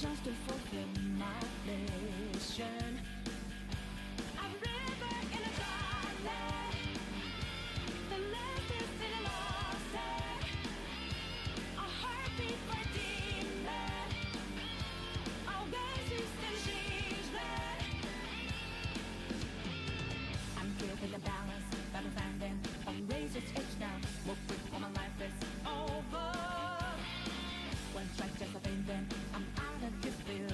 just to fulfill my mission. A river in a garden, the last is in an ocean. A heartbeat for a demon, always used in season. I'm keeping the balance, but I'm finding on razor's edge now. Move quick or my life is over. One strike just a pain, then I'm out of this building.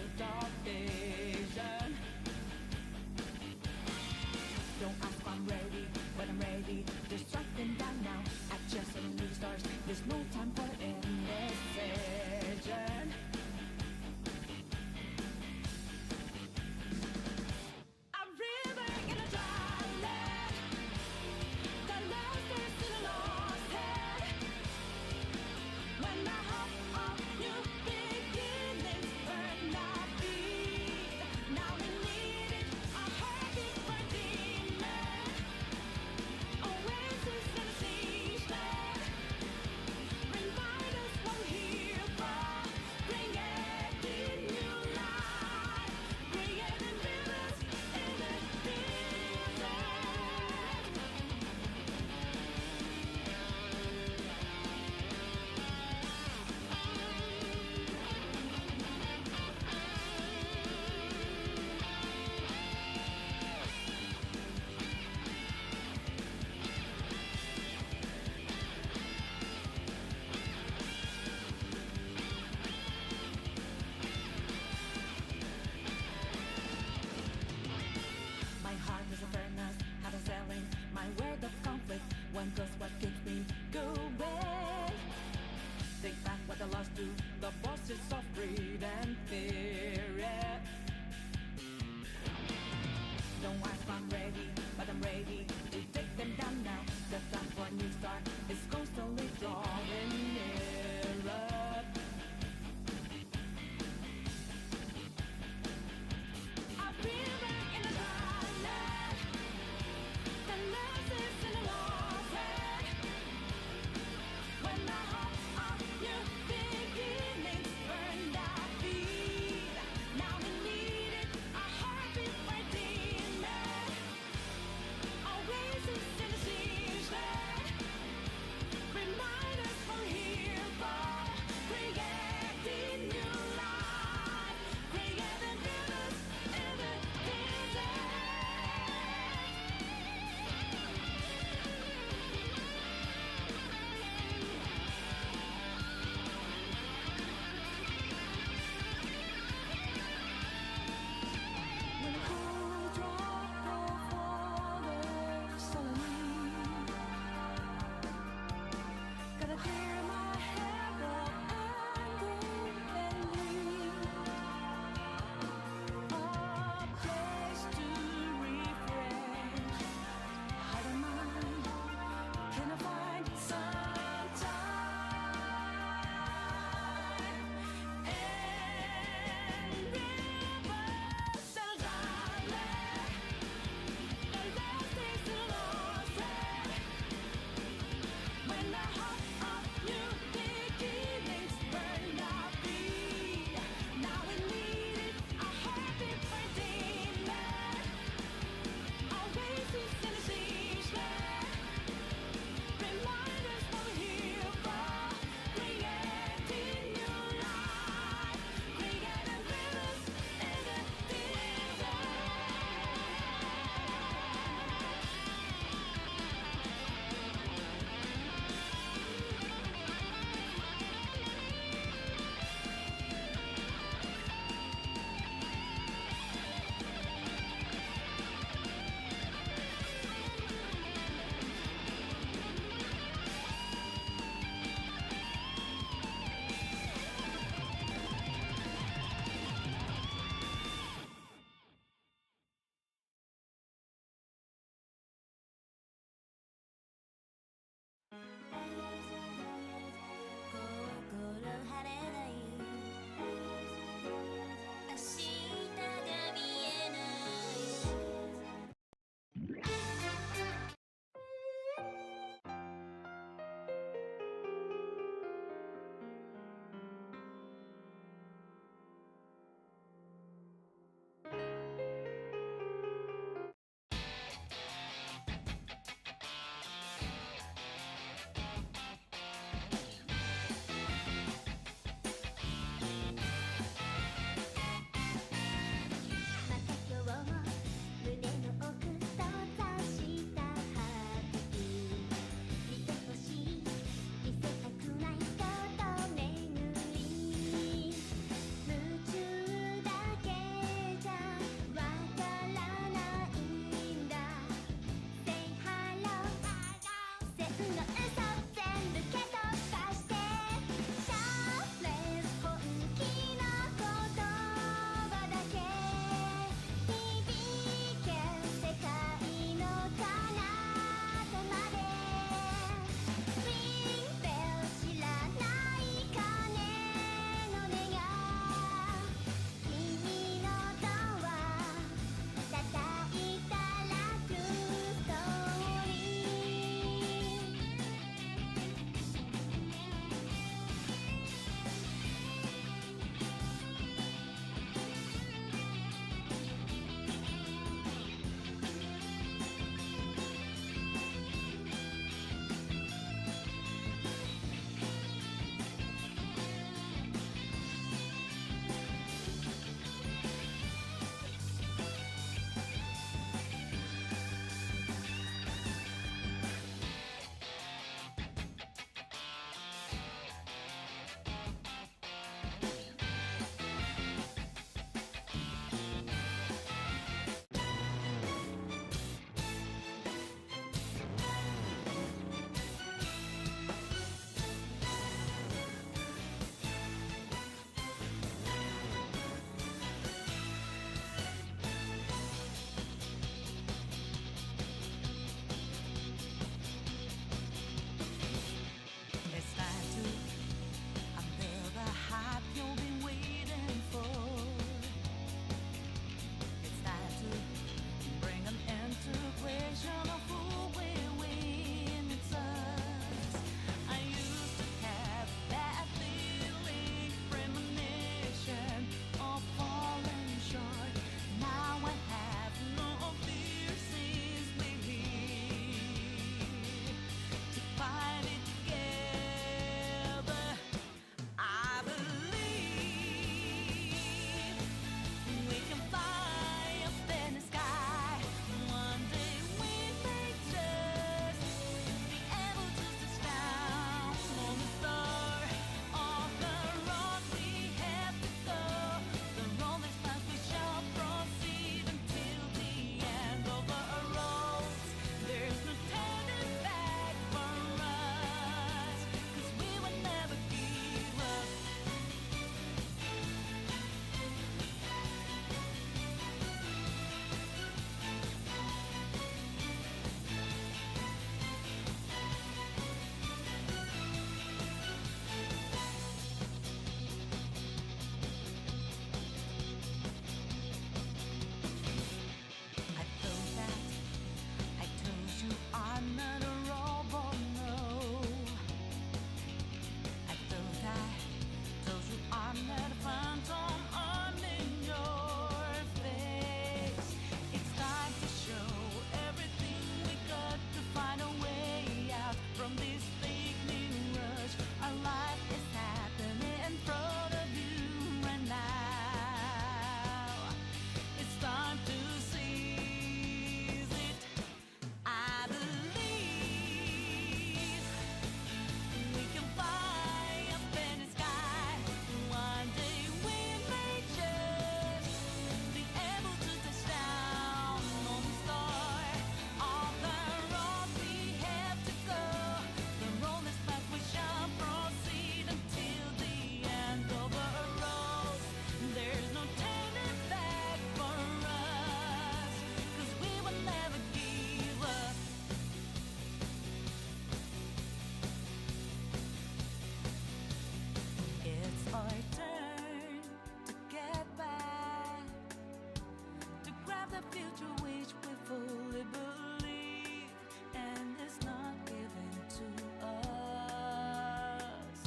to which we fully believe, and it's not given to us,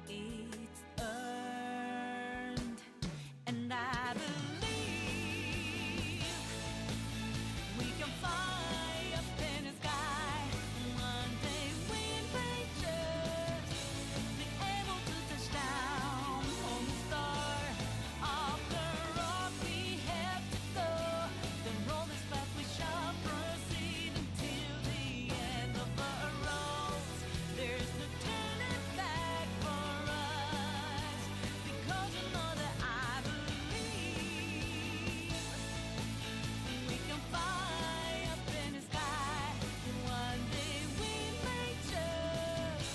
it's earned. And I believe we can fly up in the sky. One day we may just be able to touch down on the star. Off the rock we have to go. The road is path we shall proceed until the end of our roads. There's no turning back for us, because you know that I believe we can fly up in the sky. One day we may just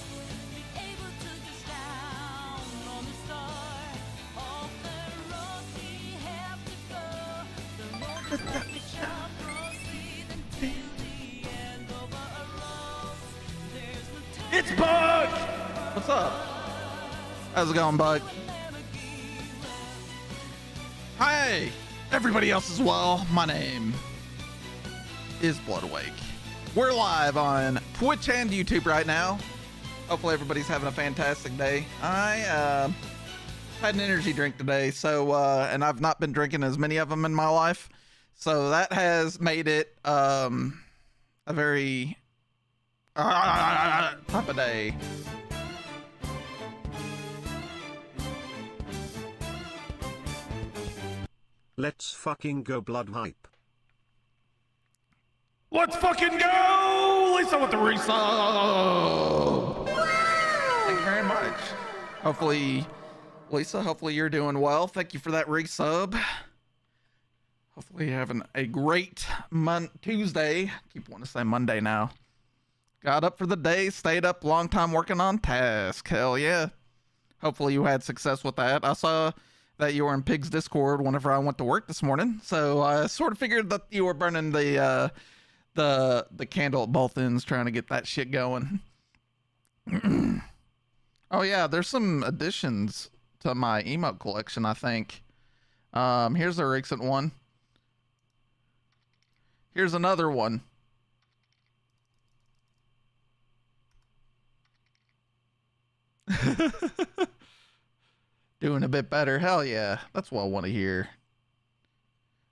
be able to touch down on the star. Off the road we have to go. The road is that we shall proceed until the end of our roads. There's no turning It's Buck! What's up? How's it going, Buck? Hi, everybody else as well. My name is Bloodawake. We're live on Twitch and YouTube right now. Hopefully everybody's having a fantastic day. I had an energy drink today, so and I've not been drinking as many of them in my life, so that has made it a very type of day. Let's fucking go, blood hype. Let's fucking go! Lisa with the resub! Thank you very much. Hopefully, Lisa, hopefully you're doing well. Thank you for that resub. Hopefully you're having a great Tuesday. Keep wanting to say Monday now. Got up for the day, stayed up long time working on task. Hell yeah. Hopefully you had success with that. I saw that you were in Pig's Discord whenever I went to work this morning, so I sort of figured that you were burning the candle at both ends, trying to get that shit going. Oh yeah, there's some additions to my emote collection, I think. Here's a recent one. Here's another one. Doing a bit better. Hell yeah. That's what I want to hear.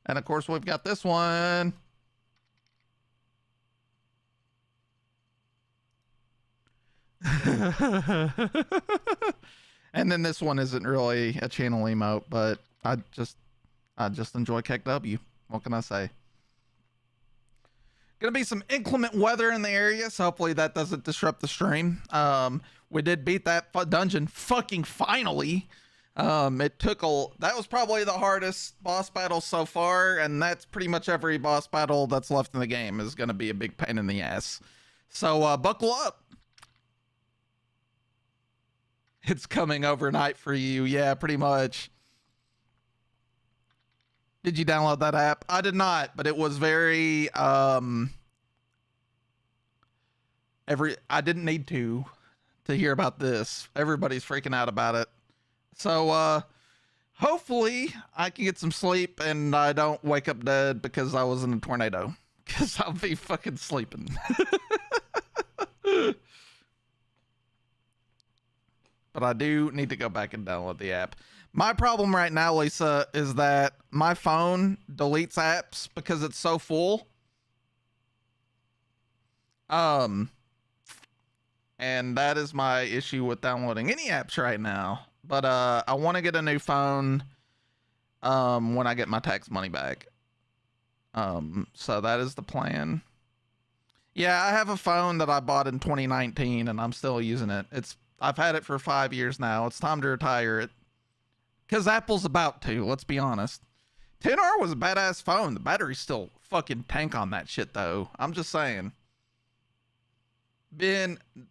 And of course, we've got this one. And then this one isn't really a channel emote, but I just enjoy KW. What can I say? Gonna be some inclement weather in the area, so hopefully that doesn't disrupt the stream. We did beat that dungeon fucking finally. It took that was probably the hardest boss battle so far, and that's pretty much every boss battle that's left in the game is gonna be a big pain in the ass. So buckle up. It's coming overnight for you. Yeah, pretty much. Did you download that app? I did not, but it was very I didn't need to hear about this. Everybody's freaking out about it. So hopefully I can get some sleep and I don't wake up dead because I was in a tornado, because I'll be fucking sleeping. But I do need to go back and download the app. My problem right now, Lisa, is that my phone deletes apps because it's so full. And that is my issue with downloading any apps right now. But I want to get a new phone when I get my tax money back. So that is the plan. Yeah, I have a phone that I bought in 2019 and I'm still using it. I've had it for 5 years now. It's time to retire it. Because Apple's about to, let's be honest. 10R was a badass phone. The battery's still fucking tank on that shit, though. I'm just saying.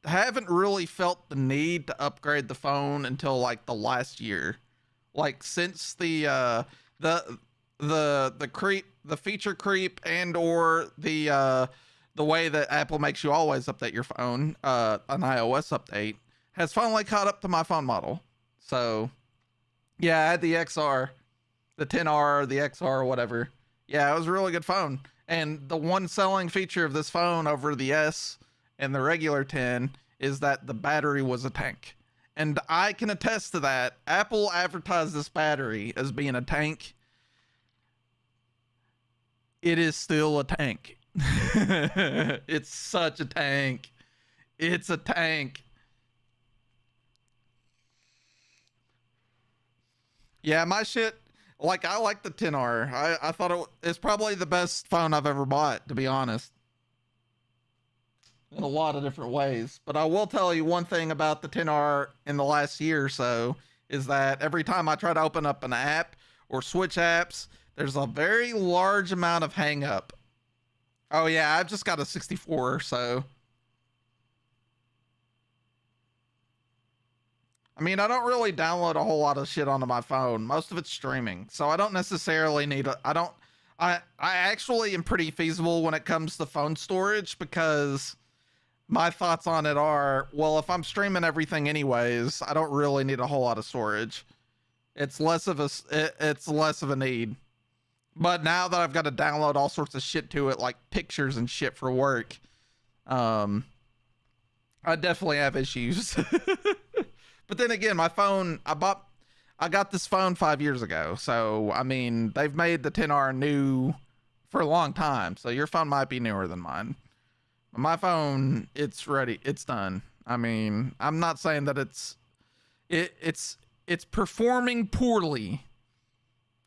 Haven't really felt the need to upgrade the phone until like the last year. Like since the feature creep and or the way that Apple makes you always update your phone, an iOS update, has finally caught up to my phone model. So yeah, I had the XR, the 10R, the XR, whatever. Yeah, it was a really good phone. And the one selling feature of this phone over the S and the regular 10 is that the battery was a tank. And I can attest to that. Apple advertised this battery as being a tank. It is still a tank. It's such a tank. It's a tank. Yeah, my shit, like, I like the 10R. I thought it's probably the best phone I've ever bought, to be honest, in a lot of different ways. But I will tell you one thing about the 10R in the last year or so is that every time I try to open up an app or switch apps, there's a very large amount of hang up. Oh yeah, I've just got a 64, so. I mean, I don't really download a whole lot of shit onto my phone. Most of it's streaming. So I don't necessarily need I actually am pretty feasible when it comes to phone storage because my thoughts on it are, well, if I'm streaming everything anyways, I don't really need a whole lot of storage. It's less of a need. But now that I've got to download all sorts of shit to it, like pictures and shit for work, I definitely have issues. But then again, my phone, I got this phone 5 years ago. So, I mean, they've made the 10R new for a long time. So your phone might be newer than mine. My phone, it's ready. It's done. I mean, I'm not saying that it's performing poorly.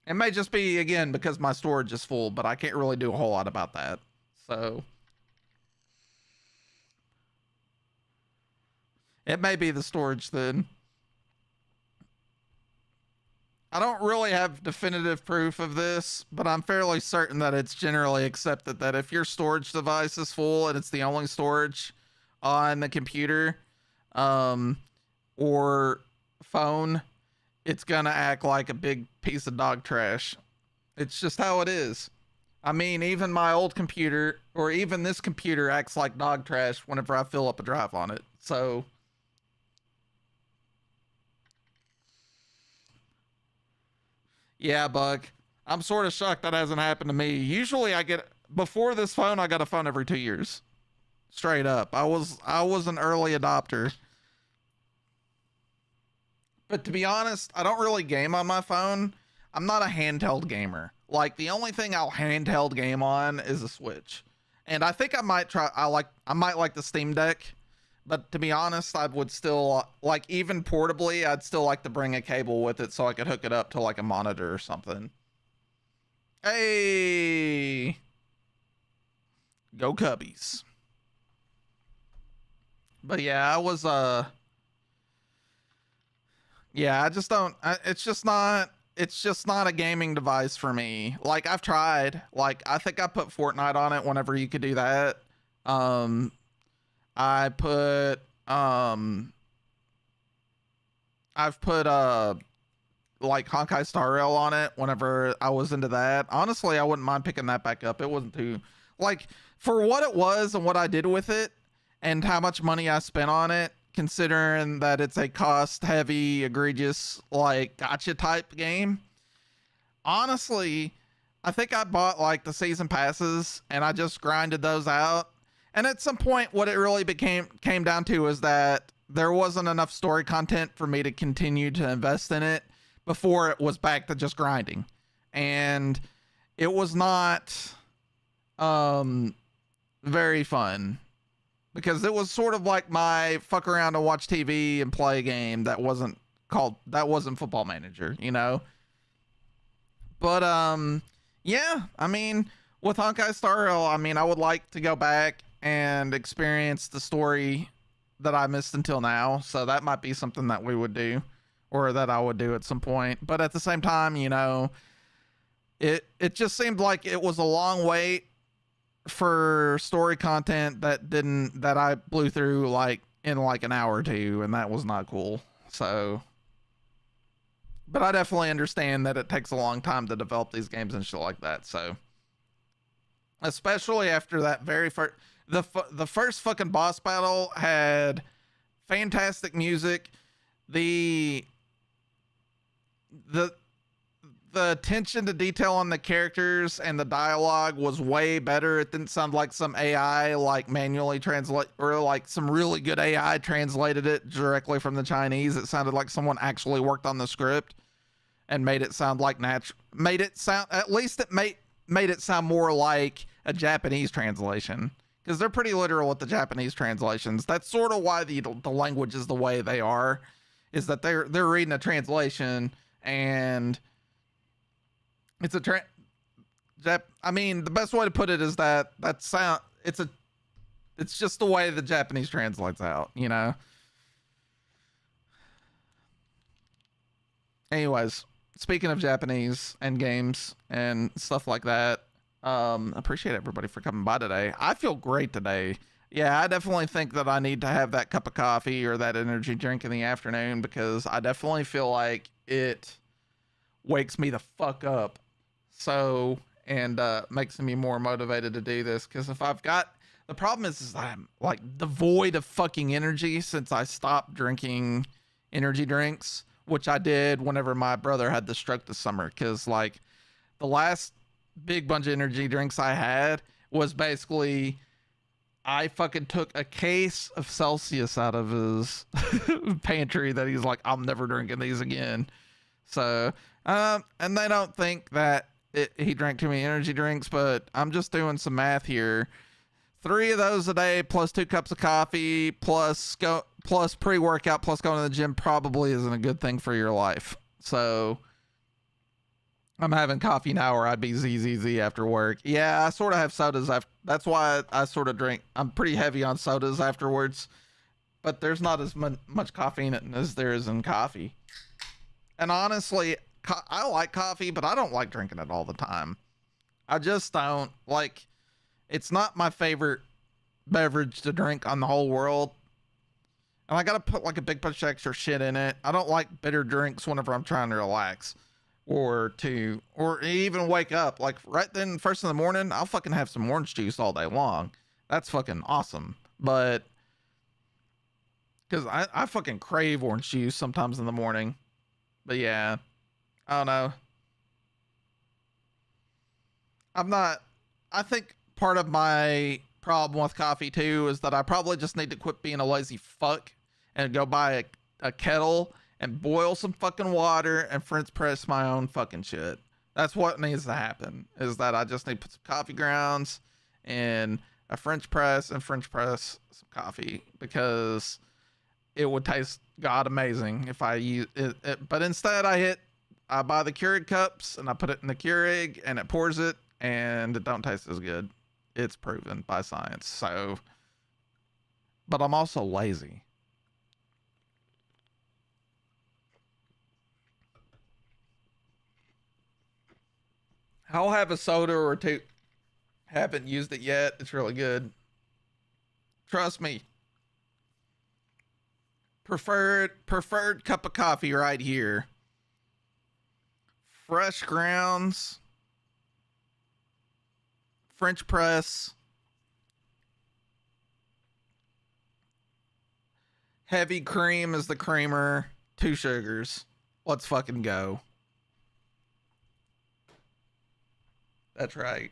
It may just be, again, because my storage is full, but I can't really do a whole lot about that. So it may be the storage then. I don't really have definitive proof of this, but I'm fairly certain that it's generally accepted that if your storage device is full and it's the only storage on the computer, or phone, it's gonna act like a big piece of dog trash. It's just how it is. I mean, even my old computer, or even this computer, acts like dog trash whenever I fill up a drive on it. So, yeah, Bug. I'm sort of shocked that hasn't happened to me. Usually before this phone, I got a phone every 2 years. Straight up. I was an early adopter. But to be honest, I don't really game on my phone. I'm not a handheld gamer. Like, the only thing I'll handheld game on is a Switch. And I think I might like the Steam Deck. But to be honest, I would still, like, even portably, I'd still like to bring a cable with it so I could hook it up to, like, a monitor or something. Hey! Go Cubbies. But yeah, yeah, I just don't, it's just not a gaming device for me. Like, I've tried, like, I think I put Fortnite on it whenever you could do that. I've put like Honkai Star Rail on it whenever I was into that. Honestly, I wouldn't mind picking that back up. It wasn't too, like, for what it was and what I did with it and how much money I spent on it, considering that it's a cost heavy, egregious, like, gotcha type game. Honestly, I think I bought like the season passes and I just grinded those out. And at some point, what it really came down to is that there wasn't enough story content for me to continue to invest in it before it was back to just grinding. And it was not very fun because it was sort of like my fuck around and watch TV and play game that wasn't Football Manager, you know? But yeah, I mean, with Honkai Star Rail, I mean, I would like to go back and experience the story that I missed until now. So that might be something that we would do, or that I would do at some point. But at the same time, you know, it just seemed like it was a long wait for story content that I blew through like in like an hour or two, and that was not cool. So, but I definitely understand that it takes a long time to develop these games and shit like that. So, especially after that very first, the first fucking boss battle had fantastic music. The the attention to detail on the characters and the dialogue was way better. It didn't sound like some AI like manually translate, or like some really good AI translated it directly from the Chinese. It sounded like someone actually worked on the script and made it sound like made it sound, at least it made it sound more like a Japanese translation, because they're pretty literal with the Japanese translations. That's sort of why the language is the way they are, is that they're reading a translation, and it's I mean, the best way to put it is that it's just the way the Japanese translates out, you know? Anyways, speaking of Japanese and games and stuff like that, appreciate everybody for coming by today. I feel great today. Yeah, I definitely think that I need to have that cup of coffee or that energy drink in the afternoon, because I definitely feel like it wakes me the fuck up. So, and makes me more motivated to do this, because if I've got, the problem is I'm like devoid of fucking energy since I stopped drinking energy drinks, which I did whenever my brother had the stroke this summer. Because like the last big bunch of energy drinks I had was basically, I fucking took a case of Celsius out of his pantry that he's like, I'm never drinking these again. So, and they don't think that he drank too many energy drinks, but I'm just doing some math here. 3 of those a day plus 2 cups of coffee plus pre-workout plus going to the gym probably isn't a good thing for your life. So I'm having coffee now, or I'd be ZZZ after work. Yeah, I sort of have sodas after. That's why I sort of drink. I'm pretty heavy on sodas afterwards, but there's not as much caffeine in it as there is in coffee. And honestly, I like coffee, but I don't like drinking it all the time. I just don't like. It's not my favorite beverage to drink on the whole world. And I got to put like a big bunch of extra shit in it. I don't like bitter drinks whenever I'm trying to relax or even wake up. Like right then, first in the morning, I'll fucking have some orange juice all day long. That's fucking awesome. But because I fucking crave orange juice sometimes in the morning. But yeah, I don't know. I think part of my problem with coffee too is that I probably just need to quit being a lazy fuck and go buy a kettle and boil some fucking water and French press my own fucking shit. That's what needs to happen, is that I just need to put some coffee grounds in a French press and French press some coffee, because it would taste god amazing if I use it. But instead I buy the Keurig cups and I put it in the Keurig and it pours it, and it don't taste as good. It's proven by science. So, but I'm also lazy. I'll have a soda or two. Haven't used it yet. It's really good. Trust me. Preferred cup of coffee right here. Fresh grounds. French press. Heavy cream is the creamer. 2 sugars. Let's fucking go. That's right.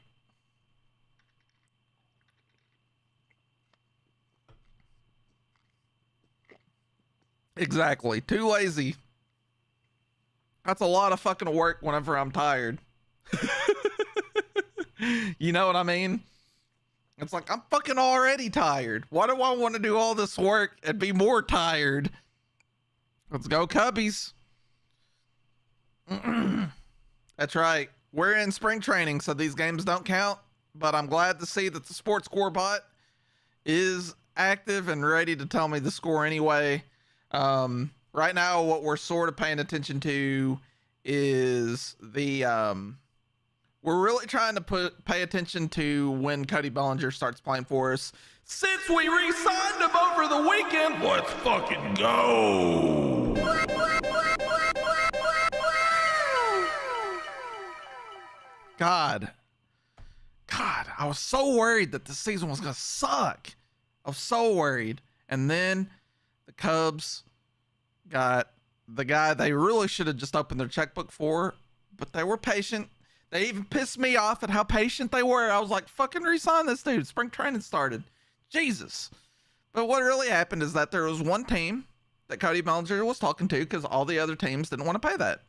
Exactly. Too lazy. That's a lot of fucking work whenever I'm tired. You know what I mean? It's like, I'm fucking already tired. Why do I want to do all this work and be more tired? Let's go Cubbies. That's right. We're in spring training, so these games don't count, but I'm glad to see that the sports score bot is active and ready to tell me the score anyway. Right now, what we're sort of paying attention to is we're really trying to pay attention to when Cody Bellinger starts playing for us. Since we re-signed him over the weekend, let's fucking go. God, I was so worried that the season was going to suck. I was so worried. And then the Cubs got the guy they really should have just opened their checkbook for, but they were patient. They even pissed me off at how patient they were. I was like, fucking resign this dude. Spring training started. Jesus. But what really happened is that there was one team that Cody Bellinger was talking to because all the other teams didn't want to pay that.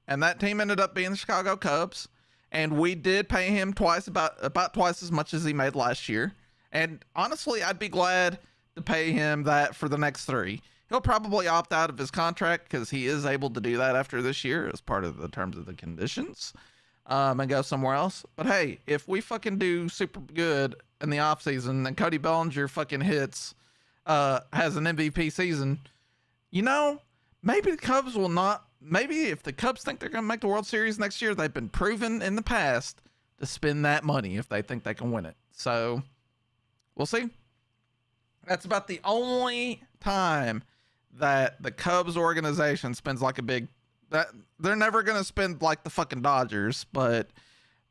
And that team ended up being the Chicago Cubs. And we did pay him twice, about twice as much as he made last year. And honestly, I'd be glad to pay him that for the next 3. He'll probably opt out of his contract because he is able to do that after this year as part of the terms of the conditions, and go somewhere else. But hey, if we fucking do super good in the offseason and Cody Bellinger fucking hits, has an MVP season, maybe the Cubs will not. Maybe if the Cubs think they're going to make the World Series next year, they've been proven in the past to spend that money if they think they can win it. So we'll see. That's about the only time that the Cubs organization spends like that they're never going to spend like the fucking Dodgers, but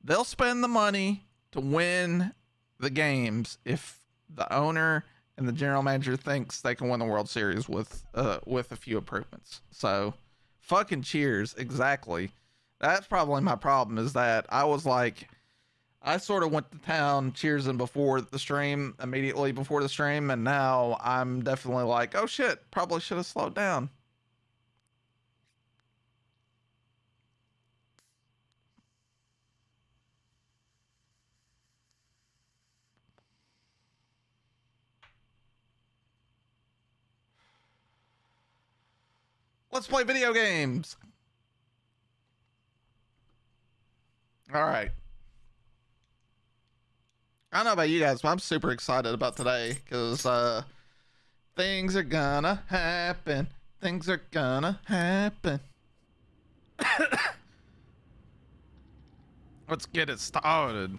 they'll spend the money to win the games if the owner and the general manager thinks they can win the World Series with a few improvements. So fucking cheers. Exactly. That's probably my problem, is that I sort of went to town cheersing before the stream, immediately before the stream, and now I'm definitely like, oh shit, probably should have slowed down. Let's play video games. All right. I don't know about you guys, but I'm super excited about today because things are gonna happen. Things are gonna happen. Let's get it started.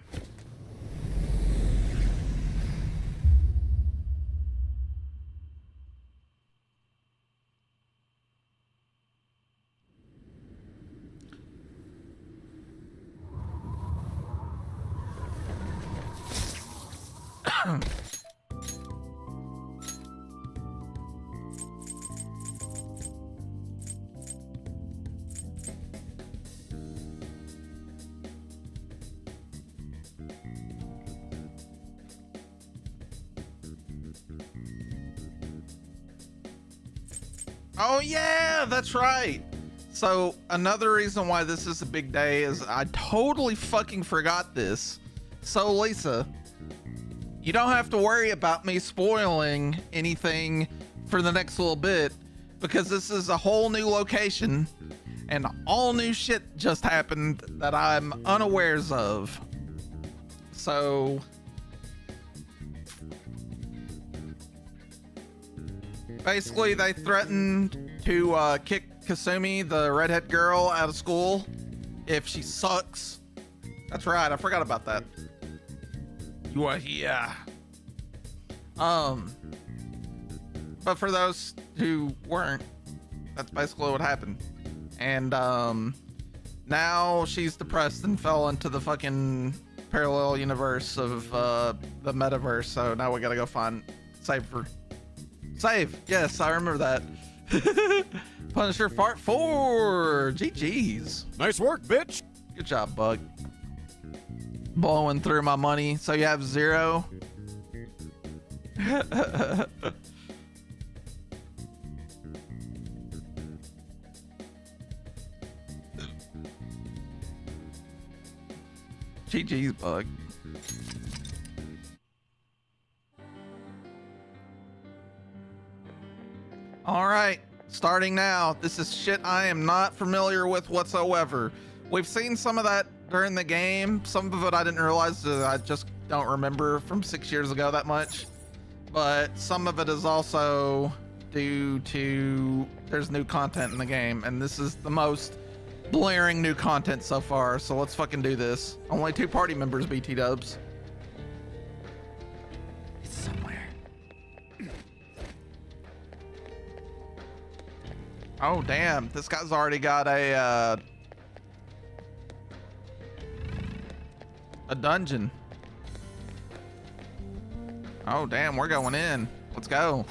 Oh yeah, that's right. So another reason why this is a big day is I totally fucking forgot this. So Lisa, you don't have to worry about me spoiling anything for the next little bit, because this is a whole new location and all new shit just happened that I'm unawares of. So basically they threatened to kick Kasumi, the redhead girl, out of school if she sucks. That's right, I forgot about that. You are here. But for those who weren't, that's basically what happened. And now she's depressed and fell into the fucking parallel universe of the metaverse. So now we gotta go save her. Save. Yes, I remember that. Punisher Part 4. GG's. Nice work, bitch. Good job, Bug. Blowing through my money. So you have 0. GG's, Bug. All right, starting now. This is shit I am not familiar with whatsoever. We've seen some of that during the game. Some of it I didn't realize. I just don't remember from 6 years ago that much. But some of it is also due to there's new content in the game, and this is the most blaring new content so far. So let's fucking do this. Only 2 party members, BT dubs. It's somewhere. Oh damn, this guy's already got a dungeon. Oh damn, we're going in. Let's go.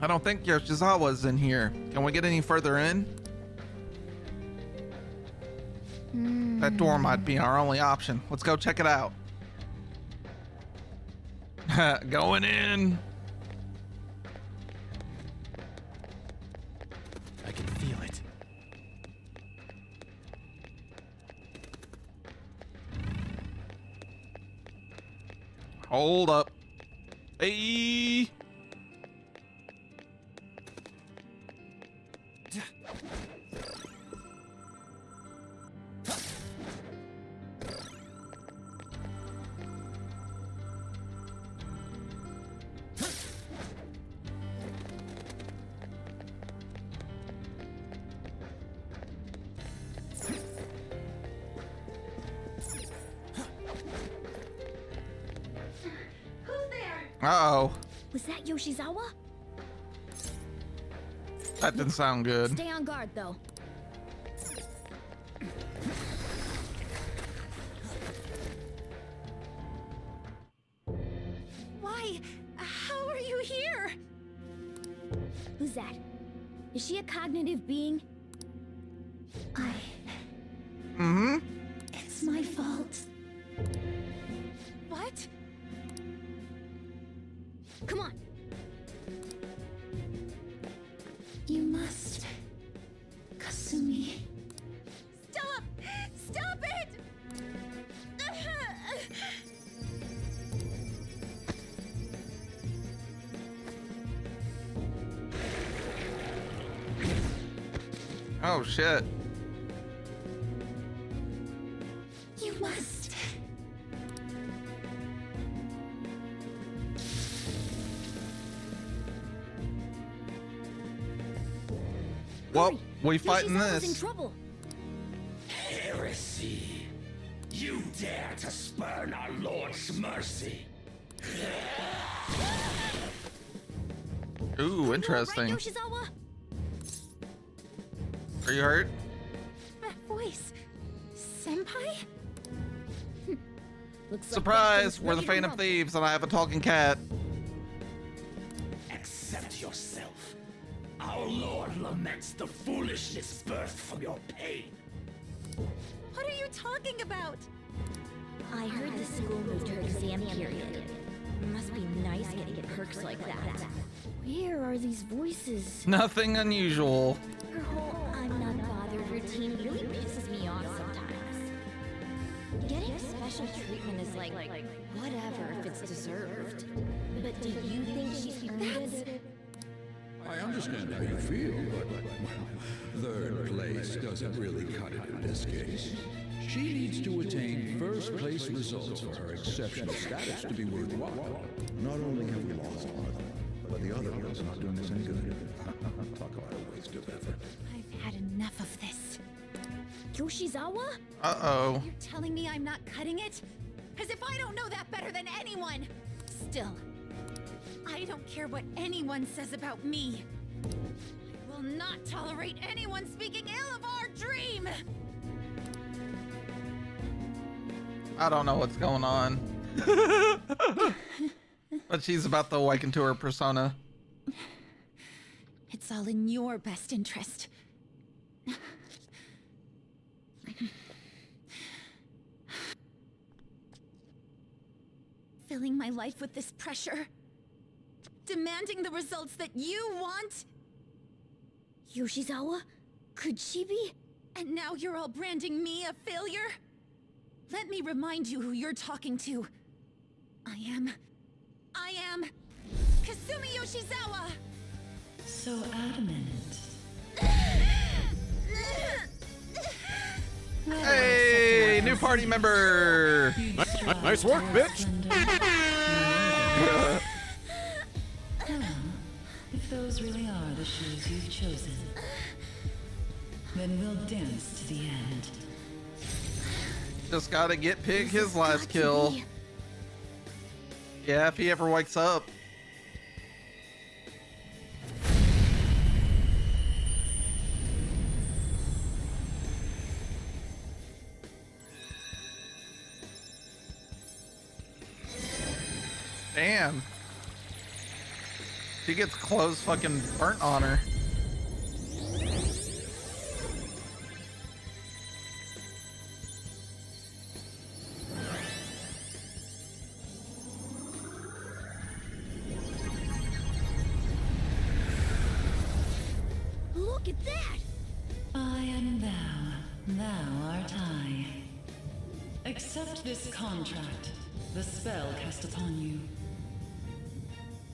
I don't think Yoshizawa's in here. Can we get any further in? That door might be our only option. Let's go check it out. Going in. I can feel it. Hold up. Hey. Uh-oh. Was that Yoshizawa? That didn't sound good. Stay on guard, though. Why? How are you here? Who's that? Is she a cognitive being? It's my fault. What? Come on. You must. Kasumi. Stop! Stop it! Oh, shit. You must. Well, we fighting Yoshizawa's in this. trouble. Heresy! You dare to spurn our Lord's mercy! Ooh, Right, interesting. Yoshizawa? Are you hurt? That voice. Senpai? Looks Surprise! like We're the Fate of Thieves, and I have a talking cat. Accept yourself. Our Lord laments the foolishness birthed from your pain. What are you talking about? I heard the school moved her exam period. Must be nice getting perks like that. Where are these voices? Nothing unusual. Her whole I'm not bothered routine really pisses me off sometimes. Getting special treatment is like whatever if it's deserved. But do you think she's earned it? I understand how you feel, but well, third place doesn't really cut it in this case. She needs to attain first place results for her exceptional status to be worthwhile. Not only have we lost one of them, but the other one's not doing us any good. Talk about a waste of effort. I've had enough of this. Yoshizawa? Uh-oh. You're telling me I'm not cutting it? As if I don't know that better than anyone! Still, I don't care what anyone says about me. I will not tolerate anyone speaking ill of our dream! I don't know what's going on. But she's about to awaken to her persona. It's all in your best interest. Filling my life with this pressure. Demanding the results that you want. Yoshizawa? Could she be? And now you're all branding me a failure? Let me remind you who you're talking to. I am Kasumi Yoshizawa! So adamant. Hey, new party member! Nice work, bitch! If those really are the shoes you've chosen, then we'll dance to the end. Just gotta get Pig his last kill. Yeah, if he ever wakes up. Damn. She gets clothes fucking burnt on her. Look at that! I am thou, thou art I. Accept this contract, the spell cast upon you.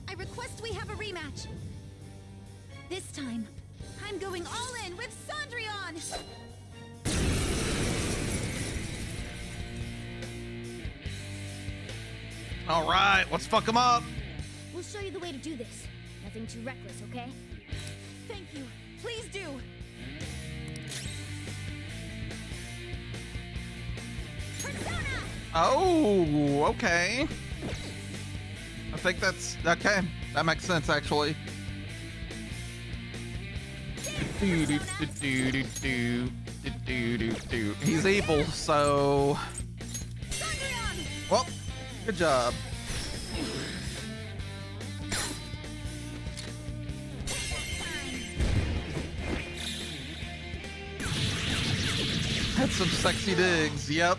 I request we have a rematch. This time, I'm going all in with Cendrillon! All right, let's fuck him up. We'll show you the way to do this. Nothing too reckless, okay? Thank you. Please do. Persona! Oh, okay. I think that's okay. That makes sense, actually. He's evil, so. Cendrillon! Well, good job. Had some sexy digs, yep.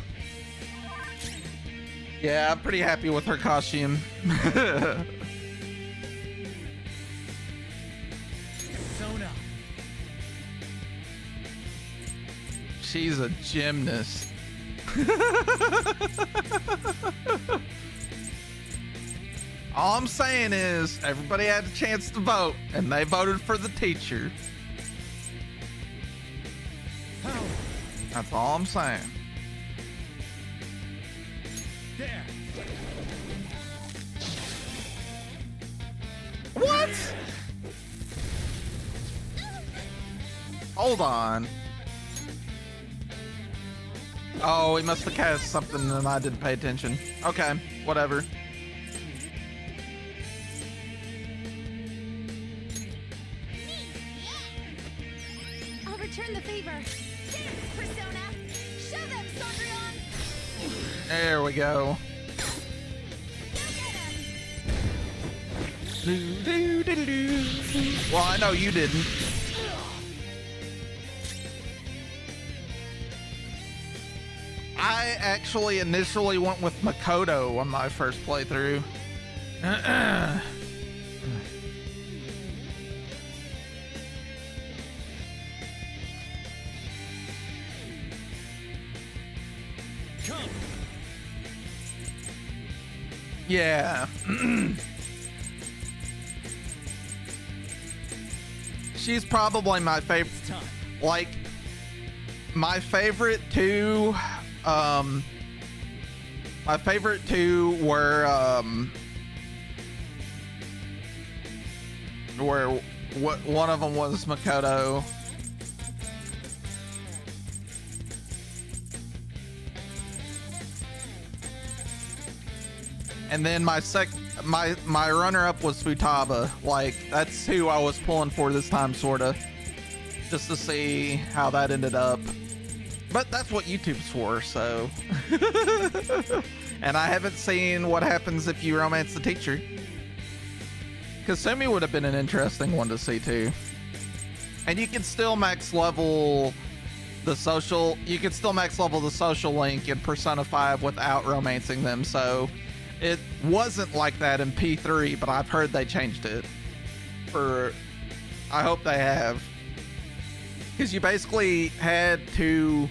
Yeah, I'm pretty happy with her costume. Sona. She's a gymnast. All I'm saying is everybody had a chance to vote, and they voted for the teacher. How? That's all I'm saying. There. What? Hold on. Oh, he must have cast something and I didn't pay attention. Okay, whatever. I'll return the favor. Dance, Persona! Show them, Cendrillon! There we go. Go get him! Well, I know you didn't. I actually initially went with Makoto on my first playthrough. Come. Yeah. She's probably my favorite. It's time. Like, my favorite two, my favorite two were one of them was Makoto. And then my runner-up was Futaba. Like, that's who I was pulling for this time, sorta. Just to see how that ended up. But that's what YouTube's for, so. And I haven't seen what happens if you romance the teacher. Kasumi would have been an interesting one to see too. And you can still max level the social. You can still max level the social link in Persona 5 without romancing them. So it wasn't like that in P3, but I've heard they changed it. I hope they have. Because you basically had to,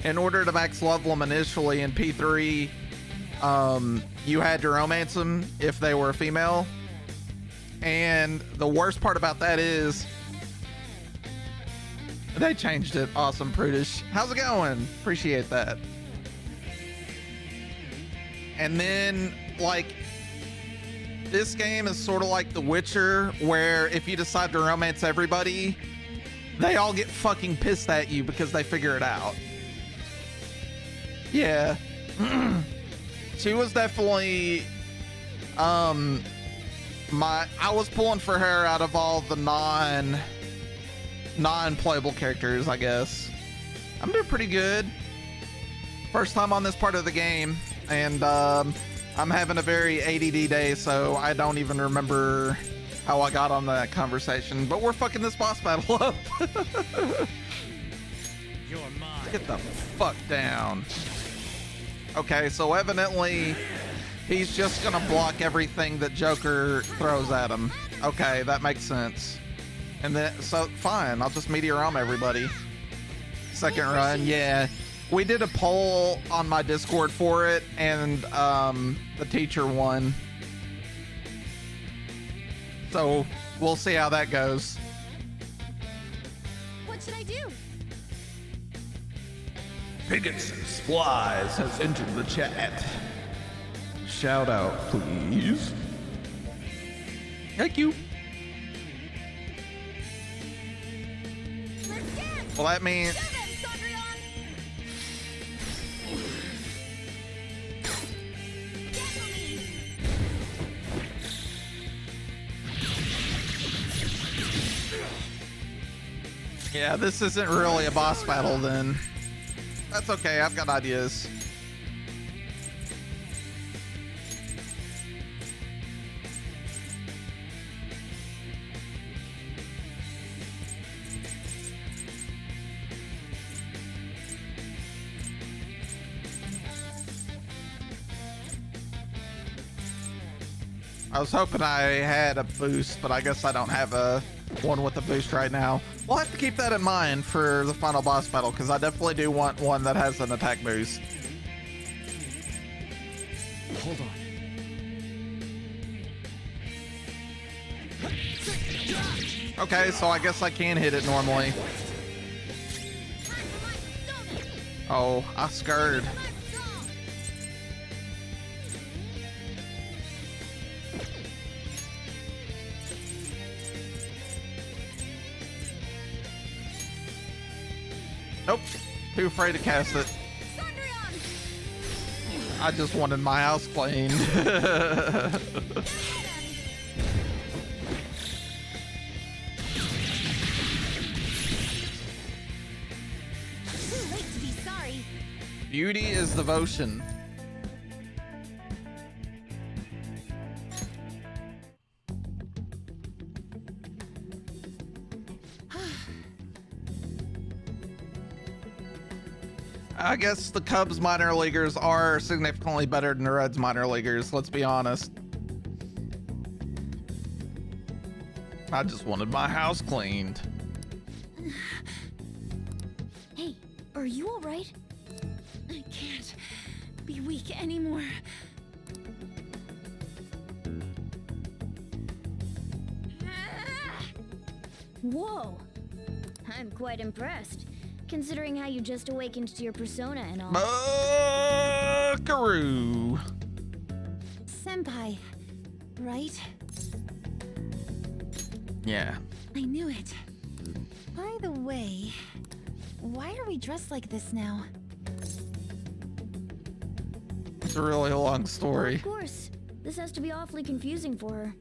in order to max level them initially in P3, you had to romance them if they were a female. And the worst part about that is they changed it. Awesome, Prudish. How's it going? Appreciate that. And then, like, this game is sort of like The Witcher, where if you decide to romance everybody, they all get fucking pissed at you because they figure it out. Yeah. She was definitely, I was pulling for her out of all the non-playable characters, I guess. I'm doing pretty good. First time on this part of the game, and I'm having a very ADD day, so I don't even remember how I got on that conversation, but we're fucking this boss battle up. You're mine. Get the fuck down. Okay, so evidently he's just gonna block everything that Joker throws at him. Okay, that makes sense. And then, so fine, I'll just meteor arm everybody. Second run, yeah. We did a poll on my Discord for it, and the teacher won. So we'll see how that goes. What should I do? Piggins Splies has entered the chat. Shout out, please. Thank you. Let's dance! Well, that means Show them, Sondrion! Dazzle me! yeah, this isn't really a boss battle then. That's okay, I've got ideas. I was hoping I had a boost, but I guess I don't have a one with a boost right now. We'll have to keep that in mind for the final boss battle, because I definitely do want one that has an attack boost. Hold on. Okay, so I guess I can hit it normally. Oh, I scared. Nope, too afraid to cast it. Sondrion! I just wanted my house cleaned. Too late to be sorry. Beauty is devotion. I guess the Cubs minor leaguers are significantly better than the Reds minor leaguers, let's be honest. I just wanted my house cleaned. Hey, are you alright? I can't be weak anymore. Whoa. I'm quite impressed, considering how you just awakened to your persona and all. Buckaroo. Senpai, right? Yeah. I knew it. By the way, why are we dressed like this now? It's a really long story. Of course. This has to be awfully confusing for her.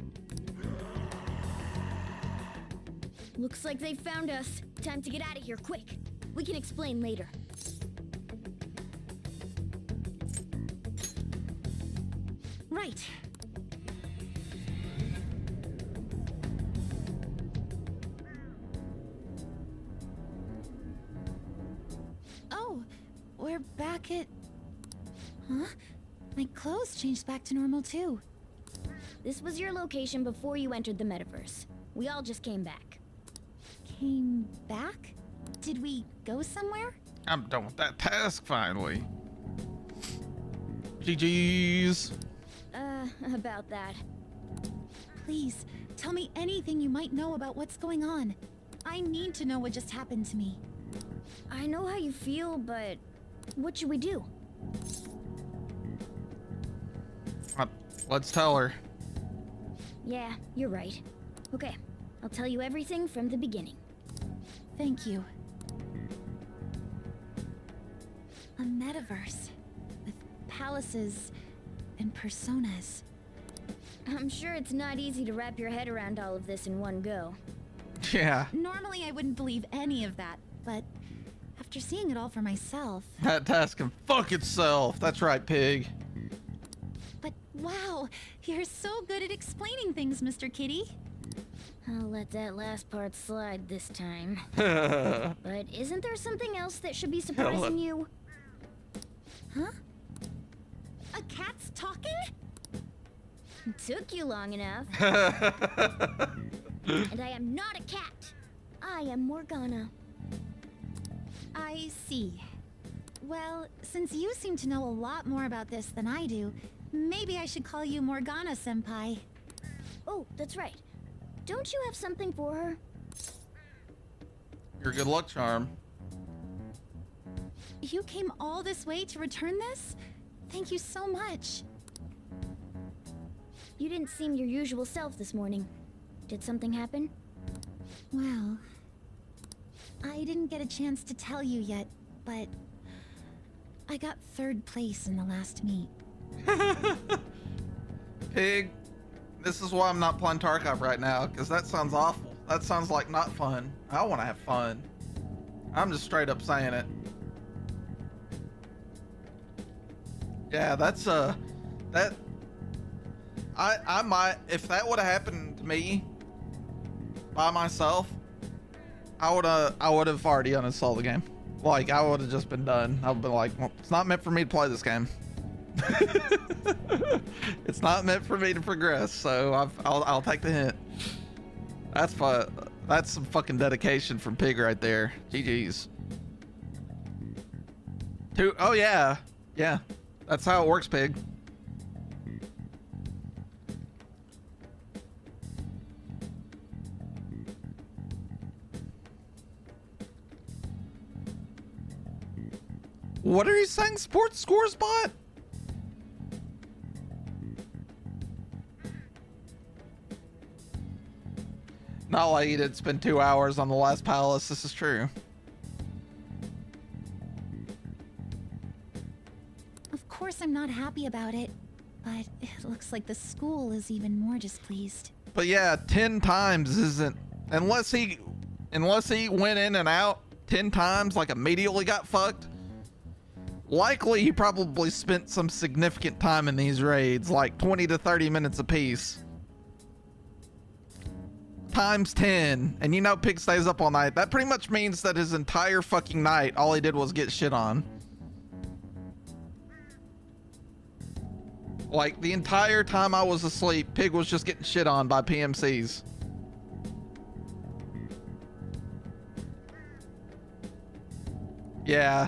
Looks like they found us. Time to get out of here, quick. We can explain later. Right. Oh, we're back at... Huh? My clothes changed back to normal too. This was your location before you entered the metaverse. We all just came back. Came back? Did we go somewhere? I'm done with that task finally. GG's. About that. Please, tell me anything you might know about what's going on. I need to know what just happened to me. I know how you feel, but what should we do? Let's tell her. Yeah, you're right. Okay, I'll tell you everything from the beginning. Thank you. A metaverse with palaces and personas. I'm sure it's not easy to wrap your head around all of this in one go. Yeah, Normally I wouldn't believe any of that, but after seeing it all for myself... that task can fuck itself. That's right, pig. But wow, you're so good at explaining things, Mr. Kitty. I'll let that last part slide this time. But isn't there something else that should be surprising you? Huh? A cat's talking? Took you long enough. And I am not a cat. I am Morgana. I see. Well, since you seem to know a lot more about this than I do, maybe I should call you Morgana-senpai. Oh, that's right. Don't you have something for her? Your good luck charm. You came all this way to return this? Thank you so much. You didn't seem your usual self this morning. Did something happen? Well, I didn't get a chance to tell you yet, but I got 3rd place in the last meet. Pig, this is why I'm not playing Tarkov right now, because that sounds awful. That sounds like not fun. I want to have fun. I'm just straight up saying it. Yeah, that's that I might, if that would have happened to me by myself, I would have already uninstalled the game. Like, I would have just been done. I would be like, well, it's not meant for me to play this game. It's not meant for me to progress, so I'll take the hint. That's some fucking dedication from Pig right there. GG's. Oh yeah, that's how it works, Pig. What are you saying, Sports Scores bot? Not like you did spend 2 hours on the last palace. This is true. Of course I'm not happy about it, but it looks like the school is even more displeased. But yeah, 10 times isn't, unless he went in and out 10 times, like immediately got fucked. Likely he probably spent some significant time in these raids, like 20 to 30 minutes apiece. Times 10, and you know Pig stays up all night. That pretty much means that his entire fucking night, all he did was get shit on. Like, the entire time I was asleep, Pig was just getting shit on by PMCs. Yeah,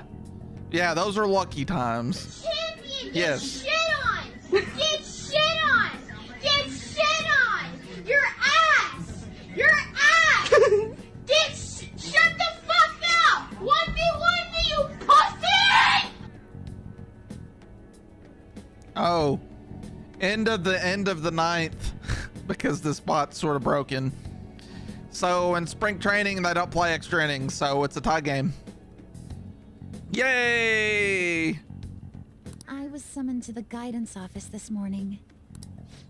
those are lucky times. Champion, Yes. get shit on! Get shit on! Get shit on! Your ass! Your ass! Shut the fuck up! 1v1 me, you pussy! Oh, end of the ninth, because this bot's sort of broken. So in spring training, they don't play extra innings, so it's a tie game. Yay! I was summoned to the guidance office this morning.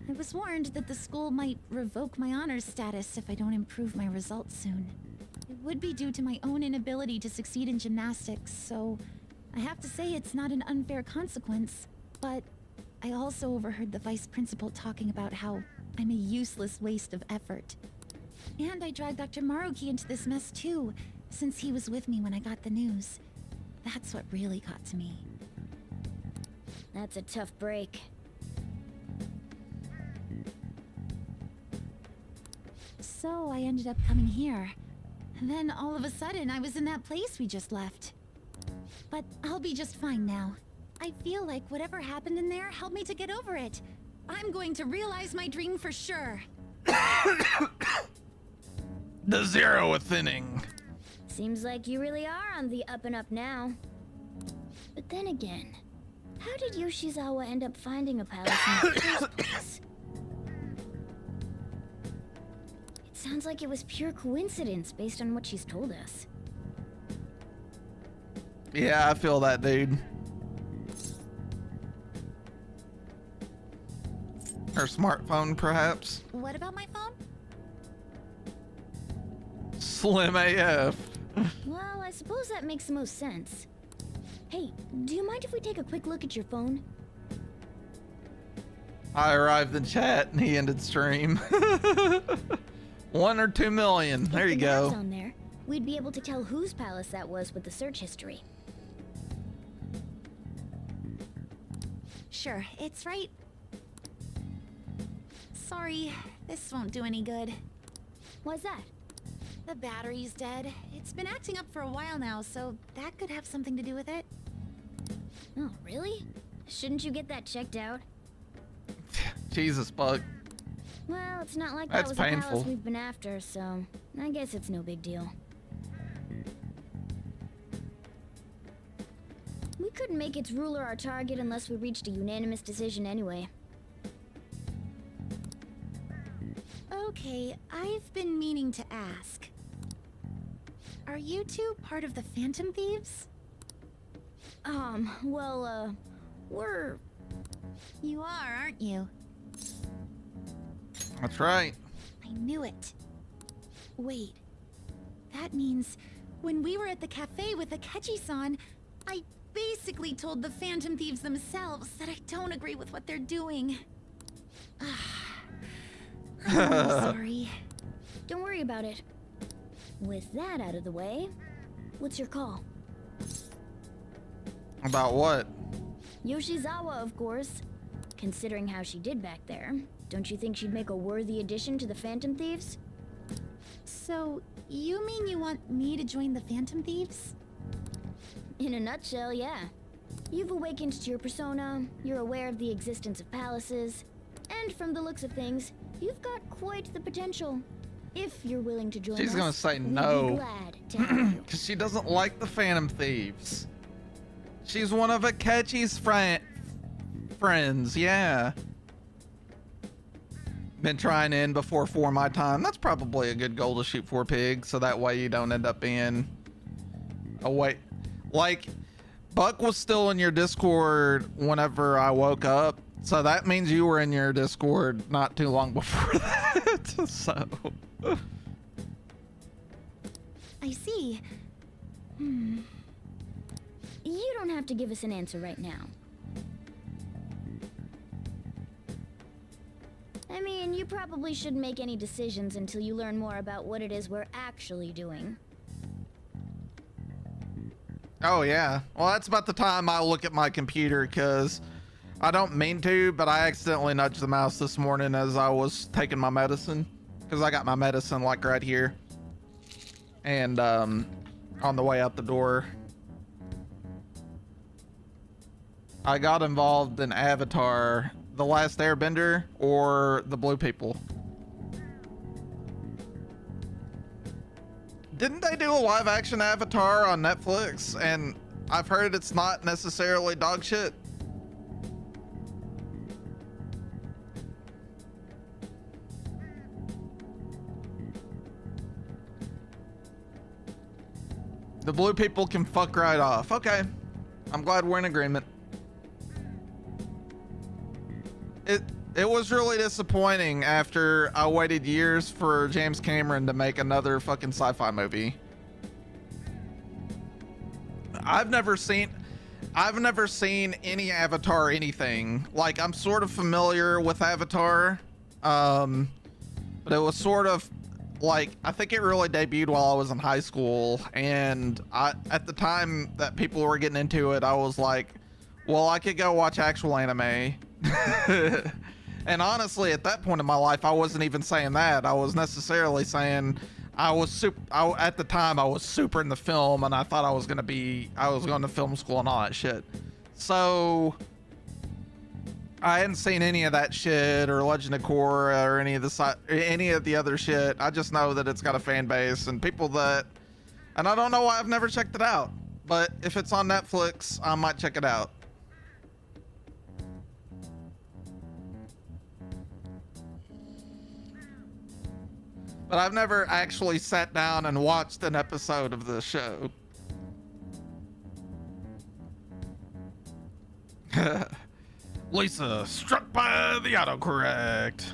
I was warned that the school might revoke my honors status if I don't improve my results soon. It would be due to my own inability to succeed in gymnastics, so I have to say it's not an unfair consequence, but I also overheard the vice principal talking about how I'm a useless waste of effort. And I dragged Dr. Maruki into this mess too, since he was with me when I got the news. That's what really got to me. That's a tough break. So I ended up coming here. And then all of a sudden, I was in that place we just left. But I'll be just fine now. I feel like whatever happened in there helped me to get over it. I'm going to realize my dream for sure. The 0th inning. Seems like you really are on the up and up now. But then again, how did Yoshizawa end up finding a palace in the first place? It sounds like it was pure coincidence based on what she's told us. Yeah, I feel that, dude. Her smartphone, perhaps? What about my phone? Slim AF. Well, I suppose that makes the most sense. Hey, do you mind if we take a quick look at your phone? I arrived in chat and he ended stream. 1 or 2 million. There you If the map's go. on there, we'd be able to tell whose palace that was with the search history. Sure, it's right. Sorry, this won't do any good. Why's that? The battery's dead. It's been acting up for a while now, so that could have something to do with it. Oh, really? Shouldn't you get that checked out? Jesus, Bug. Well, it's not like That's that was a painful. palace we've been after, so I guess it's no big deal. We couldn't make its ruler our target unless we reached a unanimous decision anyway. Okay, I've been meaning to ask. Are you two part of the Phantom Thieves? Well, we're... You are, aren't you? That's right. I knew it. Wait. That means when we were at the cafe with Akechi-san, I basically told the Phantom Thieves themselves that I don't agree with what they're doing. I'm really sorry. Don't worry about it. With that out of the way, what's your call? About what? Yoshizawa, of course. Considering how she did back there, don't you think she'd make a worthy addition to the Phantom Thieves? So, you mean you want me to join the Phantom Thieves? In a nutshell, yeah. You've awakened to your persona, you're aware of the existence of palaces, and from the looks of things, you've got quite the potential. If you're willing to join us, She's gonna say we'd no. be glad to have you. Because she doesn't like the Phantom Thieves. She's one of Akechi's friends, yeah. Been trying to end before my time. That's probably a good goal to shoot for, Pig, so that way you don't end up being away. Like, Buck was still in your Discord whenever I woke up, so that means you were in your Discord not too long before that. So I see. You don't have to give us an answer right now. I mean, you probably shouldn't make any decisions until you learn more about what it is we're actually doing. oh yeah, well that's about the time I look at my computer, because I don't mean to, but I accidentally nudged the mouse this morning as I was taking my medicine, because I got my medicine like right here, and on the way out the door I got involved in Avatar: The Last Airbender or the Blue People. Didn't they do a live action Avatar on Netflix? And I've heard it's not necessarily dog shit. The Blue People can fuck right off. Okay. I'm glad we're in agreement. It was really disappointing after I waited years for James Cameron to make another fucking sci-fi movie. I've never seen any Avatar anything. Like, I'm sort of familiar with Avatar, but it was sort of like, I think it really debuted while I was in high school, and at the time that people were getting into it, I was like, well, I could go watch actual anime. And honestly, at that point in my life, I wasn't even saying that. I was necessarily saying at the time I was super into film, and I thought I was going to film school and all that shit. So I hadn't seen any of that shit or Legend of Korra or any of the other shit. I just know that it's got a fan base and people and I don't know why I've never checked it out, but if it's on Netflix, I might check it out. But I've never actually sat down and watched an episode of the show. Lisa, struck by the autocorrect.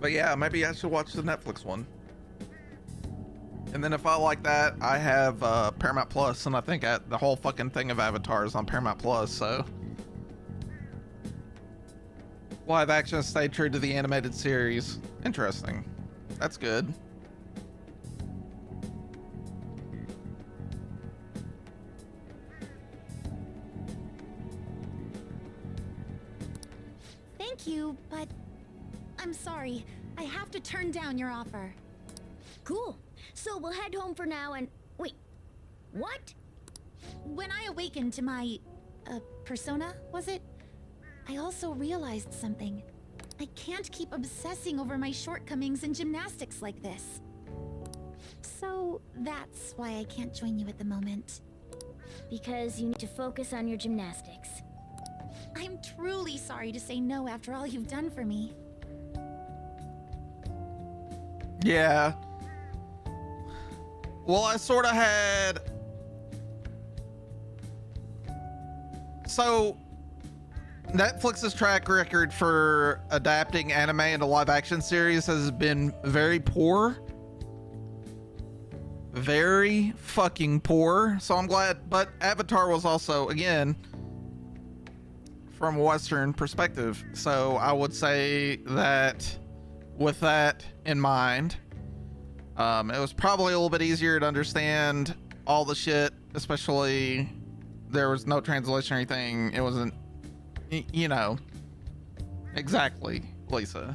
But yeah, maybe I should watch the Netflix one. And then if I like that, I have Paramount Plus, and I think the whole fucking thing of Avatar is on Paramount Plus, so. Live action stayed true to the animated series. Interesting. That's good. Thank you, but I'm sorry. I have to turn down your offer. Cool. So we'll head home for now and... Wait. What? When I awakened to my... persona, was it? I also realized something. I can't keep obsessing over my shortcomings in gymnastics like this. So that's why I can't join you at the moment. Because you need to focus on your gymnastics. I'm truly sorry to say no after all you've done for me. Yeah. Well, I sort of had... So, Netflix's track record for adapting anime into live action series has been very poor. Very fucking poor. So I'm glad, but Avatar was also, again, from a Western perspective. So I would say that with that in mind, it was probably a little bit easier to understand all the shit, especially there was no translation or anything. It wasn't, you know, exactly, Lisa.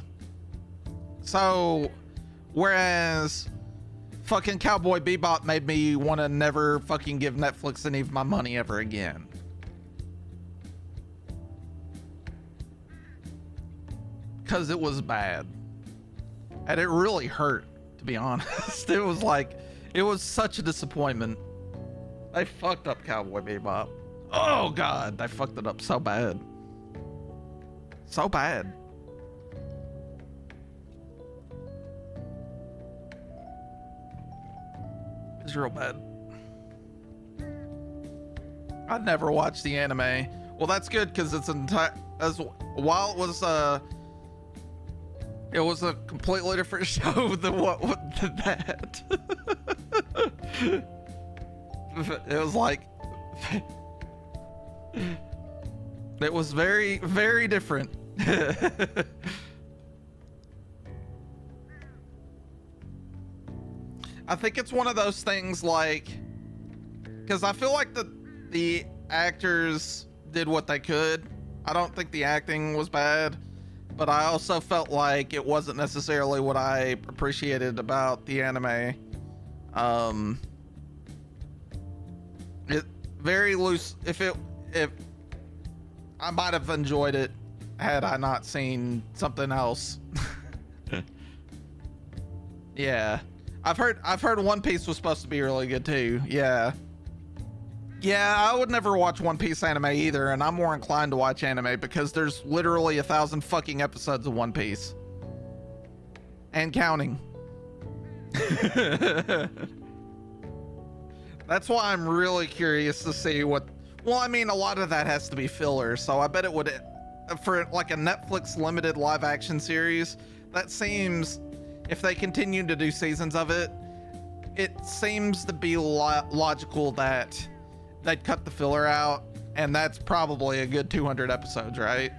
So, whereas fucking Cowboy Bebop made me want to never fucking give Netflix any of my money ever again. Because it was bad. And it really hurt, to be honest. It was like, it was such a disappointment. They fucked up Cowboy Bebop. Oh god, they fucked it up so bad. So bad. It's real bad. I never watched the anime. Well, that's good because it's while it was a completely different show than what did that. It was like it was very, very different. I think it's one of those things like, because I feel like the actors did what they could. I don't think the acting was bad, but I also felt like it wasn't necessarily what I appreciated about the anime. It very loose. If I might have enjoyed it had I not seen something else. Yeah. I've heard One Piece was supposed to be really good too. Yeah. Yeah, I would never watch One Piece anime either, and I'm more inclined to watch anime because there's literally 1,000 fucking episodes of One Piece. And counting. That's why I'm really curious to see what... Well, I mean, a lot of that has to be filler, so I bet it would... For like a Netflix limited live action series, that seems... If they continue to do seasons of it, it seems to be logical that they'd cut the filler out, and that's probably a good 200 episodes, right?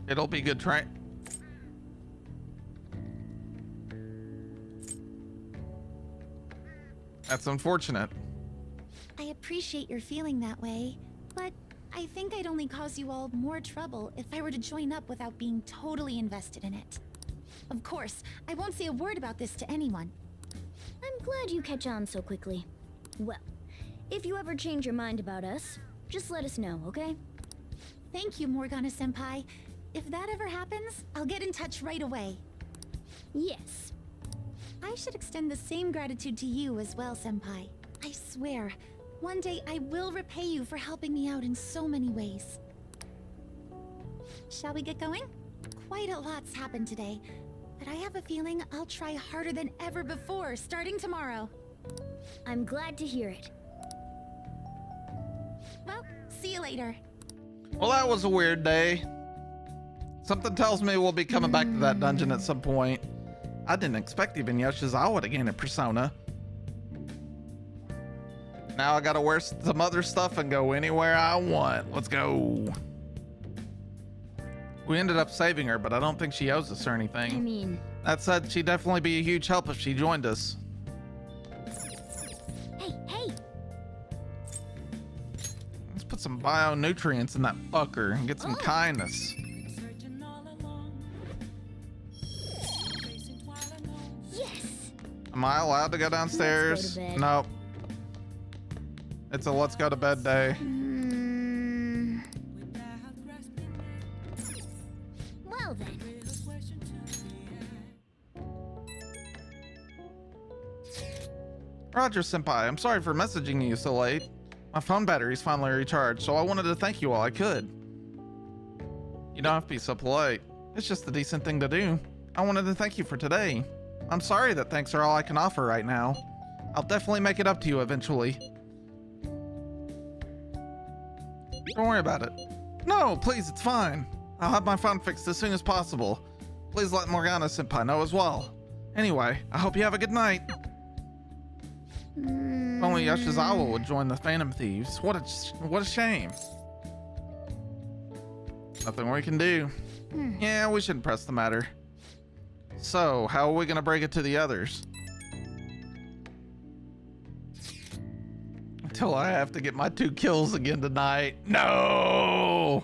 It'll be good trying. That's unfortunate. I appreciate your feeling that way, but I think I'd only cause you all more trouble if I were to join up without being totally invested in it. Of course, I won't say a word about this to anyone. I'm glad you catch on so quickly. Well, if you ever change your mind about us, just let us know, okay? Thank you, Morgana-senpai. If that ever happens, I'll get in touch right away. Yes. I should extend the same gratitude to you as well, senpai. I swear, one day I will repay you for helping me out in so many ways. Shall we get going? Quite a lot's happened today, but I have a feeling I'll try harder than ever before starting tomorrow. I'm glad to hear it. Well, see you later. Well, that was a weird day. Something tells me we'll be coming back to that dungeon at some point. I didn't expect even Yoshizawa to gain a persona. Now I gotta wear some other stuff and go anywhere I want. Let's go. We ended up saving her, but I don't think she owes us or anything. I mean... That said, she'd definitely be a huge help if she joined us. Hey! Let's put some bio-nutrients in that fucker and get some kindness. Yes! Am I allowed to go downstairs? Let's go to bed. Nope. It's a let's go to bed day. Well then. Roger Senpai, I'm sorry for messaging you so late. My phone battery's finally recharged, so I wanted to thank you while I could. You don't have to be so polite. It's just a decent thing to do. I wanted to thank you for today. I'm sorry that thanks are all I can offer right now. I'll definitely make it up to you eventually. Don't worry about it. No, please, it's fine. I'll have my phone fixed as soon as possible. Please let Morgana Senpai know as well. Anyway, I hope you have a good night. If only Yoshizawa would join the Phantom Thieves. What a shame. Nothing we can do. Yeah, we shouldn't press the matter. So, how are we gonna break it to the others? Until I have to get my 2 kills again tonight. No!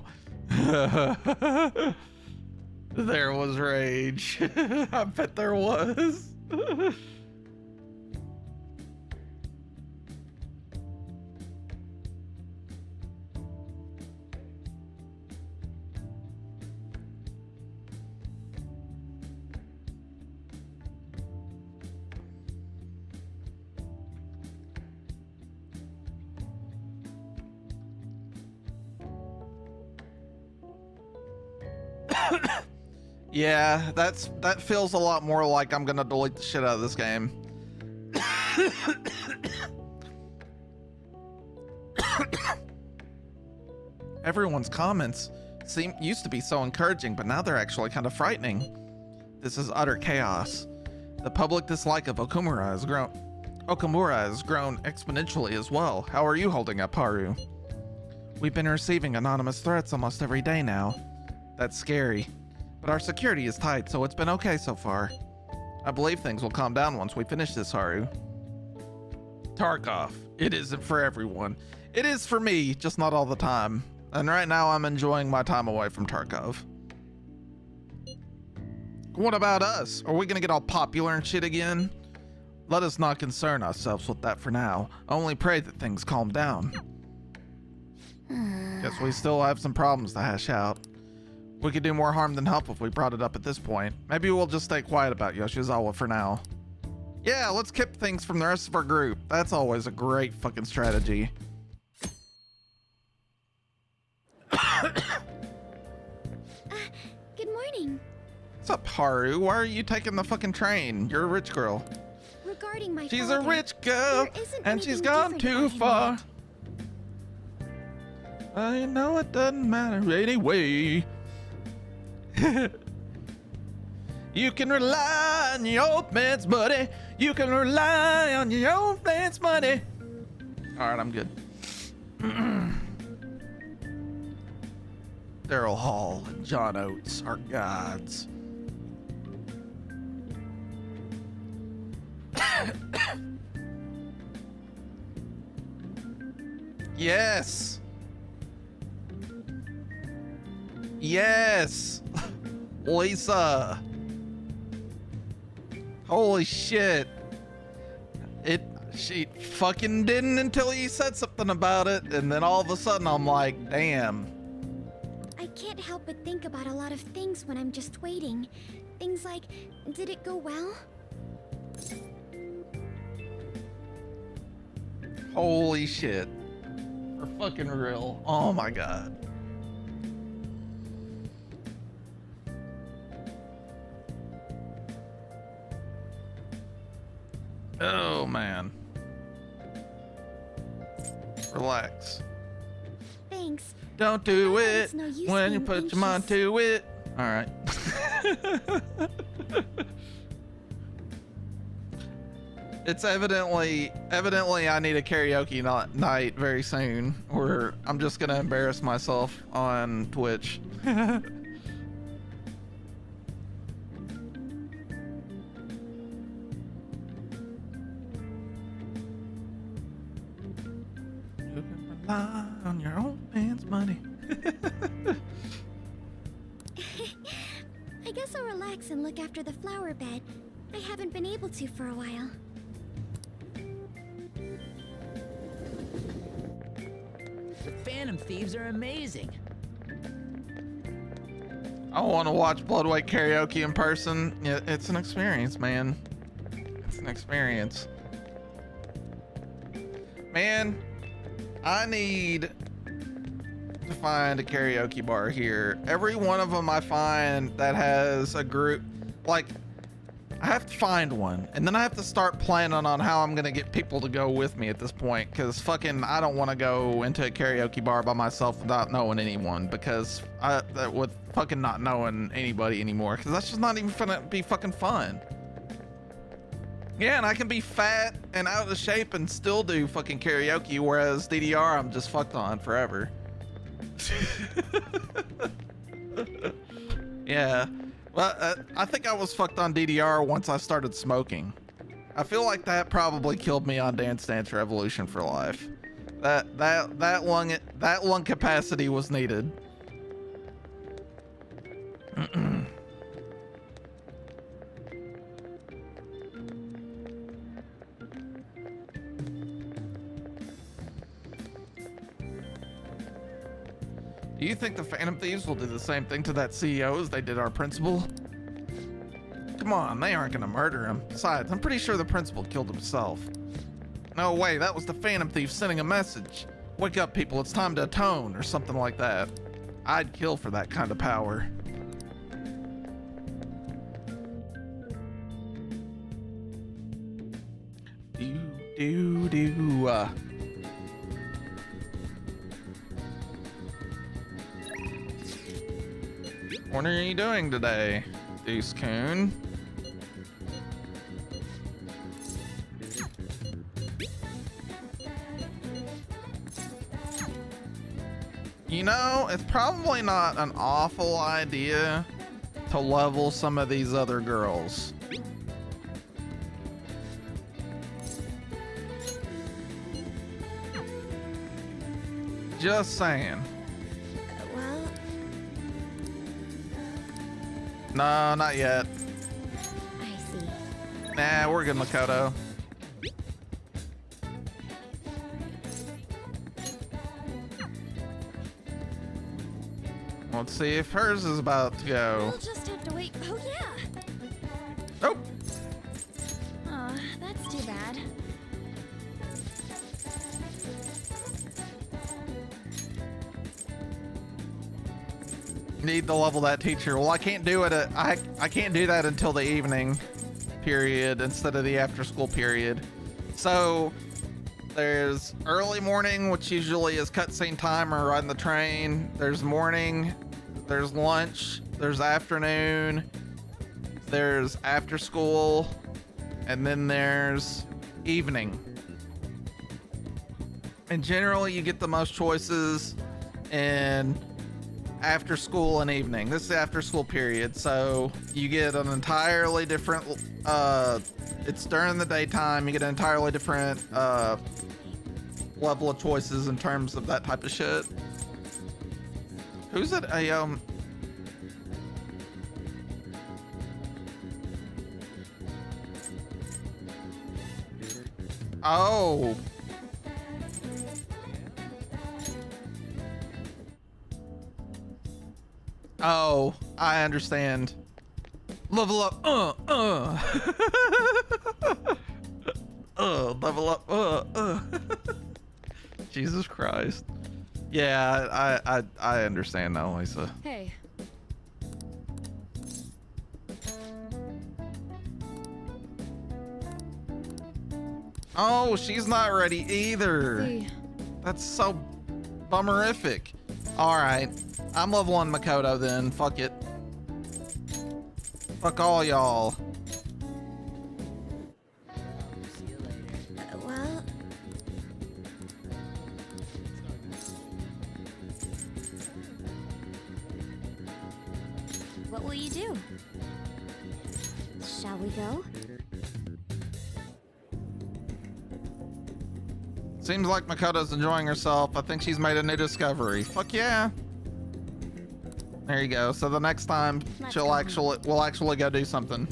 There was rage. I bet there was. Yeah, that feels a lot more like I'm gonna delete the shit out of this game. Everyone's comments used to be so encouraging, but now they're actually kind of frightening. This is utter chaos. The public dislike of Okumura has grown exponentially as well. How are you holding up, Haru? We've been receiving anonymous threats almost every day now. That's scary. But our security is tight, so it's been okay so far. I believe things will calm down once we finish this, Haru. Tarkov. It isn't for everyone. It is for me, just not all the time. And right now I'm enjoying my time away from Tarkov. What about us? Are we gonna get all popular and shit again? Let us not concern ourselves with that for now. Only pray that things calm down. Guess we still have some problems to hash out. We could do more harm than help if we brought it up at this point. Maybe we'll just stay quiet about Yoshizawa for now. Yeah, let's keep things from the rest of our group. That's always a great fucking strategy. Good morning. What's up, Haru? Why are you taking the fucking train? You're a rich girl. Regarding my She's father, a rich girl, there isn't and she's anything gone different too about him far. I know it doesn't matter anyway. You can rely on your old man's money. You can rely on your old man's money. All right, I'm good. Daryl Hall and John Oates are gods. Yes. Yes. Lisa. Holy shit. She fucking didn't until you said something about it, and then all of a sudden I'm like, damn. I can't help but think about a lot of things when I'm just waiting. Things like, did it go well? Holy shit. For fucking real. Oh my god. Oh man. Relax. Thanks. Don't do Oh, it it's no use when you being put your mind to it. All right. It's evidently I need a karaoke night very soon, or I'm just gonna embarrass myself on Twitch. You can rely on your own man's money. I guess I'll relax and look after the flower bed. I haven't been able to for a while. The Phantom Thieves are amazing. I want to watch Bloodweight karaoke in person. Yeah, it's an experience, man. It's an experience. Man, I need to find a karaoke bar here. Every one of them I find that has a group, like, I have to find one, and then I have to start planning on how I'm gonna get people to go with me at this point, because fucking I don't want to go into a karaoke bar by myself without knowing anyone, because with fucking not knowing anybody anymore, because that's just not even gonna be fucking fun. Yeah, and I can be fat and out of shape and still do fucking karaoke, whereas DDR I'm just fucked on forever. Yeah. Well, I think I was fucked on DDR once I started smoking. I feel like that probably killed me on Dance Dance Revolution for life. That lung capacity was needed. Do you think the Phantom Thieves will do the same thing to that CEO as they did our principal? Come on, they aren't gonna murder him. Besides, I'm pretty sure the principal killed himself. No way, that was the Phantom Thief sending a message. Wake up, people, it's time to atone, or something like that. I'd kill for that kind of power. Do. What are you doing today, Deuce Coon? You know, it's probably not an awful idea to level some of these other girls. Just saying. Well, No, not yet. I see. Nah, we're good, Makoto. Let's see if hers is about to go. We'll just have to wait. Oh, yeah. Oh, Aw, that's too bad. need to level that teacher. Well, I can't do it. I can't do that until the evening period instead of the after school period. So there's early morning, which usually is cutscene time or riding the train. There's morning, there's lunch, there's afternoon, there's after school, and then there's evening. And generally you get the most choices in after school and evening. This is the after school period, so you get an entirely different it's during the daytime, you get an entirely different level of choices in terms of that type of shit. Who's it? Oh. Oh, I understand. Level up, level up, Jesus Christ. Yeah, I understand now, Lisa. Hey. Oh, she's not ready either. See, That's so bummerific. All right, I'm leveling Makoto then. Fuck it. Fuck all y'all. Well, what will you do? Shall we go? Seems like Makoto's enjoying herself. I think she's made a new discovery. Fuck yeah. There you go. So the next time we'll actually go do something.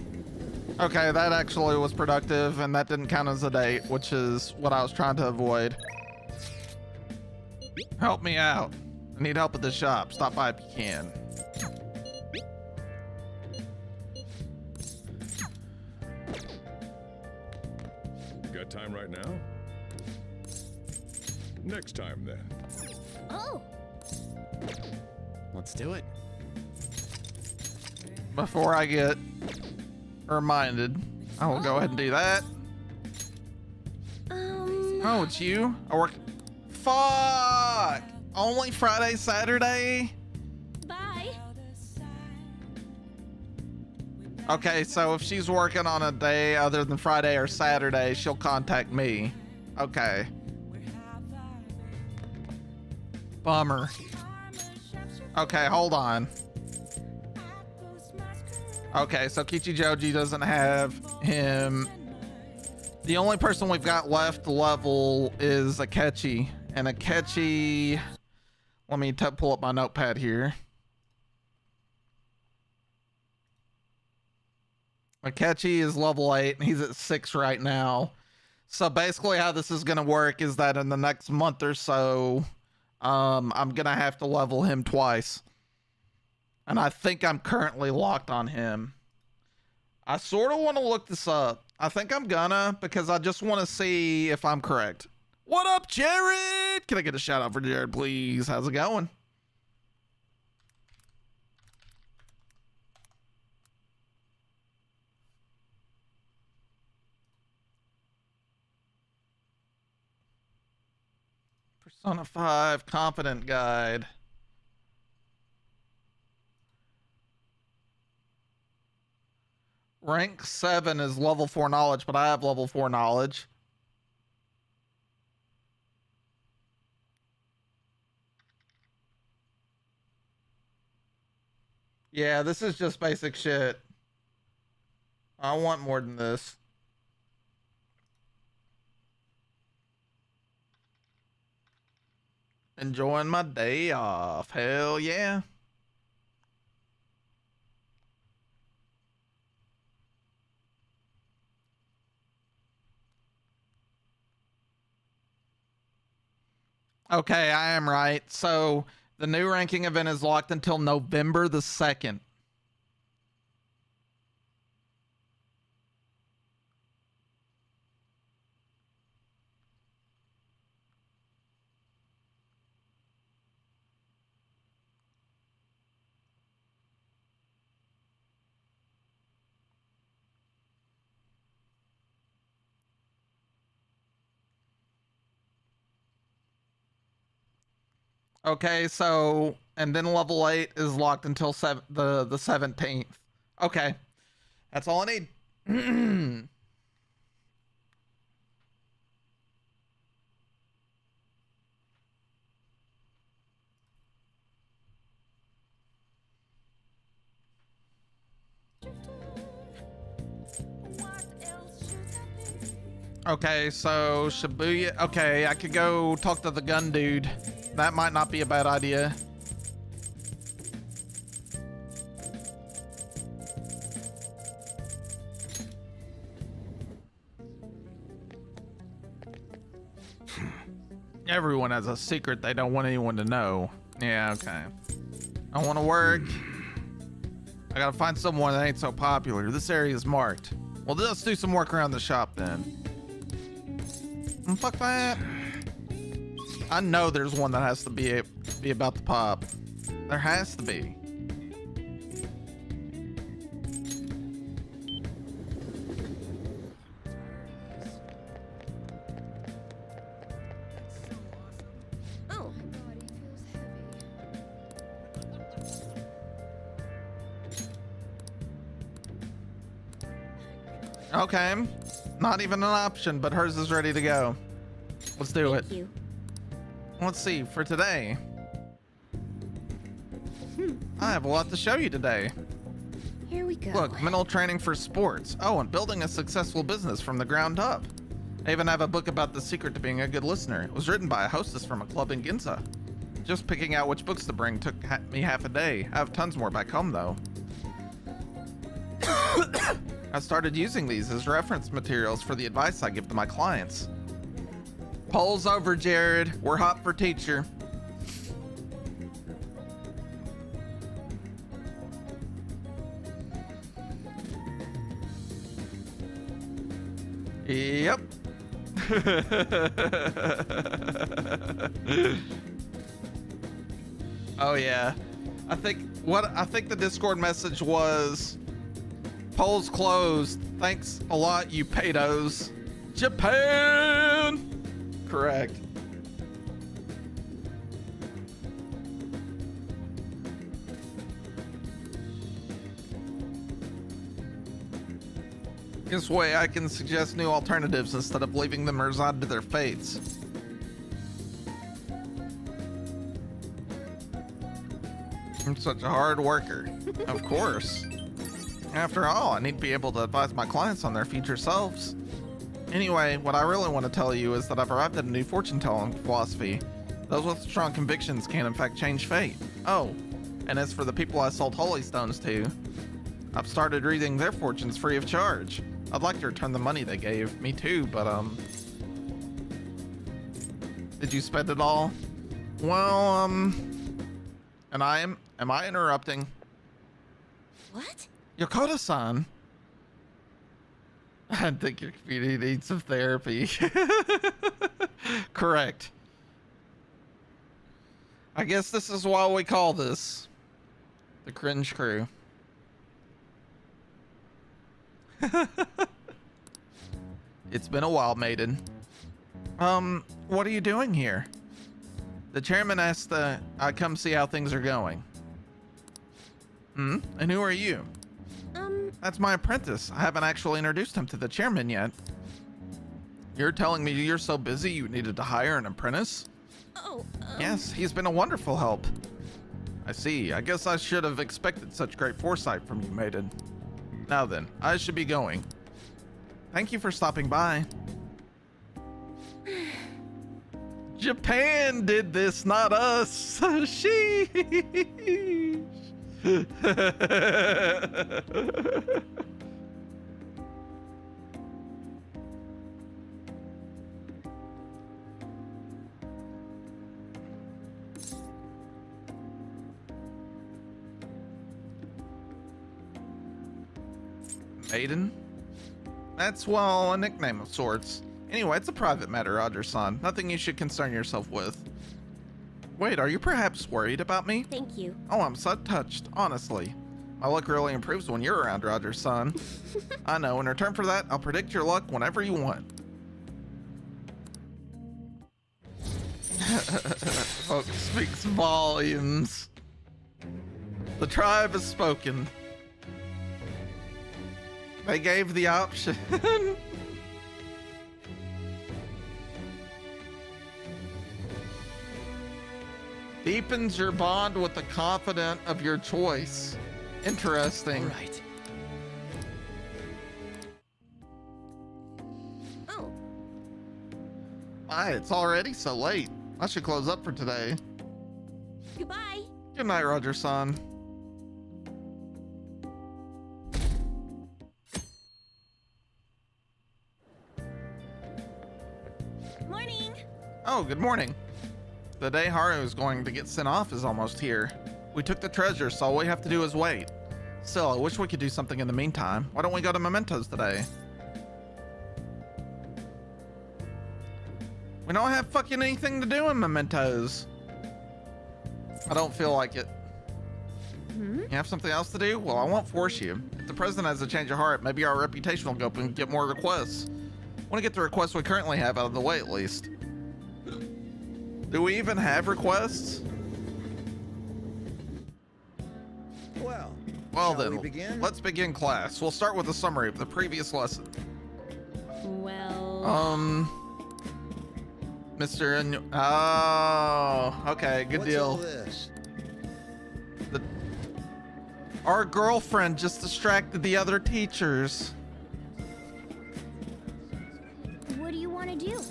Okay, that actually was productive, and that didn't count as a date, which is what I was trying to avoid. Help me out. I need help at the shop. Stop by if you can. Got time right now? Next time, then. Oh! Let's do it. Before I get reminded, I will go ahead and do that. Oh, it's you? I work. Fuck! Only Friday, Saturday? Bye. Okay, so if she's working on a day other than Friday or Saturday, she'll contact me. Okay. Bummer. Okay, hold on. Okay, so Kichijoji doesn't have him. The only person we've got left to level is Akechi. And Akechi... Let me pull up my notepad here. Akechi is level 8, and he's at 6 right now. So basically how this is going to work is that in the next month or so, I'm going to have to level him twice. And I think I'm currently locked on him. I sort of want to look this up. I think I'm gonna, because I just want to see if I'm correct. What up, Jared? Can I get a shout out for Jared, please? How's it going? Persona 5 Confident Guide. Rank 7 is level 4 knowledge, but I have level 4 knowledge. Yeah, this is just basic shit. I want more than this. Enjoying my day off. Hell yeah. Okay, I am right. So the new ranking event is locked until November the 2nd. Okay, so and then level 8 is locked until the 17th. Okay. That's all I need. Okay, so Shibuya. Okay, I could go talk to the gun dude. That might not be a bad idea. Everyone has a secret they don't want anyone to know. Yeah, okay. I want to work. I gotta find someone that ain't so popular. This area is marked. Well, let's do some work around the shop then. Fuck that. I know there's one that has to be about the pop. There has to be. Okay. Not even an option, but hers is ready to go. Let's do it. Thank you. Let's see, for today. I have a lot to show you today. Here we go. Look, mental training for sports. Oh, and building a successful business from the ground up. I even have a book about the secret to being a good listener. It was written by a hostess from a club in Ginza. Just picking out which books to bring took me half a day. I have tons more back home, though. I started using these as reference materials for the advice I give to my clients. Poll's over, Jared. We're hot for teacher. Yep. Oh yeah. I think the Discord message was polls closed. Thanks a lot, you pedos. Japan. Correct. This way I can suggest new alternatives instead of leaving them reside to their fates. I'm such a hard worker. Of course. After all, I need to be able to advise my clients on their future selves. Anyway, what I really want to tell you is that I've arrived at a new fortune-telling philosophy. Those with strong convictions can in fact change fate. Oh, and as for the people I sold holy stones to, I've started reading their fortunes free of charge. I'd like to return the money they gave me too, but did you spend it all? Well, am I interrupting? What? Yokota-san. I think your community needs some therapy. Correct. I guess this is why we call this the Cringe Crew. It's been a while, maiden. What are you doing here? The chairman asked I come see how things are going. And who are you? That's my apprentice. I haven't actually introduced him to the chairman yet. You're telling me you're so busy you needed to hire an apprentice? Oh, Yes, he's been a wonderful help. I see. I guess I should have expected such great foresight from you, maiden. Now then, I should be going. Thank you for stopping by. Japan did this, not us. Sheesh. Maiden? That's, well, a nickname of sorts. Anyway, it's a private matter, Roger-san. Nothing you should concern yourself with. Wait, are you perhaps worried about me? thank you. Oh, I'm so touched, honestly. My luck really improves when you're around, Roger-san. I know, in return for that, I'll predict your luck whenever you want. Folks speaks volumes. The tribe has spoken. They gave the option. Deepens your bond with the confidant of your choice. Interesting. All right. Oh, Hi, it's already so late. I should close up for today. goodbye. Good night, Roger-san. Morning. Oh, good morning. The day Haru is going to get sent off is almost here. We took the treasure, so all we have to do is wait. Still, I wish we could do something in the meantime. Why don't we go to Mementos today? We don't have fucking anything to do in Mementos. I don't feel like it. You have something else to do? Well, I won't force you. If the president has a change of heart, maybe our reputation will go up and get more requests. Want to get the requests we currently have out of the way, at least. Do we even have requests? Well, Well Shall then, we begin? let's begin class. We'll start with a summary of the previous lesson. Well... Mr. Oh, okay, good What's all deal. this? Our girlfriend just distracted the other teachers. What do you want to do?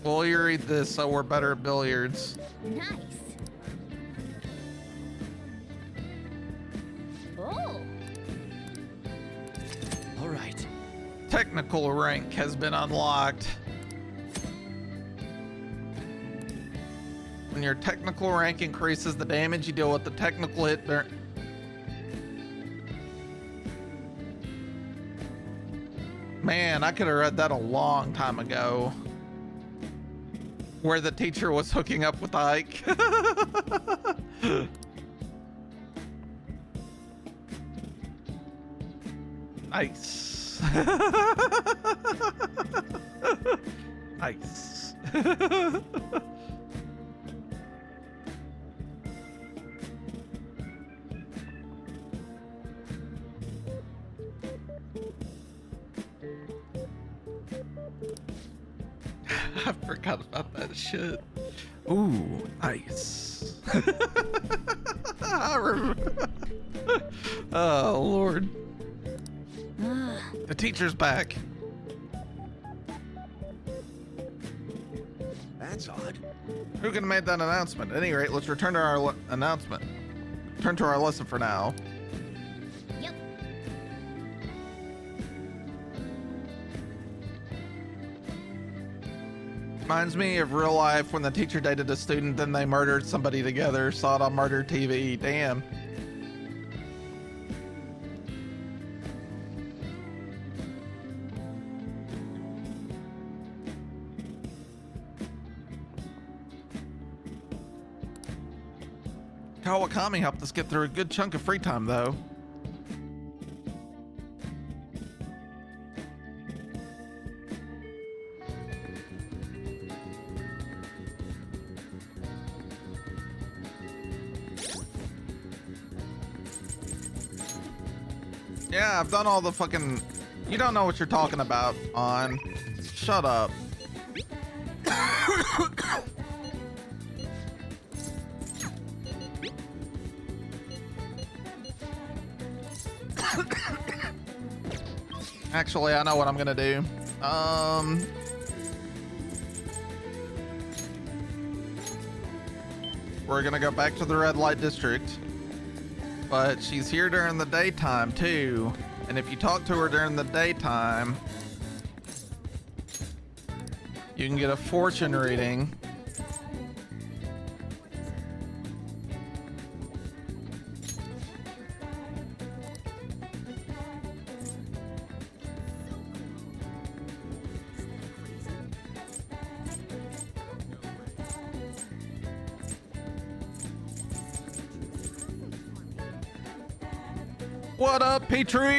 Well, you read this, so we're better at billiards. Nice. Oh. All right. Technical rank has been unlocked. When your technical rank increases, the damage you deal with the technical hit. Man, I could have read that a long time ago. Where the teacher was hooking up with Ike. Nice. Nice. I forgot about that shit. Ooh, nice. I remember. Oh, Lord. The teacher's back. That's odd. Who can have made that announcement? At any rate, let's return to our announcement. Turn to our lesson for now. Yep. Reminds me of real life when the teacher dated a student, then they murdered somebody together. Saw it on Murder TV. Damn. Kawakami helped us get through a good chunk of free time, though. Yeah, I've done all the fucking... You don't know what you're talking about, On. Shut up. Actually, I know what I'm gonna do. We're gonna go back to the red light district. But she's here during the daytime too. And if you talk to her during the daytime, you can get a fortune reading. What up, Petrie?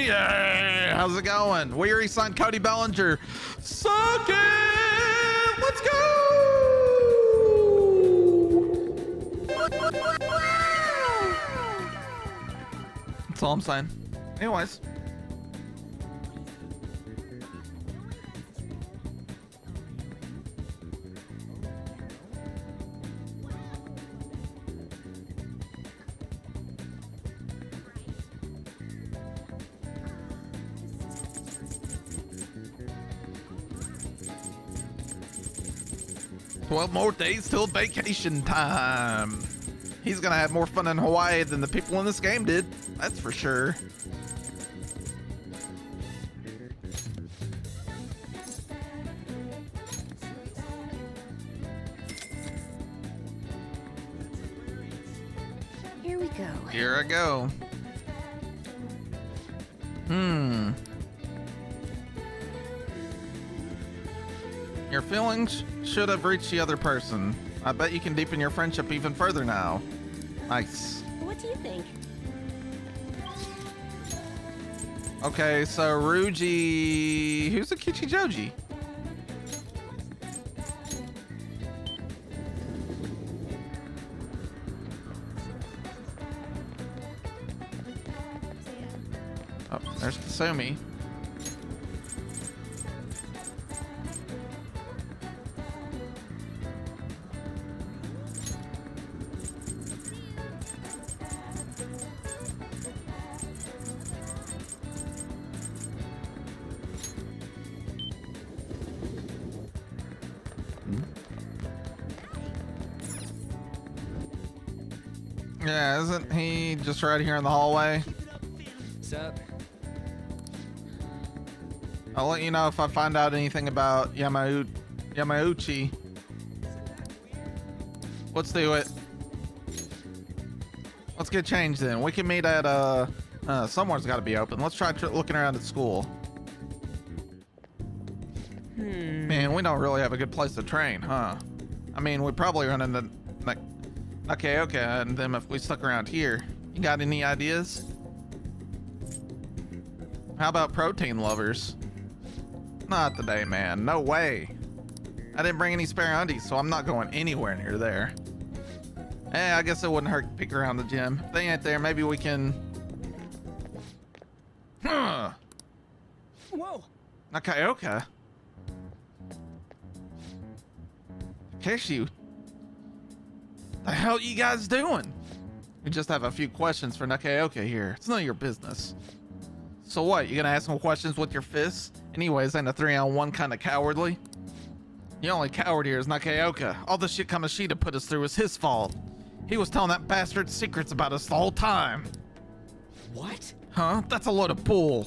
Hey, how's it going? Weary signed Cody Bellinger. Suck it! Let's go! That's all I'm saying. Anyways. Well, more days till vacation time. He's gonna have more fun in Hawaii than the people in this game did. That's for sure. Here we go. Here I go. Your feelings should have reached the other person. I bet you can deepen your friendship even further now. Nice. What do you think? Okay, so Ruji... Who's the Kichijoji? Oh, there's Kasumi. Yeah, isn't he just right here in the hallway? What's up? I'll let you know if I find out anything about Yamauchi. Let's do it. Let's get changed then. We can meet at somewhere's got to be open. Let's try looking around at school. Man, we don't really have a good place to train, huh? I mean, we probably run into Nakaoka and them if we stuck around here. You got any ideas? How about protein lovers? Not today, man. No way. I didn't bring any spare undies, so I'm not going anywhere near there. I guess it wouldn't hurt to peek around the gym. If they ain't there, maybe we can... Whoa! Nakaoka? Keshu? The hell you guys doing? We just have a few questions for Nakaoka here. It's none of your business. So what, you gonna ask him questions with your fists? Anyways, ain't a 3-on-1 kind of cowardly? The only coward here is Nakaoka. All the shit Kamoshida put us through was his fault. He was telling that bastard secrets about us the whole time. What? Huh? That's a load of bull.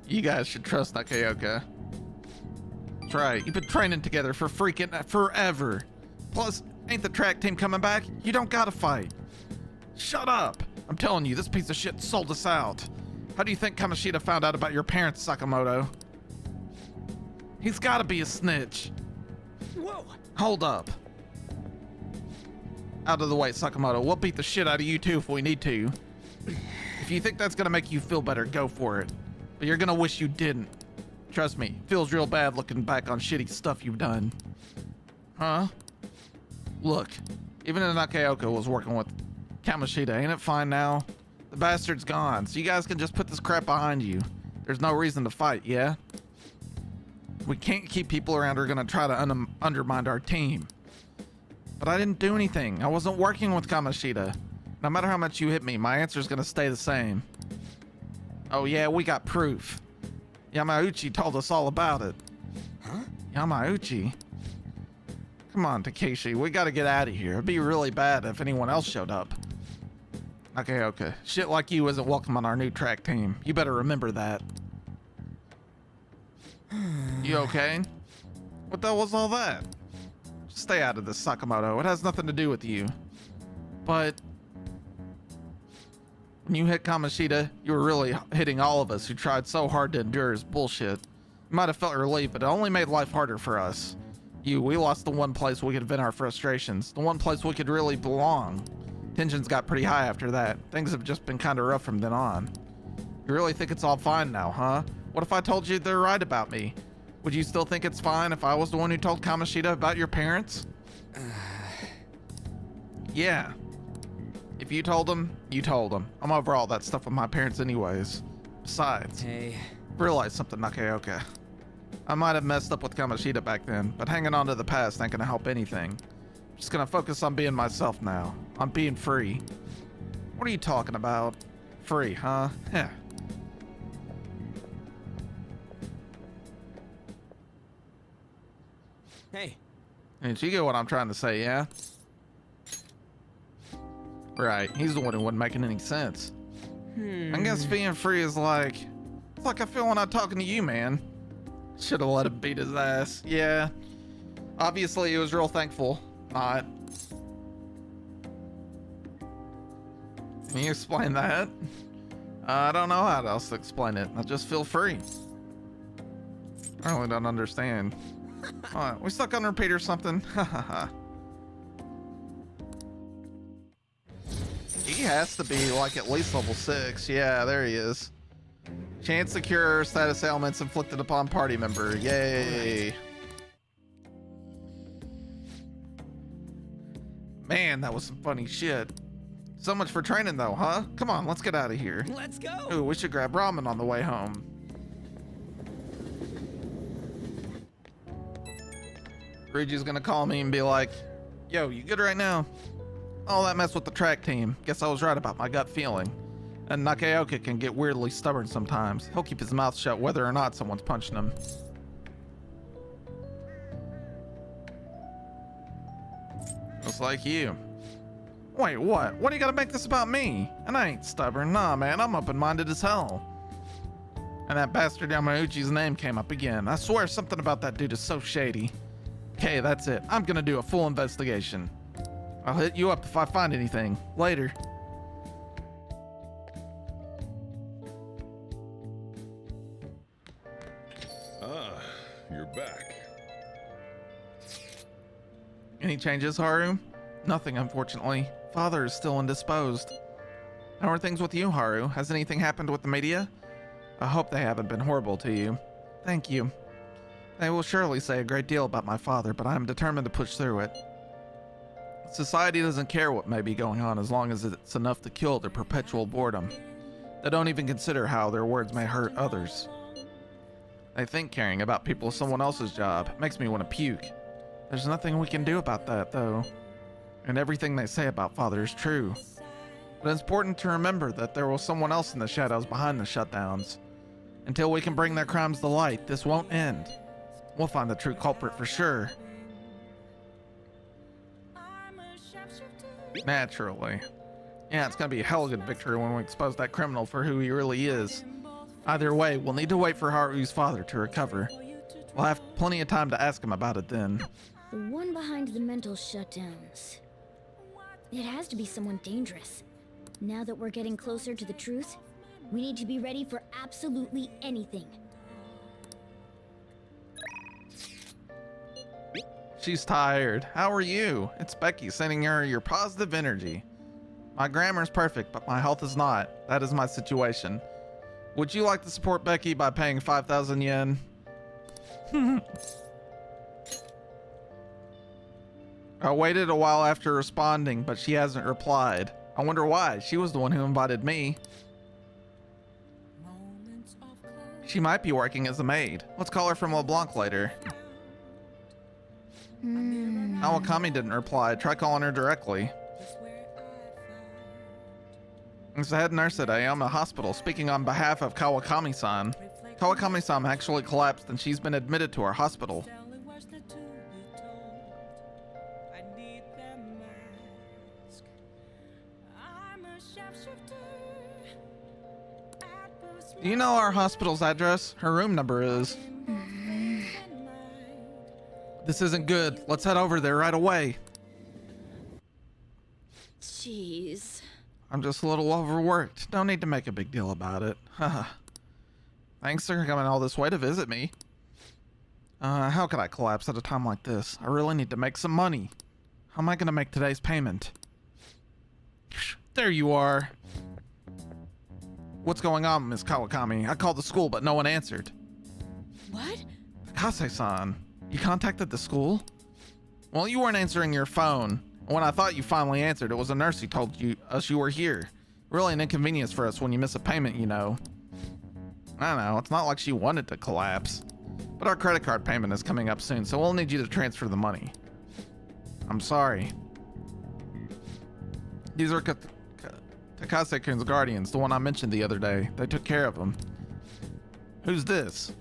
You guys should trust Nakaoka. That's right, you've been training together for freaking forever. Plus, ain't the track team coming back? You don't gotta fight. Shut up! I'm telling you, this piece of shit sold us out. How do you think Kamoshida found out about your parents, Sakamoto? He's gotta be a snitch. Whoa! Hold up. Out of the way, Sakamoto. We'll beat the shit out of you too if we need to. If you think that's gonna make you feel better, go for it. But you're gonna wish you didn't. Trust me, feels real bad looking back on shitty stuff you've done. Huh? Look, even if Nakaoka was working with Kamoshida, ain't it fine now? The bastard's gone, so you guys can just put this crap behind you. There's no reason to fight, yeah? We can't keep people around who are gonna try to undermine our team. But I didn't do anything. I wasn't working with Kamoshida. No matter how much you hit me, my answer's gonna stay the same. Oh yeah, we got proof. Yamauchi told us all about it. Huh? Yamauchi? Come on, Takeshi, we gotta get out of here. It'd be really bad if anyone else showed up. Okay. Shit like you isn't welcome on our new track team. You better remember that. You okay? What the hell was all that? Just stay out of this, Sakamoto. It has nothing to do with you. But when you hit Kamoshida, you were really hitting all of us who tried so hard to endure his bullshit. You might have felt relief, but it only made life harder for us. We lost the one place we could vent our frustrations, the one place we could really belong. Tensions got pretty high after that. Things have just been kind of rough from then on. You really think it's all fine now, huh? What if I told you they're right about me? Would you still think it's fine if I was the one who told Kamoshida about your parents? Yeah. If you told them, you told them. I'm over all that stuff with my parents anyways. Besides, Hey. realize something, Nakaoka. I might have messed up with Kamoshida back then, but hanging on to the past ain't gonna help anything. I'm just gonna focus on being myself now. On being free. What are you talking about? Free, huh? Heh. Hey. Did you get what I'm trying to say, yeah? Right, he's the one who wasn't making any sense. I guess being free is like... It's like I feel when I'm talking to you, man. Should've let him beat his ass. Yeah. Obviously, he was real thankful. Not. Can you explain that? I don't know how else to explain it. I just feel free. I really don't understand. We stuck on repeat or something? He has to be like at least level 6. Yeah, there he is. Chance to cure status ailments inflicted upon party member. Yay. Man, that was some funny shit. So much for training though, huh? Come on, let's get out of here. Let's go. Ooh, we should grab ramen on the way home. Ryuji's gonna call me and be like, yo, you good right now? All that mess with the track team. Guess I was right about my gut feeling. And Nakaoka can get weirdly stubborn sometimes. He'll keep his mouth shut whether or not someone's punching him. Just like you. Wait, what? What do you gotta make this about me? And I ain't stubborn. Nah, man, I'm open-minded as hell. And that bastard Yamauchi's name came up again. I swear something about that dude is so shady. Okay, that's it. I'm gonna do a full investigation. I'll hit you up if I find anything. Later. Ah, you're back. Any changes, Haru? Nothing, unfortunately. Father is still indisposed. How are things with you, Haru? Has anything happened with the media? I hope they haven't been horrible to you. Thank you. They will surely say a great deal about my father, but I am determined to push through it. Society doesn't care what may be going on as long as it's enough to kill their perpetual boredom. They don't even consider how their words may hurt others. They think caring about people is someone else's job. It makes me want to puke. There's nothing we can do about that, though. And everything they say about Father is true. But it's important to remember that there was someone else in the shadows behind the shutdowns. Until we can bring their crimes to light, this won't end. We'll find the true culprit for sure. Naturally. Yeah, it's gonna be a hell of a good victory when we expose that criminal for who he really is. Either way, we'll need to wait for Haru's father to recover. We'll have plenty of time to ask him about it then. The one behind the mental shutdowns. It has to be someone dangerous. Now that we're getting closer to the truth, we need to be ready for absolutely anything. She's tired. How are you? It's Becky sending her your positive energy. My grammar's perfect, but my health is not. That is my situation. Would you like to support Becky by paying 5,000 yen? I waited a while after responding, but she hasn't replied. I wonder why. She was the one who invited me. She might be working as a maid. Let's call her from LeBlanc later. Awakami didn't reply. Try calling her directly. As the head nurse at Ayama Hospital, speaking on behalf of Kawakami-san. Kawakami-san actually collapsed and she's been admitted to our hospital. Do you know our hospital's address? Her room number is. This isn't good. Let's head over there right away. Jeez. I'm just a little overworked. Don't need to make a big deal about it. Thanks for coming all this way to visit me. How could I collapse at a time like this? I really need to make some money. How am I gonna make today's payment? There you are. What's going on, Miss Kawakami? I called the school, but no one answered. What? Kase-san, you contacted the school? Well, you weren't answering your phone. When I thought you finally answered, it was a nurse who told us you were here. Really an inconvenience for us when you miss a payment, you know. I know, it's not like she wanted to collapse. But our credit card payment is coming up soon, so we'll need you to transfer the money. I'm sorry. These are Takase-kun's guardians, the one I mentioned the other day. They took care of him. Who's this?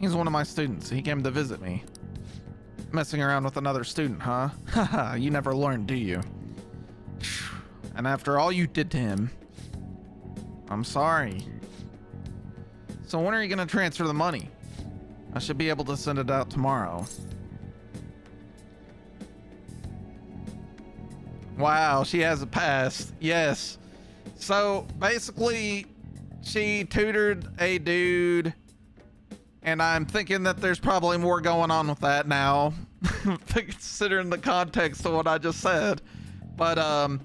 He's one of my students. He came to visit me. Messing around with another student, huh? Haha, you never learn, do you? And after all you did to him. I'm sorry. So when are you gonna transfer the money? I should be able to send it out tomorrow. Wow, she has a past. Yes. So basically, she tutored a dude And I'm thinking that there's probably more going on with that now, considering the context of what I just said. But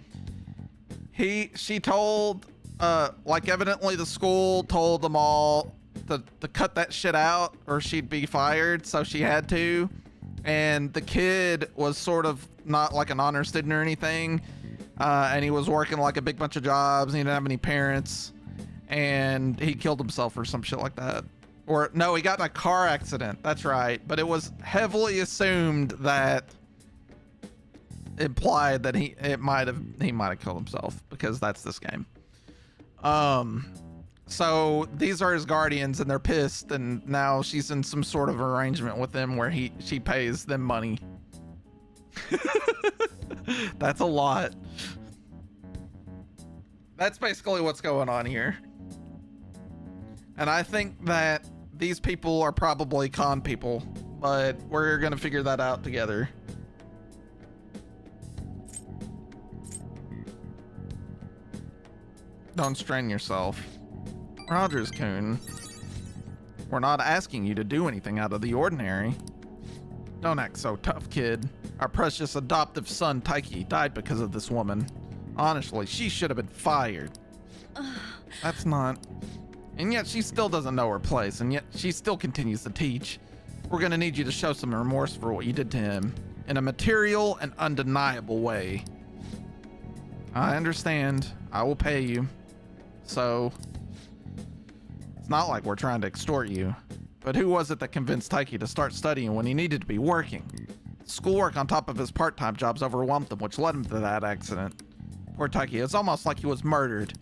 she told, like evidently the school told them all to cut that shit out or she'd be fired, so she had to. And the kid was sort of not like an honor student or anything, and he was working like a big bunch of jobs. He didn't have any parents, and he killed himself or some shit like that. Or no, he got in a car accident. That's right. But it was heavily assumed that implied that he might have killed himself, because that's this game. So these are his guardians, and they're pissed, and now she's in some sort of arrangement with them where she pays them money. That's a lot. That's basically what's going on here. And I think that these people are probably con people, but we're gonna figure that out together. Don't strain yourself. Rogers-kun, we're not asking you to do anything out of the ordinary. Don't act so tough, kid. Our precious adoptive son, Taiki, died because of this woman. Honestly, she should have been fired. That's not... And yet she still doesn't know her place, and yet she still continues to teach. We're gonna need you to show some remorse for what you did to him, in a material and undeniable way. I understand. I will pay you. So... not like we're trying to extort you, but who was it that convinced Taiki to start studying when he needed to be working? Schoolwork on top of his part-time jobs overwhelmed him, which led him to that accident. Poor Taiki, it's almost like he was murdered.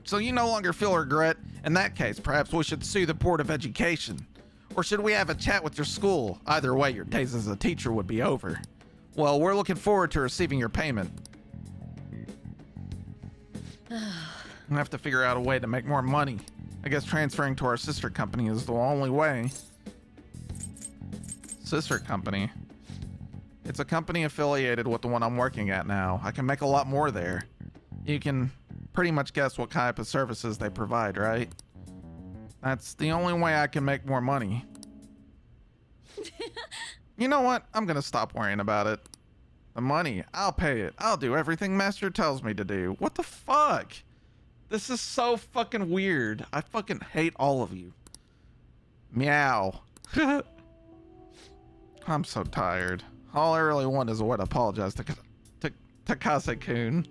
So you no longer feel regret? In that case, perhaps we should sue the Board of Education. Or should we have a chat with your school? Either way, your days as a teacher would be over. Well, we're looking forward to receiving your payment. I have to figure out a way to make more money. I guess transferring to our sister company is the only way. Sister company? It's a company affiliated with the one I'm working at now. I can make a lot more there. You can pretty much guess what type of services they provide, right? That's the only way I can make more money. You know what? I'm gonna stop worrying about it. The money, I'll pay it. I'll do everything Master tells me to do. What the fuck? This is so fucking weird. I fucking hate all of you. Meow. I'm so tired. All I really want is a way to apologize to Takase-kun.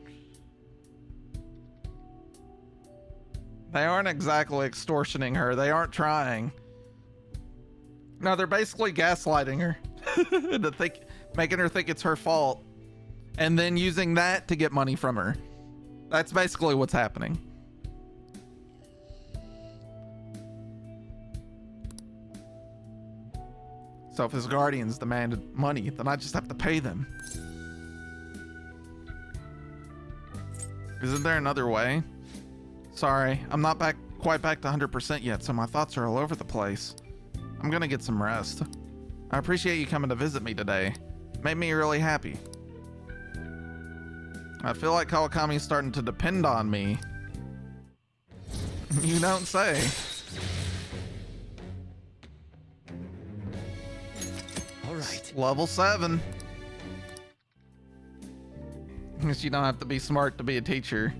They aren't exactly extortioning her. They aren't trying. No, they're basically gaslighting her. Making her think it's her fault. And then using that to get money from her. That's basically what's happening. So if his guardians demanded money, then I just have to pay them. Isn't there another way? Sorry, I'm not quite back to 100% yet, so my thoughts are all over the place. I'm gonna get some rest. I appreciate you coming to visit me today. It made me really happy. I feel like Kawakami's starting to depend on me. You don't say. All right. Level 7. Guess you don't have to be smart to be a teacher.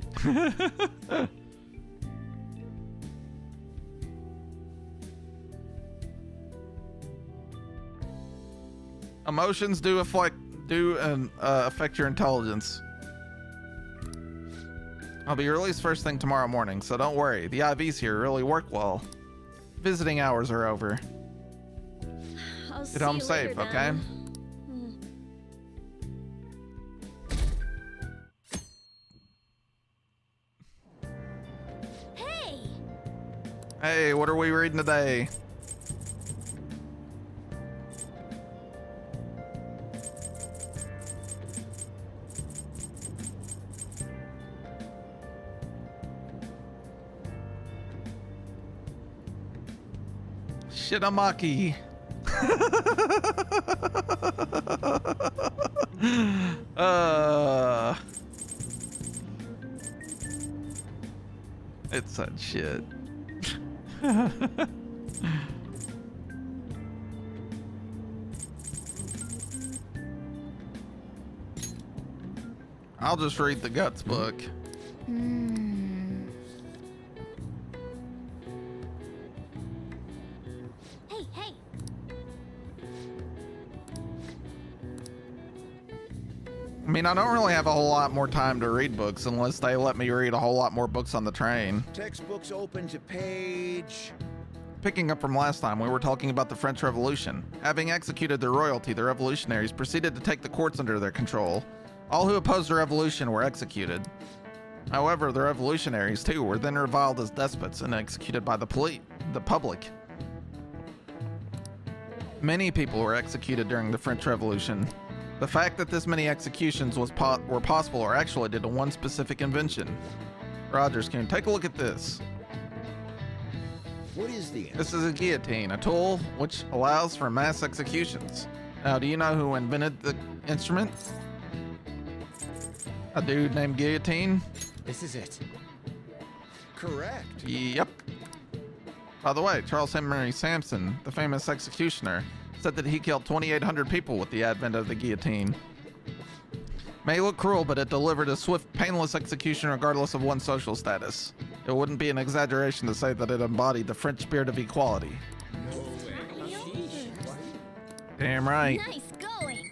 Emotions do affect your intelligence. I'll be released first thing tomorrow morning, so don't worry. The IVs here really work well. Visiting hours are over. I'll Get home safe, okay? Hey! Hey, what are we reading today? Shinomaki. It's that shit. I'll just read the Guts book. Hey, hey. I mean, I don't really have a whole lot more time to read books unless they let me read a whole lot more books on the train. Textbooks open to page... Picking up from last time, we were talking about the French Revolution. Having executed their royalty, the revolutionaries proceeded to take the courts under their control. All who opposed the revolution were executed. However, the revolutionaries, too, were then reviled as despots and executed by the public. Many people were executed during the French Revolution. The fact that this many executions were possible are actually due to one specific invention. Rogers, can you take a look at this? What is the answer? This is a guillotine, a tool which allows for mass executions. Now, do you know who invented the instrument? A dude named Guillotine? This is it. Correct. Yep. By the way, Charles Henry Sampson, the famous executioner, said that he killed 2,800 people with the advent of the guillotine. May look cruel, but it delivered a swift, painless execution regardless of one's social status. It wouldn't be an exaggeration to say that it embodied the French spirit of equality. Damn right. Nice going.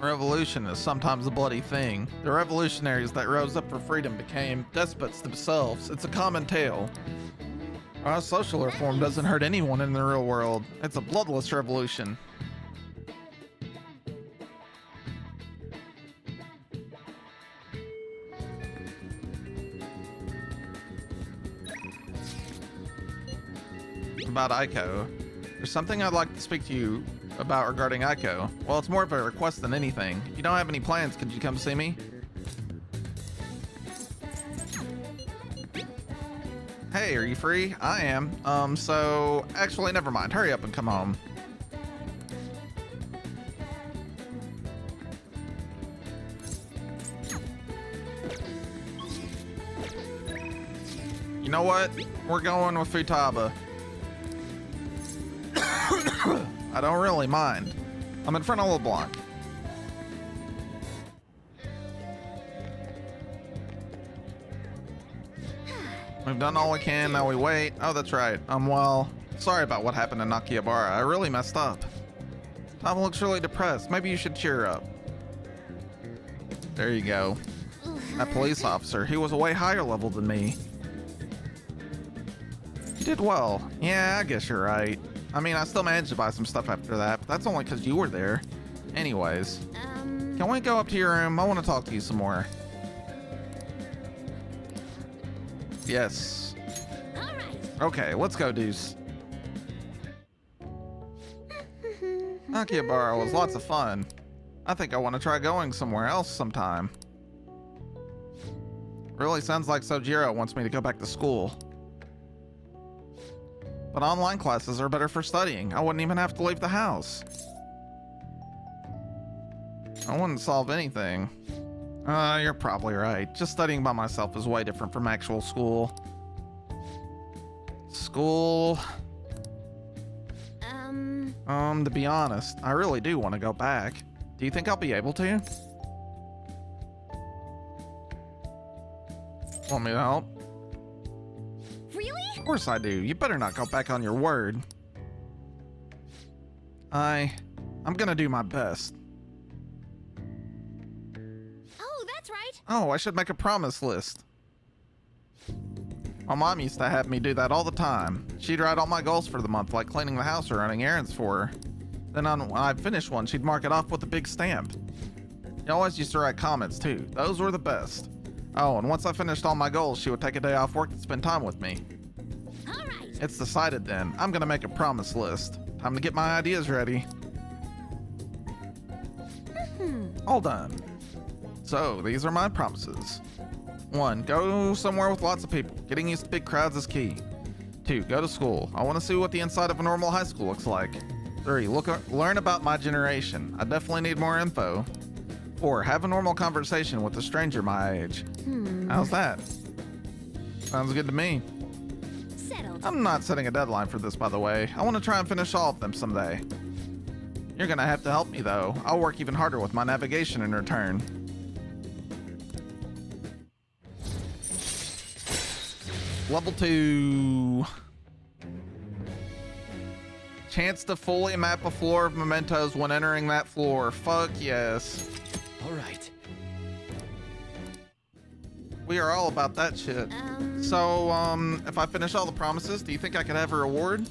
Revolution is sometimes a bloody thing. The revolutionaries that rose up for freedom became despots themselves. It's a common tale. Our social reform doesn't hurt anyone in the real world. It's a bloodless revolution. About Aiko. There's something I'd like to speak to you about regarding Aiko. Well, it's more of a request than anything. If you don't have any plans, could you come see me? Hey, are you free? I am. So actually, never mind. Hurry up and come home. You know what? We're going with Futaba. I don't really mind. I'm in front of LeBlanc. We've done all we can, now we wait. Oh, that's right. Well, sorry about what happened in Akihabara. I really messed up. Tom looks really depressed. Maybe you should cheer up. There you go. That police officer, he was a way higher level than me. You did well. Yeah, I guess you're right. I mean, I still managed to buy some stuff after that, but that's only because you were there. Anyways, can we go up to your room? I want to talk to you some more. Yes. Okay, let's go, Deuce. Akihabara was lots of fun. I think I want to try going somewhere else sometime. Really sounds like Sojiro wants me to go back to school. But online classes are better for studying. I wouldn't even have to leave the house. I wouldn't solve anything. You're probably right. Just studying by myself is way different from actual school. School... to be honest, I really do want to go back. Do you think I'll be able to? Want me to help? Really? Of course I do. You better not go back on your word. I'm gonna do my best. Oh, that's right. Oh, I should make a promise list. My mom used to have me do that all the time. She'd write all my goals for the month, like cleaning the house or running errands for her. Then when I'd finish one, she'd mark it off with a big stamp. She always used to write comments too. Those were the best. Oh, and once I finished all my goals, she would take a day off work to spend time with me. All right. It's decided then. I'm gonna make a promise list. Time to get my ideas ready. All done. So, these are my promises. 1. Go somewhere with lots of people. Getting used to big crowds is key. 2. Go to school. I want to see what the inside of a normal high school looks like. 3. Learn about my generation. I definitely need more info. 4. Have a normal conversation with a stranger my age. How's that? Sounds good to me. Settled. I'm not setting a deadline for this, by the way. I want to try and finish all of them someday. You're gonna have to help me, though. I'll work even harder with my navigation in return. Level 2. Chance to fully map a floor of mementos when entering that floor. Fuck yes. All right. We are all about that shit. So, if I finish all the promises, do you think I could have a reward?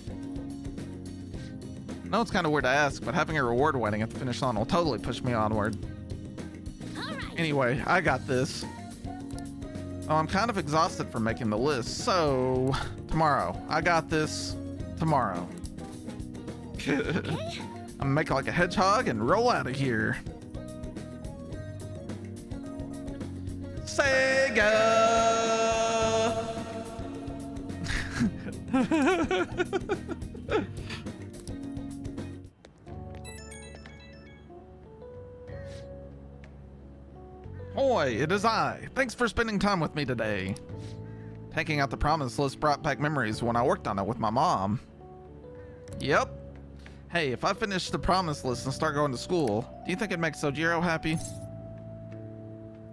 I know it's kind of weird to ask, but having a reward waiting at the finish line will totally push me onward. Anyway, I got this. Oh, I'm kind of exhausted from making the list, so tomorrow. I got this tomorrow. I'm gonna make like a hedgehog and roll out of here. Sega! Hoi, it is I. Thanks for spending time with me today. Taking out the promise list brought back memories when I worked on it with my mom. Yep. Hey, if I finish the promise list and start going to school, do you think it'd make Sojiro happy?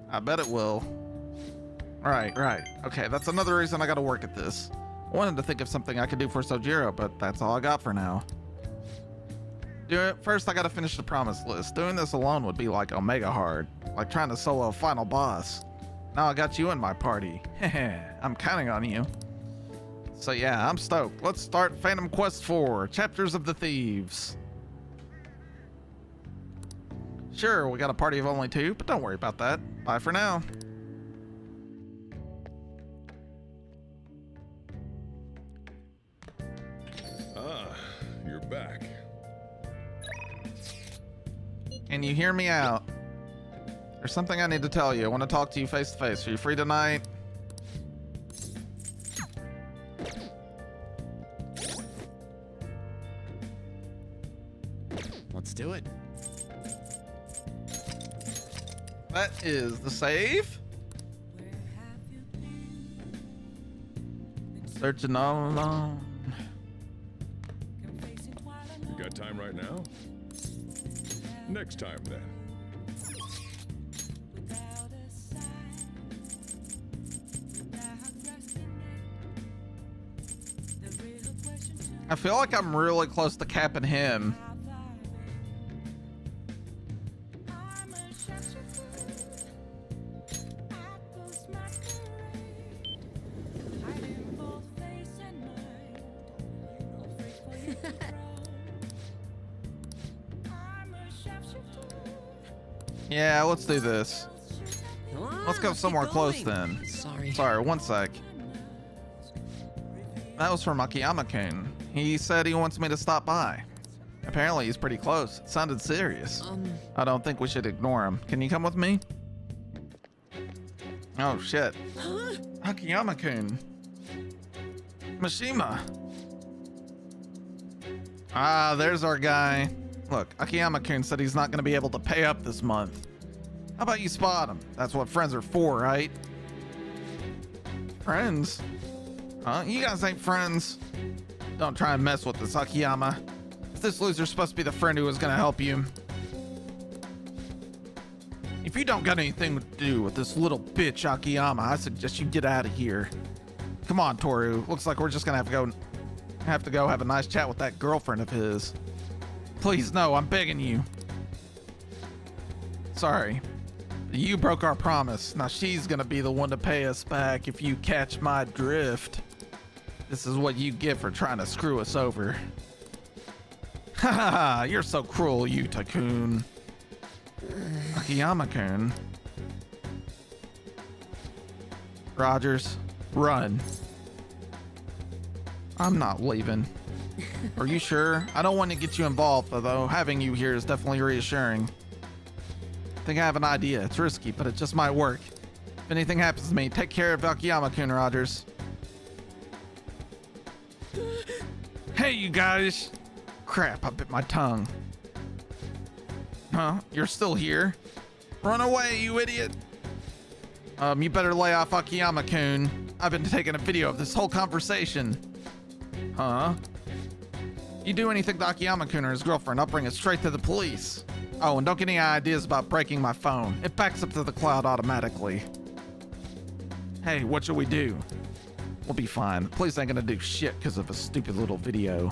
I bet it will. Right. Okay, that's another reason I gotta work at this. I wanted to think of something I could do for Sojiro, but that's all I got for now. First, I gotta finish the promise list. Doing this alone would be like Omega hard, like trying to solo a final boss. Now I got you in my party. I'm counting on you. So yeah, I'm stoked. Let's start Phantom Quest 4, Chapters of the Thieves. Sure, we got a party of only 2, but don't worry about that. Bye for now. Ah, you're back. Can you hear me out? There's something I need to tell you. I want to talk to you face to face. Are you free tonight? Let's do it. That is the save. Searching all alone. You got time right now? Next time, then. I feel like I'm really close to capping him. Yeah, let's do this. Let's go somewhere close then. Sorry, one sec. That was from Akiyama-kun. He said he wants me to stop by. Apparently he's pretty close. It sounded serious. I don't think we should ignore him. Can you come with me? Oh shit. Akiyama-kun. Mishima. Ah, there's our guy. Look, Akiyama-kun said he's not going to be able to pay up this month. How about you spot him? That's what friends are for, right? Friends? Huh? You guys ain't friends. Don't try and mess with this, Akiyama. Is this loser supposed to be the friend who was going to help you? If you don't got anything to do with this little bitch, Akiyama, I suggest you get out of here. Come on, Toru. Looks like we're just going to have to go have a nice chat with that girlfriend of his. Please, no, I'm begging you. Sorry. You broke our promise. Now she's gonna be the one to pay us back if you catch my drift. This is what you get for trying to screw us over. Haha, you're so cruel, Yuta-kun. Akiyama-kun. Rogers, run. I'm not leaving. Are you sure? I don't want to get you involved, although having you here is definitely reassuring. I think I have an idea. It's risky, but it just might work. If anything happens to me, take care of Akiyama-kun, Rogers. Hey, you guys! Crap, I bit my tongue. Huh? You're still here? Run away, you idiot! You better lay off Akiyama-kun. I've been taking a video of this whole conversation. Huh? You do anything to Akiyama-kun or his girlfriend, I'll bring it straight to the police. Oh, and don't get any ideas about breaking my phone. It backs up to the cloud automatically. Hey, what should we do? We'll be fine. The police ain't gonna do shit because of a stupid little video.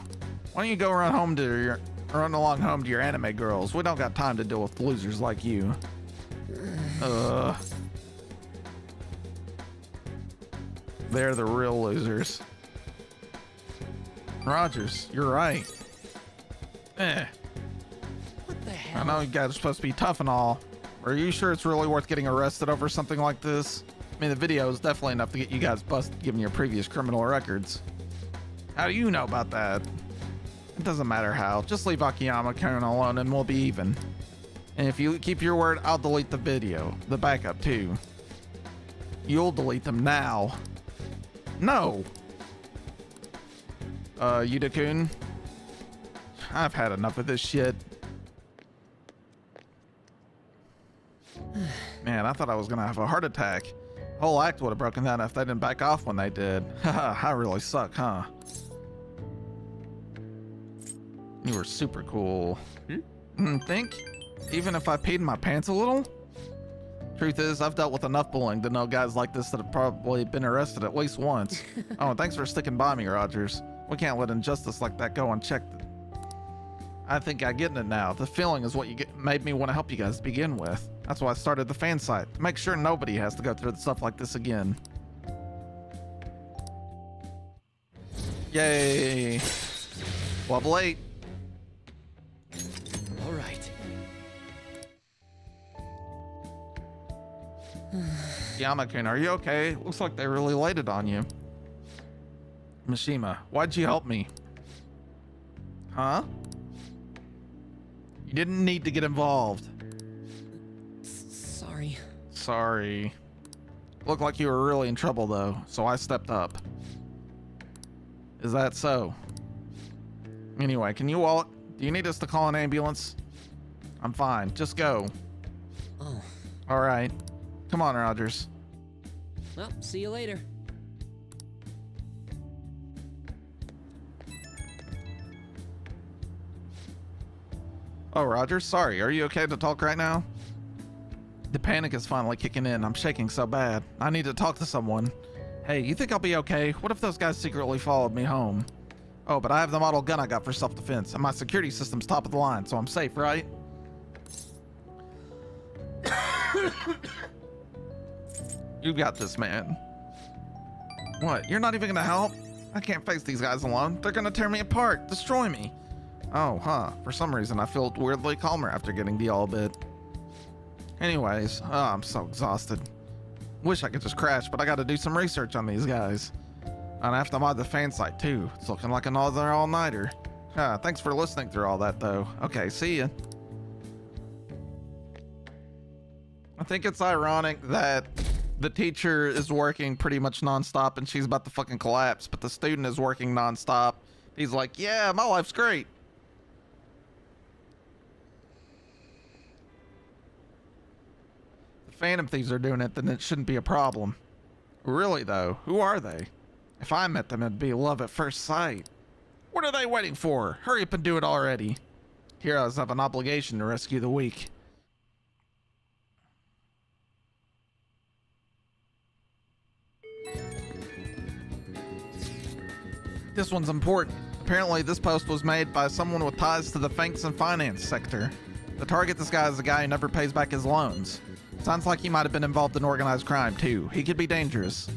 Why don't you go run along home to your anime girls? We don't got time to deal with losers like you. They're the real losers. Rogers, you're right. What the hell? I know you guys are supposed to be tough and all. Are you sure it's really worth getting arrested over something like this? I mean, the video is definitely enough to get you guys busted given your previous criminal records. How do you know about that? It doesn't matter how. Just leave Akiyama-kun alone and we'll be even. And if you keep your word, I'll delete the video. The backup, too. You'll delete them now. No! Yuda-kun? I've had enough of this shit. Man, I thought I was gonna have a heart attack. The whole act would have broken down if they didn't back off when they did. Haha, I really suck, huh? You were super cool. Think? Even if I peed in my pants a little? Truth is, I've dealt with enough bullying to know guys like this that have probably been arrested at least once. Oh, and thanks for sticking by me, Rogers. We can't let injustice like that go unchecked. I think I get it now. The feeling is what made me want to help you guys to begin with. That's why I started the fan site, to make sure nobody has to go through stuff like this again. Yay! Level 8. All right. Yama-kun, are you okay? Looks like they really laid it on you. Mishima, why'd you help me? Huh? You didn't need to get involved. Sorry. Sorry. Looked like you were really in trouble though, so I stepped up. Is that so? Anyway, can you walk? Do you need us to call an ambulance? I'm fine. Just go. Oh. All right. Come on, Rogers. Well, see you later. Oh, Rogers, sorry. Are you okay to talk right now? The panic is finally kicking in. I'm shaking so bad. I need to talk to someone. Hey, you think I'll be okay? What if those guys secretly followed me home? Oh, but I have the model gun I got for self-defense, and my security system's top of the line, so I'm safe, right? You got this, man. What? You're not even gonna help? I can't face these guys alone. They're gonna tear me apart, destroy me. Oh, huh. For some reason, I feel weirdly calmer after getting the all bit. Anyways, I'm so exhausted. Wish I could just crash, but I gotta do some research on these guys. And I have to mod the fan site too. It's looking like another all-nighter. Thanks for listening through all that though. Okay, see ya. I think it's ironic that the teacher is working pretty much non-stop and she's about to fucking collapse, but the student is working non-stop. He's like, yeah, my life's great. If Phantom Thieves are doing it, then it shouldn't be a problem. Really though, who are they? If I met them, it'd be love at first sight. What are they waiting for? Hurry up and do it already. Heroes have an obligation to rescue the weak. This one's important. Apparently, this post was made by someone with ties to the banks and finance sector. The target this guy is a guy who never pays back his loans. Sounds like he might have been involved in organized crime, too. He could be dangerous.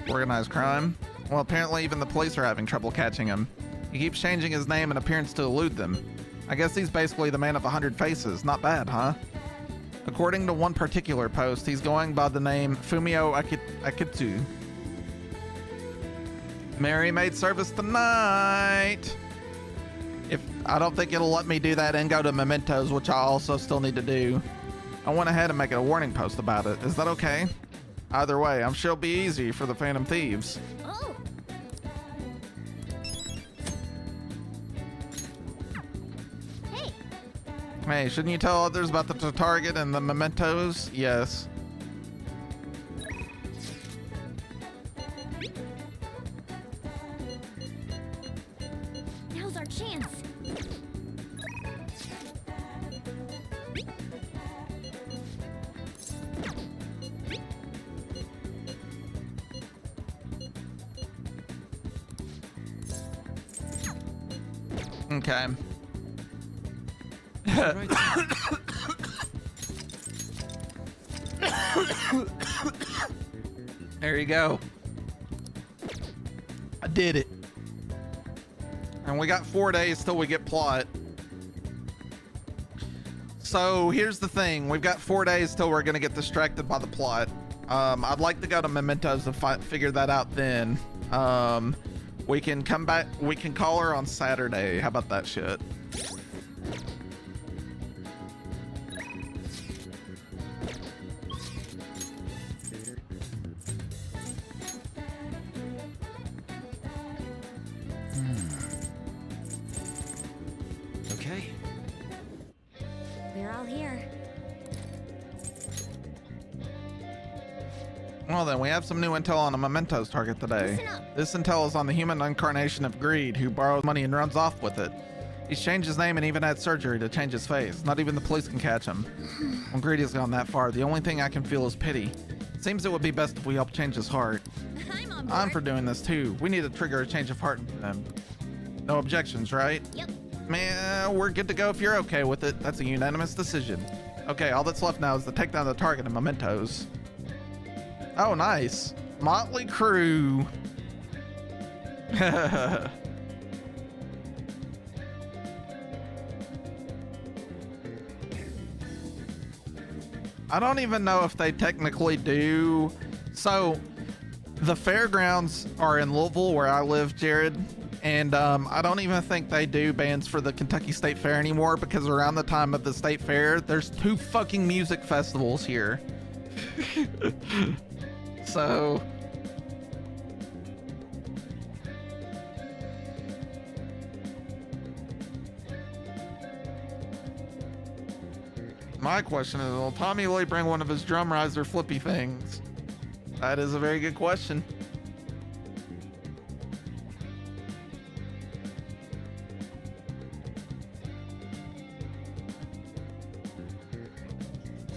Organized crime? Well, apparently even the police are having trouble catching him. He keeps changing his name and appearance to elude them. I guess he's basically the man of 100 faces. Not bad, huh? According to one particular post, he's going by the name Fumio Akitsu. Mary maid service tonight. If I don't think it'll let me do that and go to mementos, which I also still need to do. I went ahead and make a warning post about it. Is that okay? Either way, I'm sure it'll be easy for the Phantom Thieves. Oh. Hey. Hey, shouldn't you tell others about the target and the mementos? Yes. Now's our chance. Okay. There you go. I did it. And we got 4 days till we get plot. So here's the thing. We've got 4 days till we're going to get distracted by the plot. I'd like to go to mementos and figure that out then. We can come back. We can call her on Saturday. How about that shit? Okay. We're all here. Well then, we have some new intel on a mementos target today. Listen up. This intel is on the human incarnation of Greed, who borrows money and runs off with it. He's changed his name and even had surgery to change his face. Not even the police can catch him. When Greed has gone that far, the only thing I can feel is pity. Seems it would be best if we help change his heart. I'm on board. I'm for doing this too. We need to trigger a change of heart in him. No objections, right? Yep. Man, we're good to go if you're okay with it. That's a unanimous decision. Okay, all that's left now is to take down the target and mementos. Oh, nice. Motley Crue. I don't even know if they technically do. So, the fairgrounds are in Louisville, where I live, Jared. And I don't even think they do bands for the Kentucky State Fair anymore, because around the time of the state fair, there's 2 fucking music festivals here. So my question is, will Tommy Lee bring one of his drum riser flippy things? That is a very good question.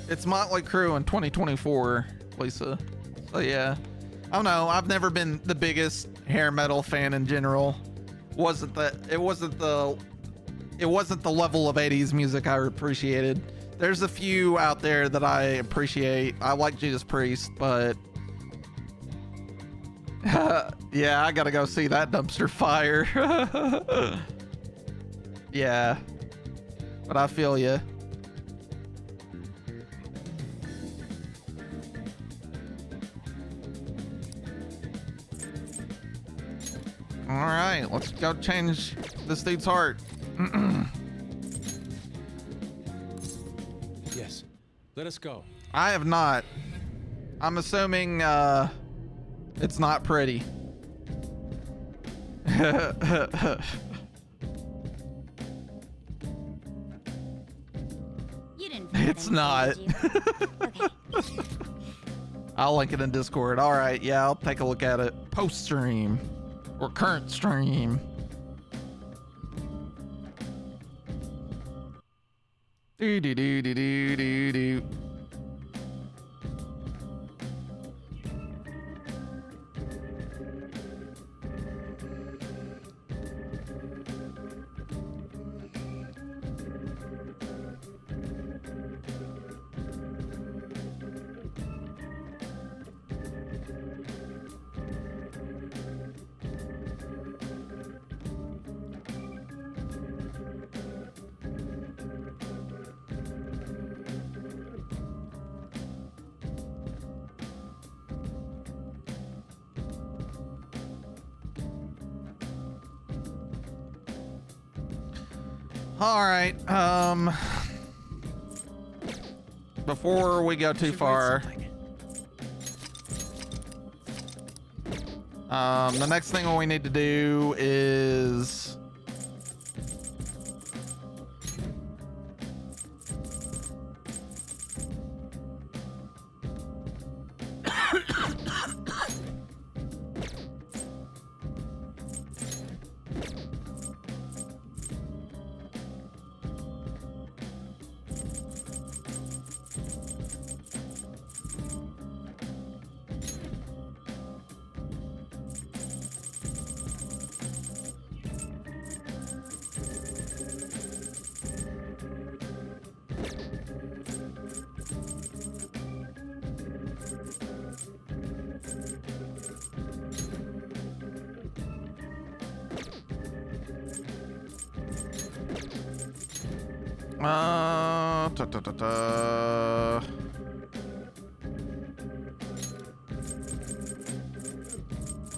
It's Motley Crue in 2024, Lisa. So yeah, I don't know. I've never been the biggest hair metal fan in general. It wasn't the level of 80s music I appreciated. There's a few out there that I appreciate. I like Judas Priest, but yeah, I gotta go see that dumpster fire. Yeah, but I feel ya. All right, let's go change this dude's heart. Yes. Let us go. I have not. I'm assuming it's not pretty. You didn't. It's not. Okay. I'll link it in Discord. All right, yeah, I'll take a look at it post stream or current stream. Do do do do do do do. All right. Before we go too far, the next thing we need to do is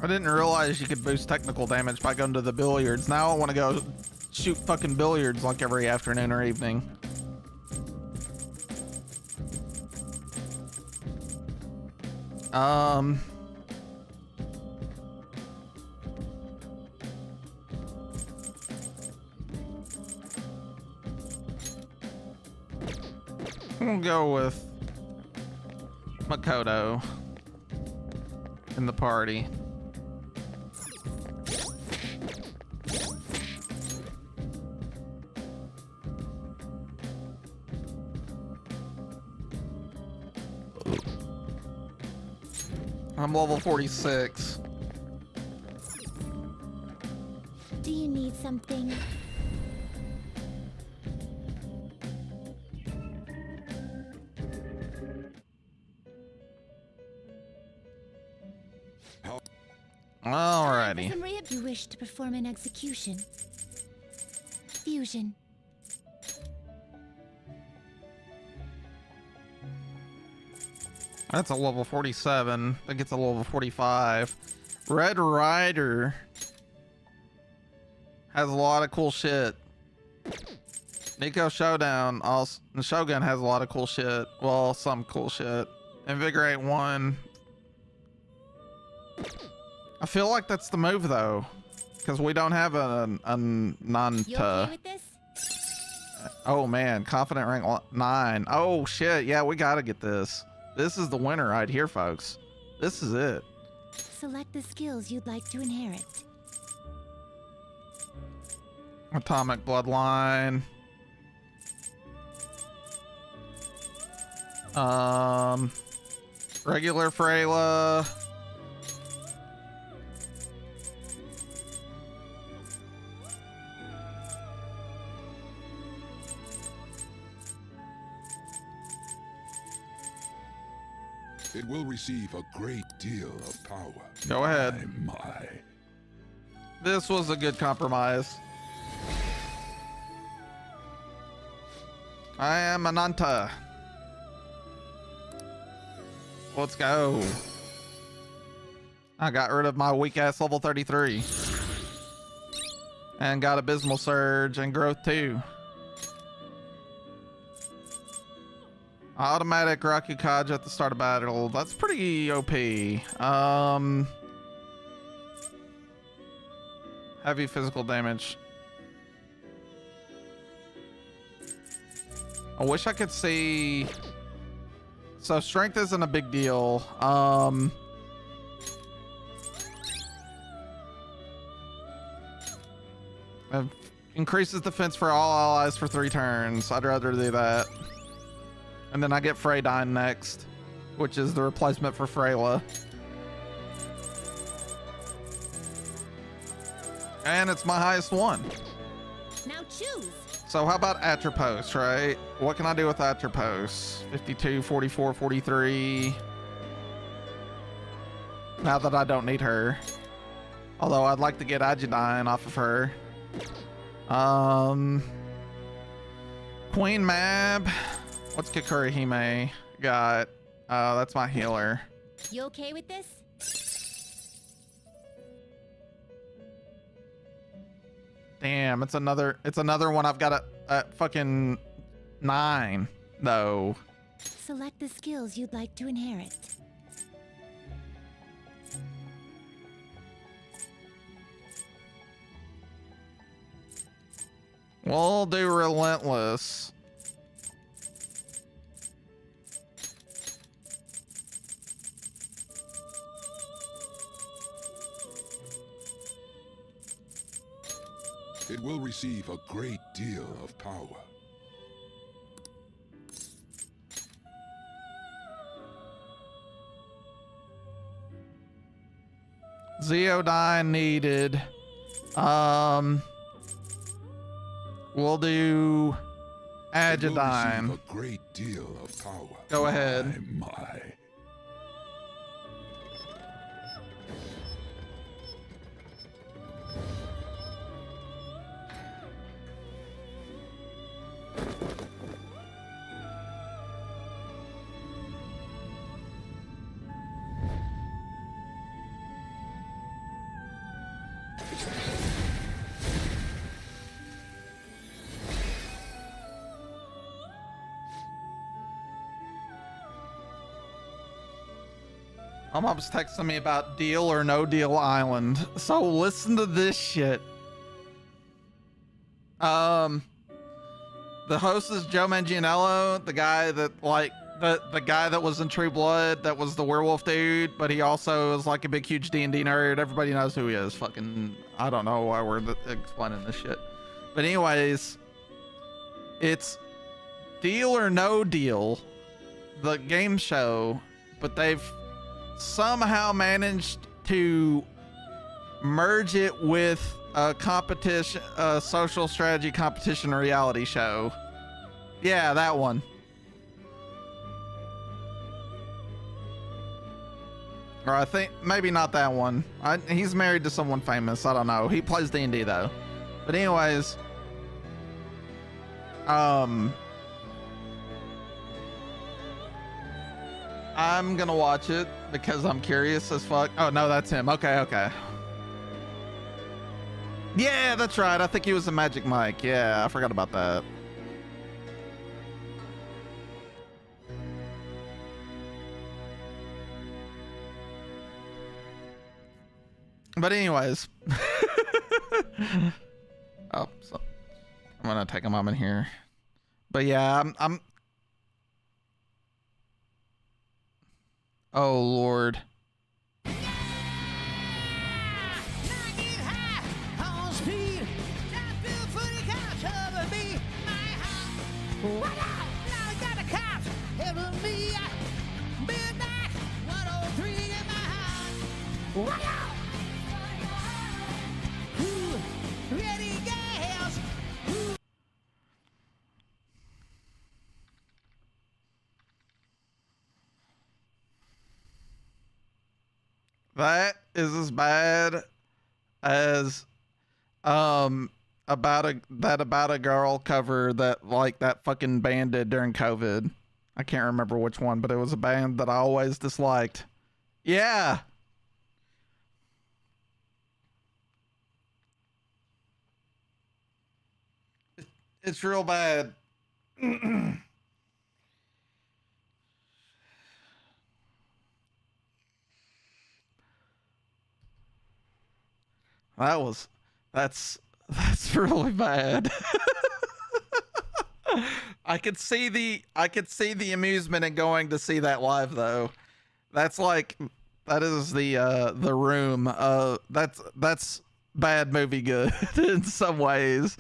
I didn't realize you could boost technical damage by going to the billiards. Now I want to go shoot fucking billiards like every afternoon or evening. We'll go with Makoto in the party. I'm level 46. Do you need something? Alrighty. You wish to perform an execution. Fusion. That's a level 47. That gets a level 45. Red Rider has a lot of cool shit. Nico Showdown also, and Shogun has a lot of cool shit. Well, some cool shit. Invigorate 1. I feel like that's the move though, because we don't have a Nanta. You okay with this? Oh man, confident rank 9. Oh shit, yeah, we gotta get this. This is the winner right here, folks. This is it. Select the skills you'd like to inherit. Atomic Bloodline. Regular Freyla. It will receive a great deal of power. Go ahead. My. This was a good compromise. I am Ananta. Let's go. I got rid of my weak ass level 33. And got Abysmal Surge and Growth 2. Automatic Rakukaja at the start of battle. That's pretty OP. Heavy physical damage. I wish I could see. So strength isn't a big deal. Increases defense for all allies for 3 turns. I'd rather do that. And then I get Freydine next, which is the replacement for Freyla. And it's my highest one. Now choose. So how about Atropos, right? What can I do with Atropos? 52, 44, 43. Now that I don't need her. Although I'd like to get Agidine off of her. Queen Mab. What's Kikurihime got? That's my healer. You okay with this? Damn, it's another one I've got at fucking 9 though. Select the skills you'd like to inherit. We'll do relentless. It will receive a great deal of power. Zeodine needed. We'll do Agidyne. It will receive a great deal of power. Go ahead. My. My mom's texting me about Deal or No Deal Island. So listen to this shit. The host is Joe Manganiello, the guy that the guy that was in True Blood, that was the werewolf dude, but he also is like a big huge D&D nerd. Everybody knows who he is. Fucking, I don't know why we're explaining this shit. But anyways, it's Deal or No Deal, the game show, but they've somehow managed to merge it with a competition, a social strategy competition reality show. Yeah, that one. Or I think maybe not that one. He's married to someone famous. I don't know. He plays D&D though. But anyways, I'm gonna watch it because I'm curious as fuck. Oh no, that's him. Okay. Yeah, that's right. I think he was a Magic Mike. Yeah, I forgot about that. But anyways. Oh, so I'm gonna take a moment here. But yeah, I'm oh Lord. That is as bad as about a girl cover that like that fucking band did during COVID. I can't remember which one, but it was a band that I always disliked. Yeah. It's real bad. That's really bad. I could see the amusement in going to see that live though. That is the Room. That's bad movie good in some ways.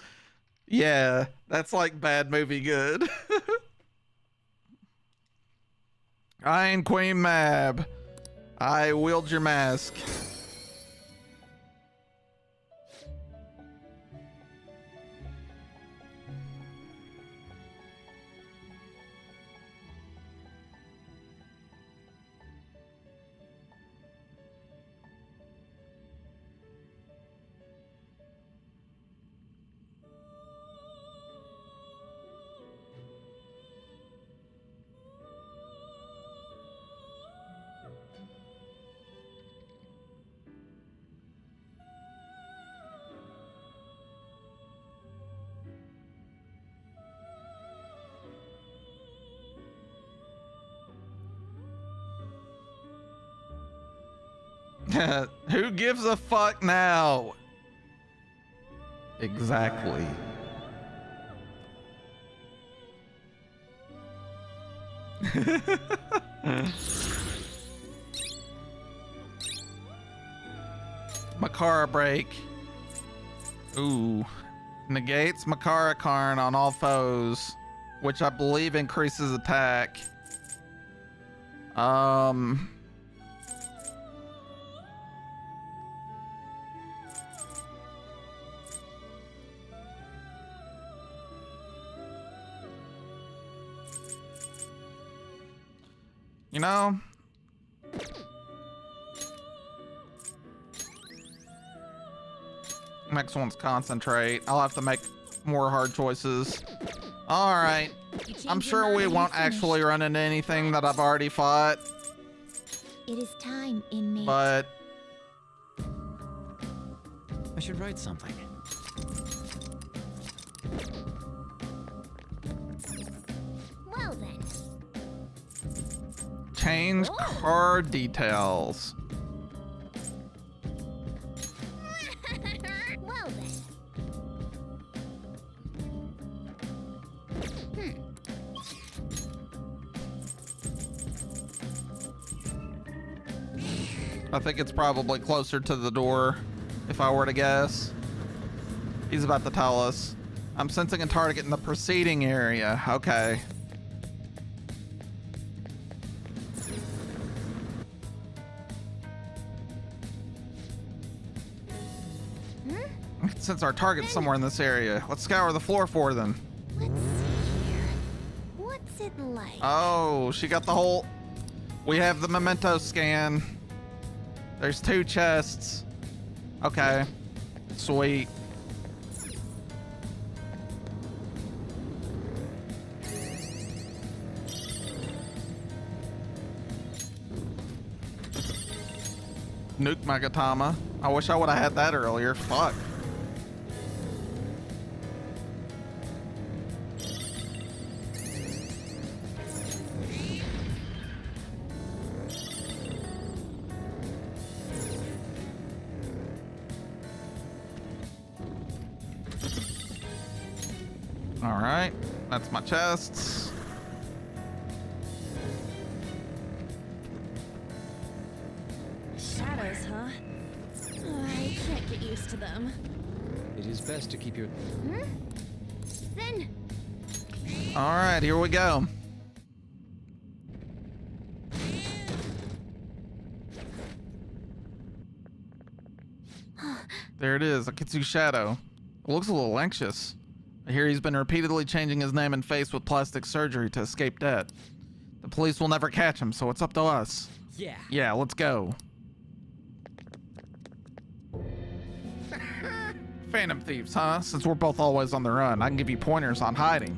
Yeah, that's like bad movie good. Iron Queen Mab, I wield your mask. Who gives a fuck now? Exactly. Makara break. Ooh. Negates Makara Karn on all foes, which I believe increases attack. You know, next one's concentrate. I'll have to make more hard choices. All right. I'm sure we won't actually run into anything that I've already fought. It is time, inmate. But I should write something. Well then. change car details. Well then. I think it's probably closer to the door, if I were to guess. He's about to tell us. I'm sensing a target in the preceding area. Okay. I can sense our target's somewhere in this area. Let's scour the floor for them. Let's see here. What's it like? Oh, she got the whole... We have the memento scan. There's 2 chests. Okay. Sweet. Nuke Magatama. I wish I would have had that earlier. Fuck. All right, that's my chests. Shadows, huh? I can't get used to them. It is best to keep your... Then. All right, here we go. There it is, Akitsu's shadow. It looks a little anxious. I hear he's been repeatedly changing his name and face with plastic surgery to escape debt. The police will never catch him, so it's up to us. Yeah. Yeah, let's go. Phantom thieves, huh? Since we're both always on the run, I can give you pointers on hiding.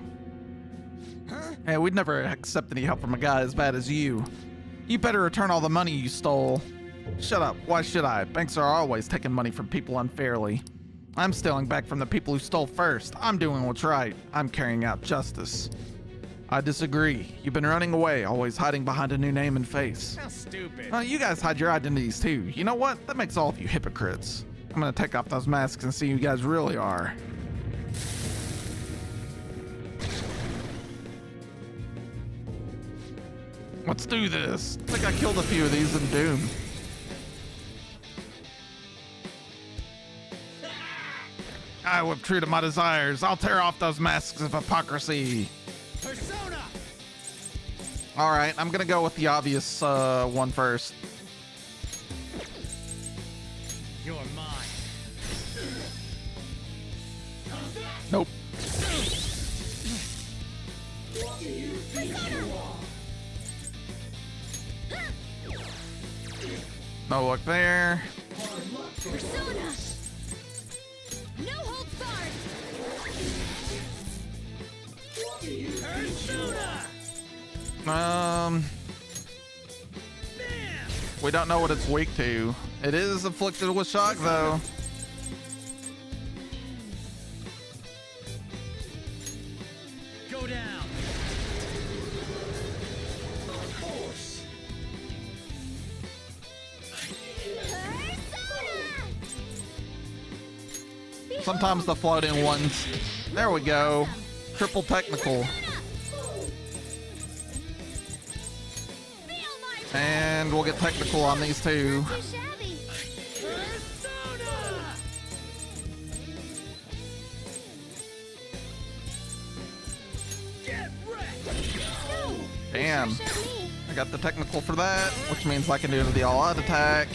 Hey, we'd never accept any help from a guy as bad as you. You better return all the money you stole. Shut up. Why should I? Banks are always taking money from people unfairly. I'm stealing back from the people who stole first. I'm doing what's right. I'm carrying out justice. I disagree. You've been running away, always hiding behind a new name and face. How stupid. You guys hide your identities too. You know what? That makes all of you hypocrites. I'm gonna take off those masks and see who you guys really are. Let's do this. I think I killed a few of these in Doom. I live true to my desires. I'll tear off those masks of hypocrisy. Persona! All right, I'm gonna go with the obvious one first. You're mine. Nope. No look there. Persona! No holds barred! Persona! We don't know what it's weak to. It is afflicted with shock though. Go down. Sometimes the floating ones. There we go. Triple technical. And we'll get technical on these two. Damn. I got the technical for that, which means I can do the all-out attack.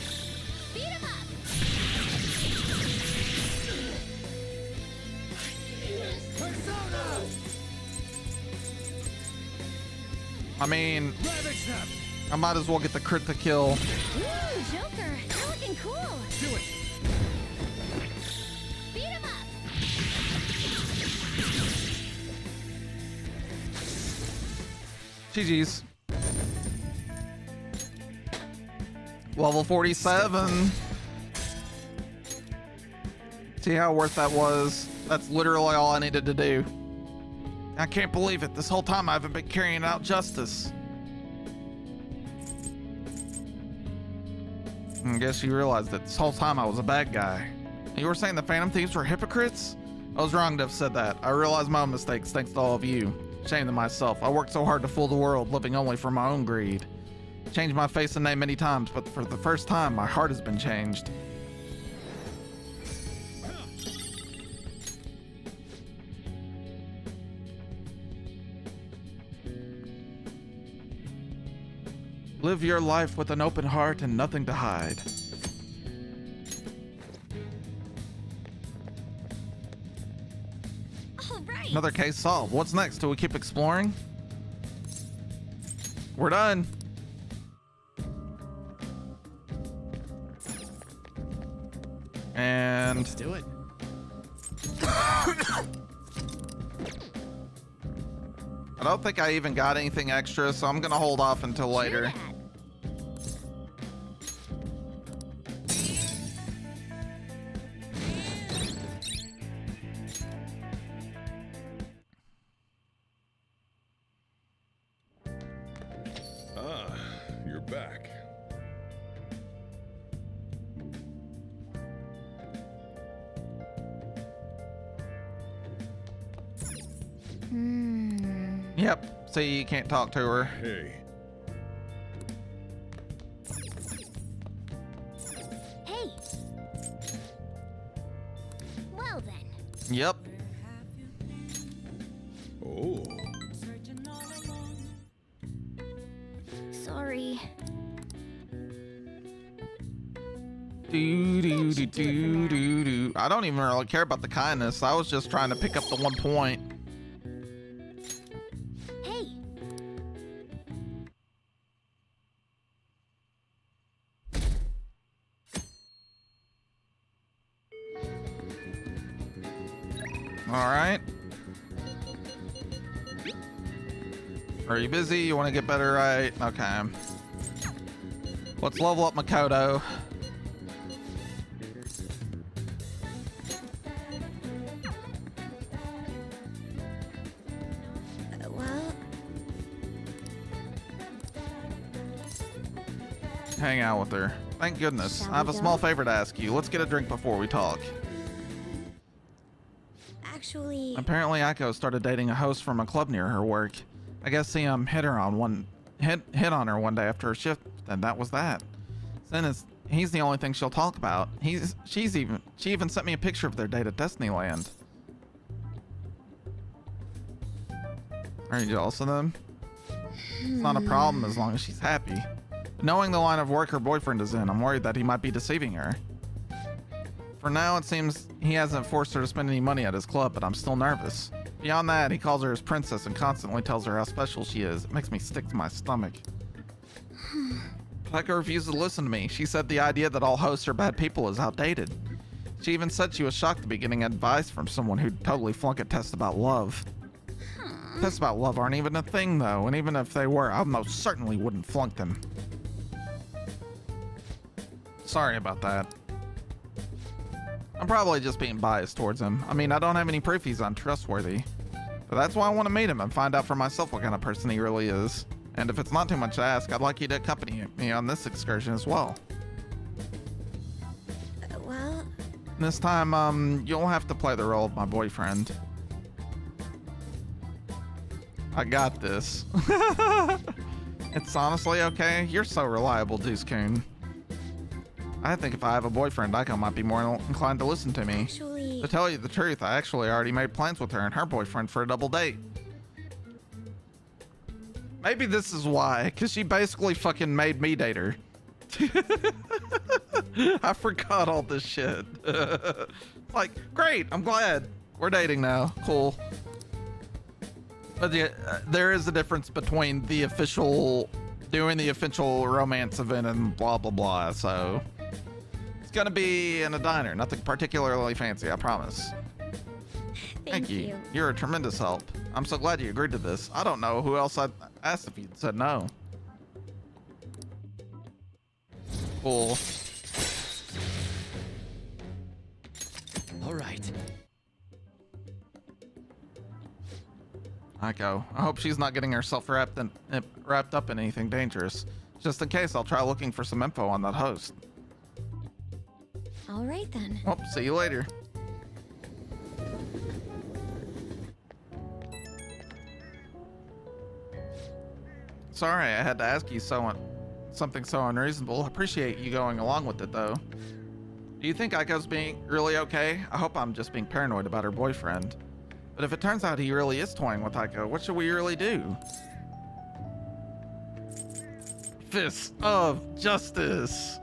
I mean, I might as well get the crit to kill. Ooh, Joker, you're looking cool. Do it. Beat him up. GG's. Level 47. See how worth that was? That's literally all I needed to do. I can't believe it. This whole time I haven't been carrying out justice. I guess you realized that this whole time I was a bad guy. You were saying the Phantom Thieves were hypocrites? I was wrong to have said that. I realized my own mistakes thanks to all of you. Shame to myself. I worked so hard to fool the world, living only for my own greed. Changed my face and name many times, but for the first time, my heart has been changed. Live your life with an open heart and nothing to hide. All right. Another case solved. What's next? Do we keep exploring? We're done. And Let's do it. I don't think I even got anything extra, so I'm gonna hold off until later. Ah, you're back. Yep. See, you can't talk to her. Hey. Hey. Well then. Yep. Oh. Sorry. Do. I don't even really care about the kindness. I was just trying to pick up the 1 point. Hey. All right. Are you busy? You want to get better, right? Okay. Let's level up Makoto. Well, Hang out with her. Thank goodness. Shall I have we a small go? favor to ask you. Let's get a drink before we talk. actually, Apparently, Aiko started dating a host from a club near her work. I guess he hit on her one day after her shift, and that was that. He's the only thing she'll talk about. She even sent me a picture of their date at Destinyland. Are you jealous of them? It's not a problem as long as she's happy. Knowing the line of work her boyfriend is in, I'm worried that he might be deceiving her. For now, it seems he hasn't forced her to spend any money at his club, but I'm still nervous. Beyond that, he calls her his princess and constantly tells her how special she is. It makes me sick to my stomach. Aiko refuses to listen to me. She said the idea that all hosts are bad people is outdated. She even said she was shocked to be getting advice from someone who'd totally flunk a test about love. Tests about love aren't even a thing, though, and even if they were, I most certainly wouldn't flunk them. Sorry about that. I'm probably just being biased towards him. I mean, I don't have any proof he's untrustworthy. But that's why I want to meet him and find out for myself what kind of person he really is. And if it's not too much to ask, I'd like you to accompany me on this excursion as well. well, This time, you'll have to play the role of my boyfriend. I got this. It's honestly okay. You're so reliable, Deuce Coon. I think if I have a boyfriend, Aiko might be more inclined to listen to me. Actually, To tell you the truth, I actually already made plans with her and her boyfriend for a double date. Maybe this is why, because she basically fucking made me date her. I forgot all this shit. Like, great, I'm glad. We're dating now. Cool. But yeah, there is a difference between the official, doing the official romance event and blah, blah, blah. So it's gonna be in a diner. Nothing particularly fancy, I promise. thank you. You're a tremendous help. I'm so glad you agreed to this. I don't know who else I'd asked if you'd said no. Cool. All right. Aiko, I hope she's not getting herself wrapped up in anything dangerous. Just in case, I'll try looking for some info on that host. All right then. Well, see you later. Sorry, I had to ask you something so unreasonable. Appreciate you going along with it, though. Do you think Aiko's being really okay? I hope I'm just being paranoid about her boyfriend. But if it turns out he really is toying with Aiko, what should we really do? Fist of justice.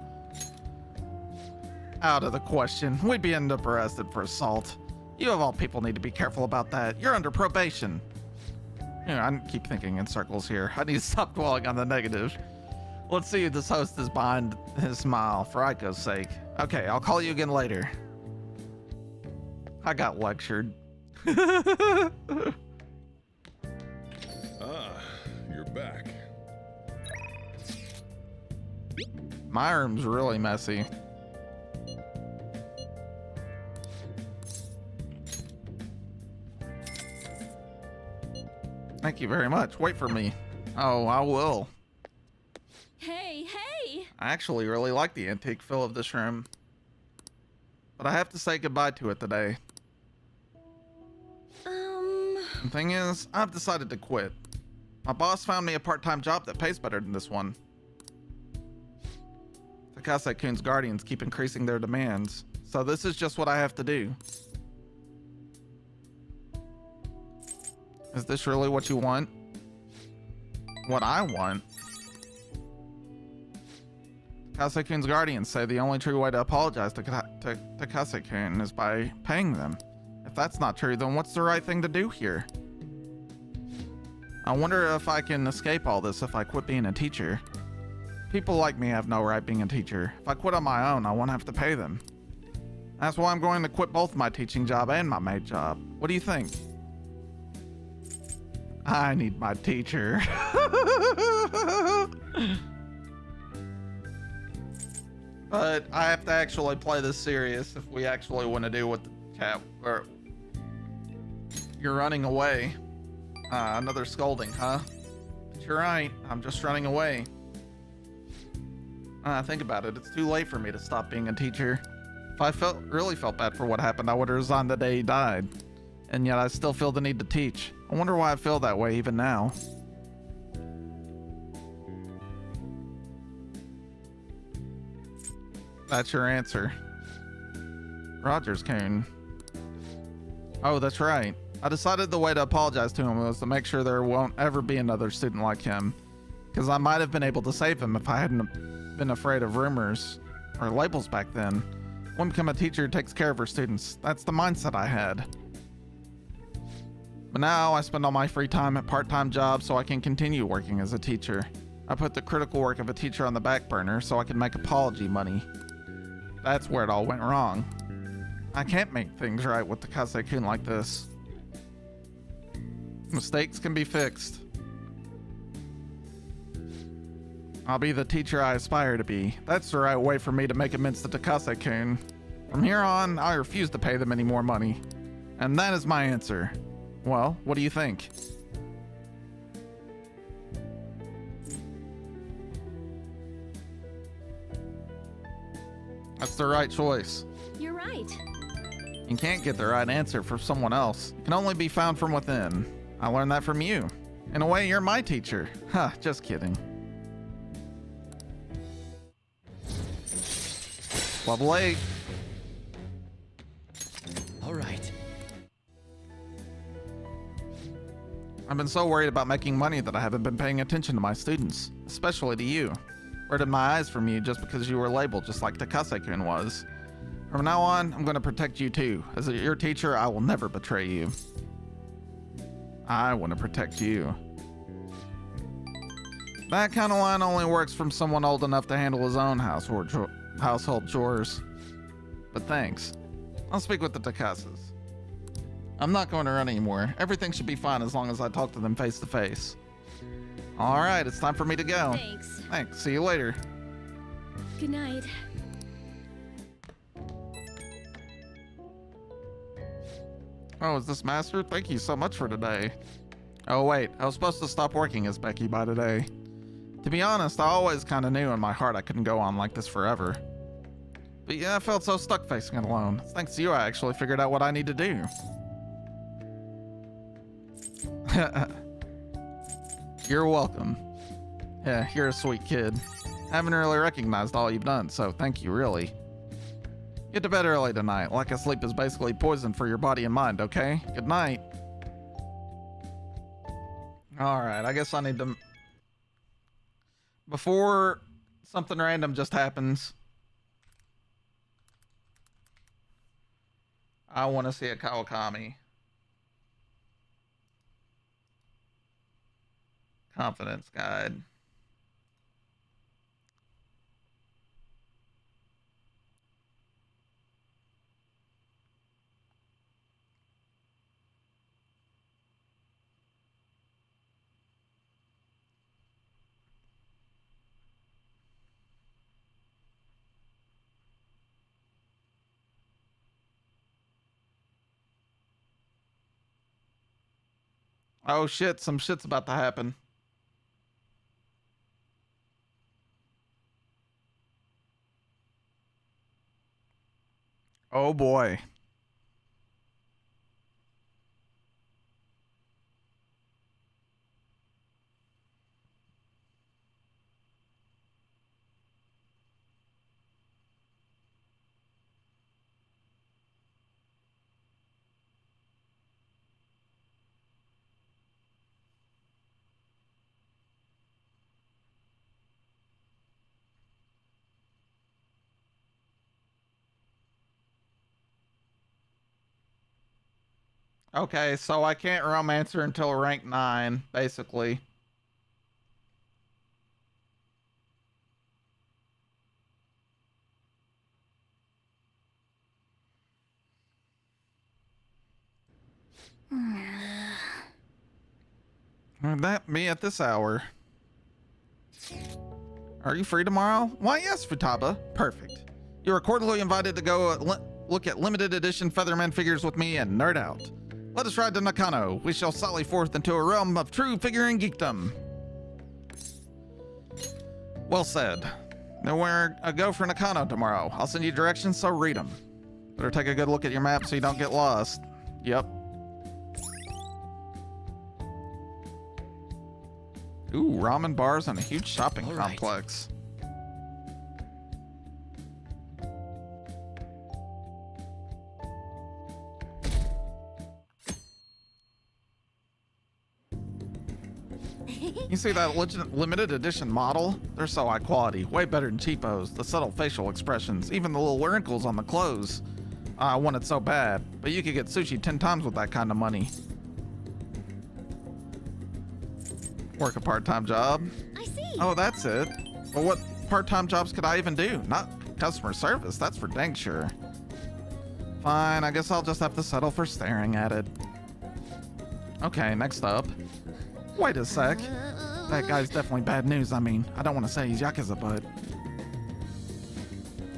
Out of the question. We'd be end up arrested for assault. You of all people need to be careful about that. You're under probation. You know, I keep thinking in circles here. I need to stop dwelling on the negative. Let's see if this host is behind his smile, for Aiko's sake. Okay, I'll call you again later. I got lectured. Ah, you're back. My room's really messy. Thank you very much. Wait for me. Oh, I will. Hey, hey! I actually really like the antique feel of this room. But I have to say goodbye to it today. The thing is, I've decided to quit. My boss found me a part-time job that pays better than this one. Takase-kun's guardians keep increasing their demands, so this is just what I have to do. Is this really what you want? What I want? Takase-kun's guardians say the only true way to apologize to Takase-kun is by paying them. If that's not true, then what's the right thing to do here? I wonder if I can escape all this if I quit being a teacher. People like me have no right being a teacher. If I quit on my own, I won't have to pay them. That's why I'm going to quit both my teaching job and my maid job. What do you think? I need my teacher. But I have to actually play this serious if we actually want to do what the cat... or you're running away. Another scolding, huh? But you're right. I'm just running away. Think about it. It's too late for me to stop being a teacher. If I really felt bad for what happened, I would have resigned the day he died. And yet I still feel the need to teach. I wonder why I feel that way even now. That's your answer. Rogers-kun. Oh, that's right. I decided the way to apologize to him was to make sure there won't ever be another student like him. Because I might have been able to save him if I hadn't been afraid of rumors or labels back then. One become a teacher who takes care of her students. That's the mindset I had. But now I spend all my free time at part-time jobs so I can continue working as a teacher. I put the critical work of a teacher on the back burner so I can make apology money. That's where it all went wrong. I can't make things right with Takase-kun like this. Mistakes can be fixed. I'll be the teacher I aspire to be. That's the right way for me to make amends to Takase-kun. From here on, I refuse to pay them any more money. And that is my answer. Well, what do you think? That's the right choice. You're right. You can't get the right answer from someone else. It can only be found from within. I learned that from you. In a way, you're my teacher. Huh, just kidding. Level 8. All right. I've been so worried about making money that I haven't been paying attention to my students, especially to you. Averted my eyes from you just because you were labeled just like Takase-kun was. From now on, I'm going to protect you too. As your teacher, I will never betray you. I want to protect you. That kind of line only works from someone old enough to handle his own household chores. But thanks. I'll speak with the Takases. I'm not going to run anymore. Everything should be fine as long as I talk to them face to face. All right, it's time for me to go. Thanks. Thanks. See you later. Good night. Oh, is this Master? Thank you so much for today. Oh wait, I was supposed to stop working as Becky by today. To be honest, I always kind of knew in my heart I couldn't go on like this forever. But yeah, I felt so stuck facing it alone. It's thanks to you I actually figured out what I need to do. You're welcome. Yeah, you're a sweet kid. I haven't really recognized all you've done, so thank you, really. Get to bed early tonight. Lack of sleep is basically poison for your body and mind, okay? Good night. Alright, I guess I need to... Before something random just happens, I want to see a Kawakami. Confidence guide. Oh shit, some shit's about to happen. Oh boy. Okay, so I can't romance her until rank 9, basically. That me at this hour. Are you free tomorrow? Why, yes, Futaba. Perfect. You are cordially invited to go look at limited edition Featherman figures with me and nerd out. Let us ride to Nakano. We shall sally forth into a realm of true figurine geekdom. Well said. Now we're go for Nakano tomorrow. I'll send you directions, so read them. Better take a good look at your map so you don't get lost. Yep. Ooh, ramen bars and a huge shopping complex. You see that limited edition model? They're so high quality, way better than cheapos. The subtle facial expressions, even the little wrinkles on the clothes. I want it so bad, but you could get sushi 10 times with that kind of money. Work a part-time job. I see. Oh, that's it. Well, what part-time jobs could I even do? Not customer service, that's for dang sure. Fine, I guess I'll just have to settle for staring at it. Okay, next up. Wait a sec. That guy's definitely bad news. I mean, I don't want to say he's Yakuza, but...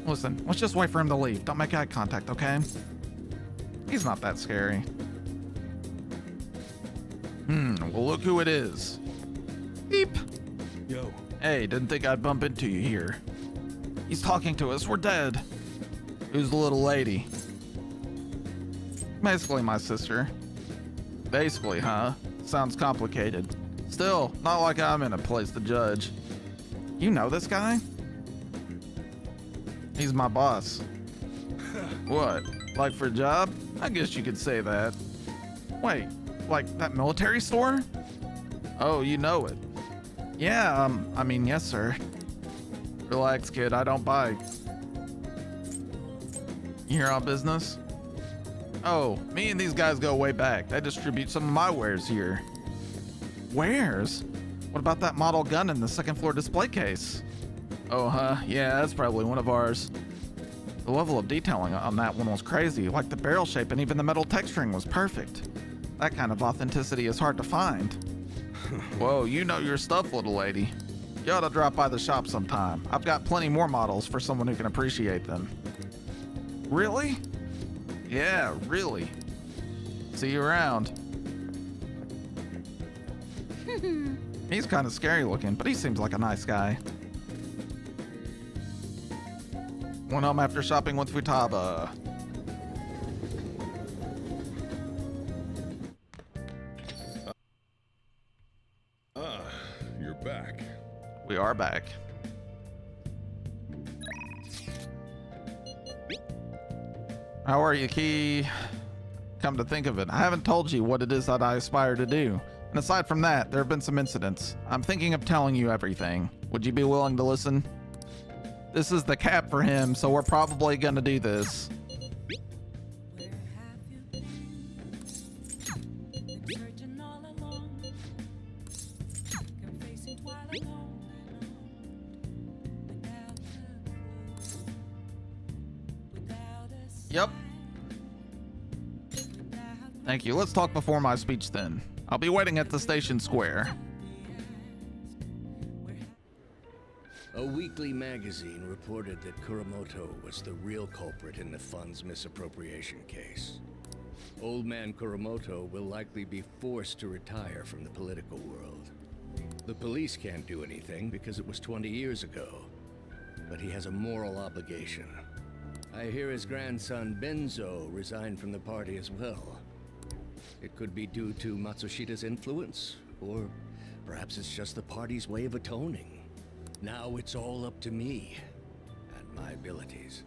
Listen, let's just wait for him to leave. Don't make eye contact, okay? He's not that scary. Well, look who it is. Beep. Yo. Hey, didn't think I'd bump into you here. He's talking to us. We're dead. Who's the little lady? Basically my sister. Basically, huh? Sounds complicated. Still, not like I'm in a place to judge. You know this guy? He's my boss. What? Like for a job? I guess you could say that. Wait, like that military store? Oh, you know it. Yeah, I mean, yes, sir. Relax, kid, I don't bite. You here on business? Oh, me and these guys go way back. They distribute some of my wares here. Wares? What about that model gun in the second floor display case? Oh, huh? Yeah, that's probably one of ours. The level of detailing on that one was crazy. Like the barrel shape and even the metal texturing was perfect. That kind of authenticity is hard to find. Whoa, you know your stuff, little lady. You ought to drop by the shop sometime. I've got plenty more models for someone who can appreciate them. Really? Yeah, really. See you around. He's kind of scary looking, but he seems like a nice guy. Went home after shopping with Futaba. You're back. We are back. How are you, Key? Come to think of it, I haven't told you what it is that I aspire to do. And aside from that, there have been some incidents. I'm thinking of telling you everything. Would you be willing to listen? This is the cap for him, so we're probably gonna do this. Yep. Thank you. Let's talk before my speech then. I'll be waiting at the station square. A weekly magazine reported that Kuramoto was the real culprit in the fund's misappropriation case. Old man Kuramoto will likely be forced to retire from the political world. The police can't do anything because it was 20 years ago, but he has a moral obligation. I hear his grandson Benzo resigned from the party as well. It could be due to Matsushida's influence, or perhaps it's just the party's way of atoning. Now it's all up to me and my abilities.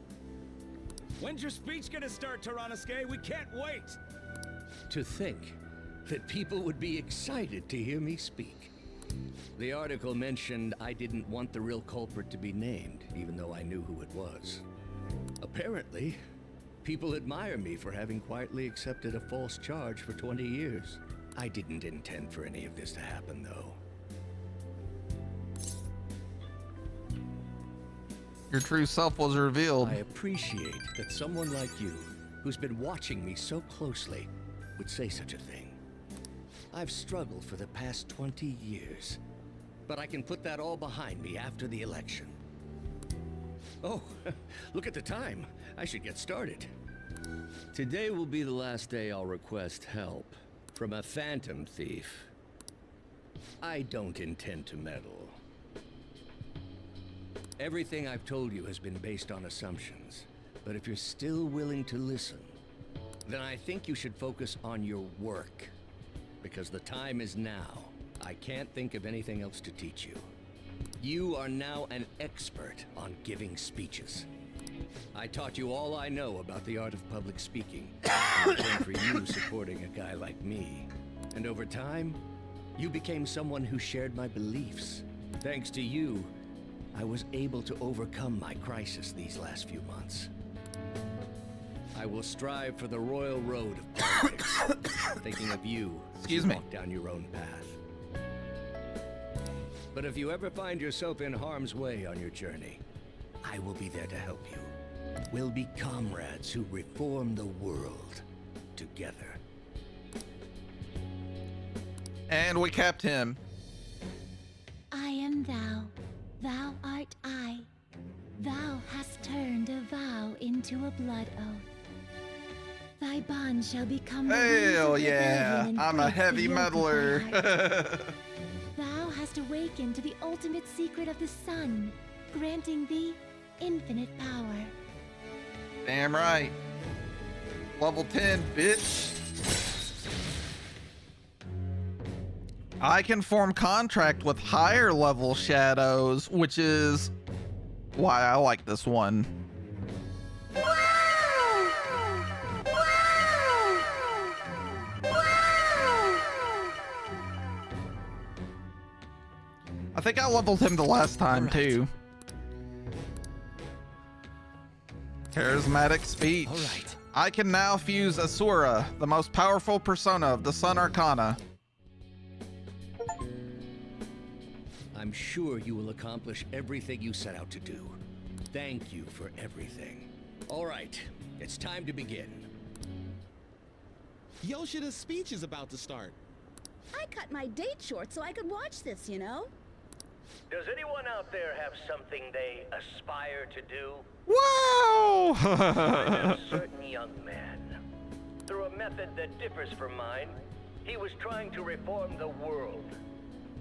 When's your speech gonna start, Tyranosuke? We can't wait! To think that people would be excited to hear me speak. The article mentioned I didn't want the real culprit to be named, even though I knew who it was. Apparently, people admire me for having quietly accepted a false charge for 20 years. I didn't intend for any of this to happen, though. Your true self was revealed. I appreciate that someone like you, who's been watching me so closely, would say such a thing. I've struggled for the past 20 years, but I can put that all behind me after the election. Oh, look at the time. I should get started. Today will be the last day I'll request help from a phantom thief. I don't intend to meddle. Everything I've told you has been based on assumptions, but if you're still willing to listen, then I think you should focus on your work, because the time is now. I can't think of anything else to teach you. You are now an expert on giving speeches. I taught you all I know about the art of public speaking, in return for you supporting a guy like me. And over time, you became someone who shared my beliefs. Thanks to you, I was able to overcome my crisis these last few months. I will strive for the royal road of politics, thinking of you as you walk down your own path. But if you ever find yourself in harm's way on your journey, I will be there to help you. We'll be comrades who reform the world together. And we kept him. I am thou, thou art I. Thou hast turned a vow into a blood oath. Thy bond shall become the Hell wings of yeah, rebellion and I'm a break the heavy yoke of thy meddler. heart. Thou hast awakened to the ultimate secret of the sun, granting thee infinite power. Damn right. Level 10, bitch. I can form contract with higher level shadows, which is why I like this one. I think I leveled him the last time too. Charismatic speech. All right. I can now fuse Asura, the most powerful persona of the Sun Arcana. I'm sure you will accomplish everything you set out to do. Thank you for everything. All right, it's time to begin. Yoshida's speech is about to start. I cut my date short so I could watch this, you know? Does anyone out there have something they aspire to do? Wow! I'm a certain young man. Through a method that differs from mine, he was trying to reform the world.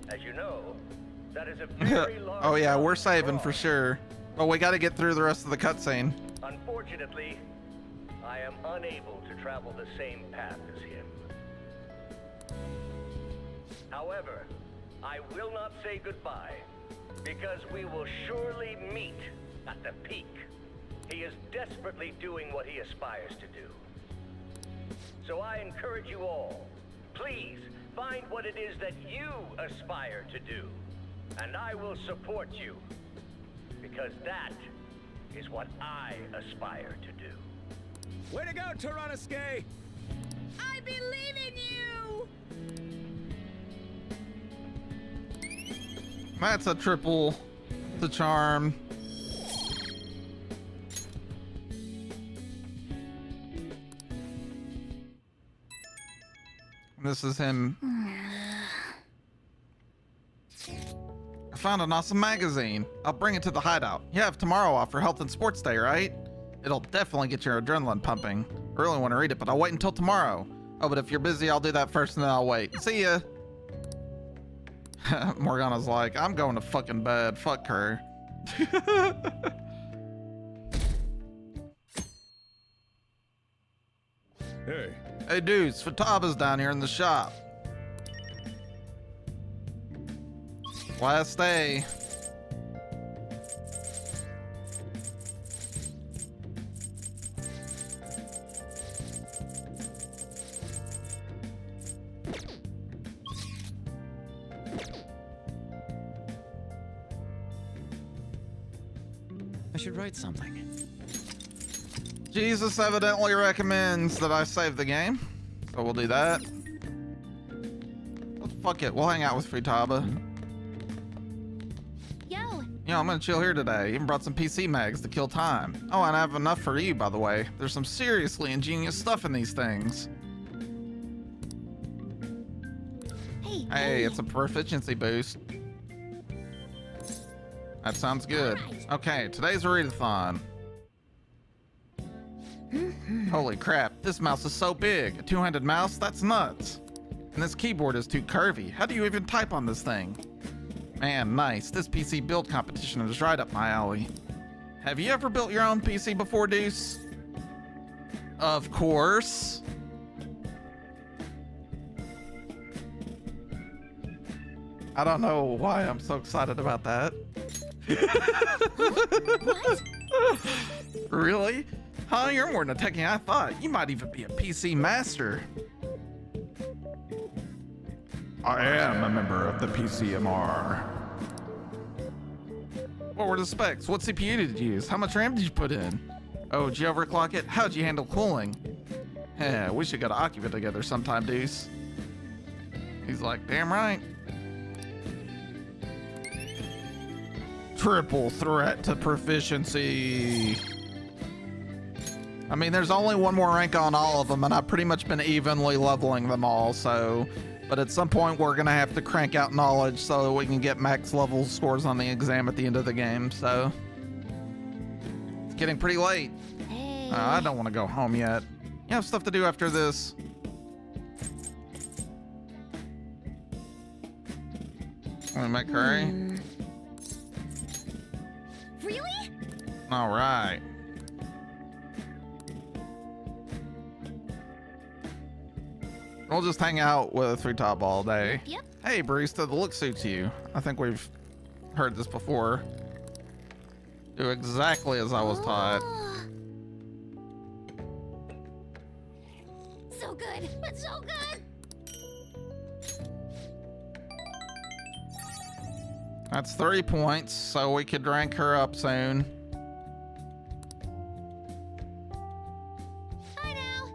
As you know, that is a very large... Oh yeah, we're saving for sure. But we gotta get through the rest of the cutscene. Unfortunately, I am unable to travel the same path as him. However, I will not say goodbye, because we will surely meet at the peak. He is desperately doing what he aspires to do. So I encourage you all, please find what it is that you aspire to do, and I will support you, because that is what I aspire to do. Way to go, Tyranosuke! I believe in you! That's a triple to charm. This is him. I found an awesome magazine. I'll bring it to the hideout. You have tomorrow off for Health and Sports Day, right? It'll definitely get your adrenaline pumping. I really want to read it, but I'll wait until tomorrow. Oh, but if you're busy, I'll do that first and then I'll wait. See ya. Morgana's like, I'm going to fucking bed. Fuck her. Hey. Hey dudes, Fataba's down here in the shop. Last day. I should write something. Jesus evidently recommends that I save the game, so we'll do that. Well, fuck it, we'll hang out with Futaba. Yo! Yeah, I'm gonna chill here today. Even brought some PC mags to kill time. Oh, and I have enough for you, by the way. There's some seriously ingenious stuff in these things. Hey, it's a proficiency boost. That sounds good. Okay, today's a readathon. Holy crap, this mouse is so big. A two-handed mouse? That's nuts. And this keyboard is too curvy. How do you even type on this thing? Man, nice. This PC build competition is right up my alley. Have you ever built your own PC before, Deuce? Of course. I don't know why I'm so excited about that. What? Really? Huh? You're more than a techie than I thought. You might even be a PC master. I am a member of the PCMR. What were the specs? What CPU did you use? How much RAM did you put in? Oh, did you overclock it? How'd you handle cooling? Yeah, we should go to Okumura together sometime, Deuce. He's like, damn right. Triple threat to proficiency. I mean, there's only one more rank on all of them, and I've pretty much been evenly leveling them all, so... But at some point, we're gonna have to crank out knowledge so that we can get max level scores on the exam at the end of the game, so... It's getting pretty late. Hey. I don't want to go home yet. You have stuff to do after this. Wanna make curry? Really? All right. We'll just hang out with Futaba all day. Yep. Hey, barista, the look suits you. I think we've heard this before. Do exactly as I was taught. So good, but so good. That's 3 points, so we could rank her up soon. Bye now.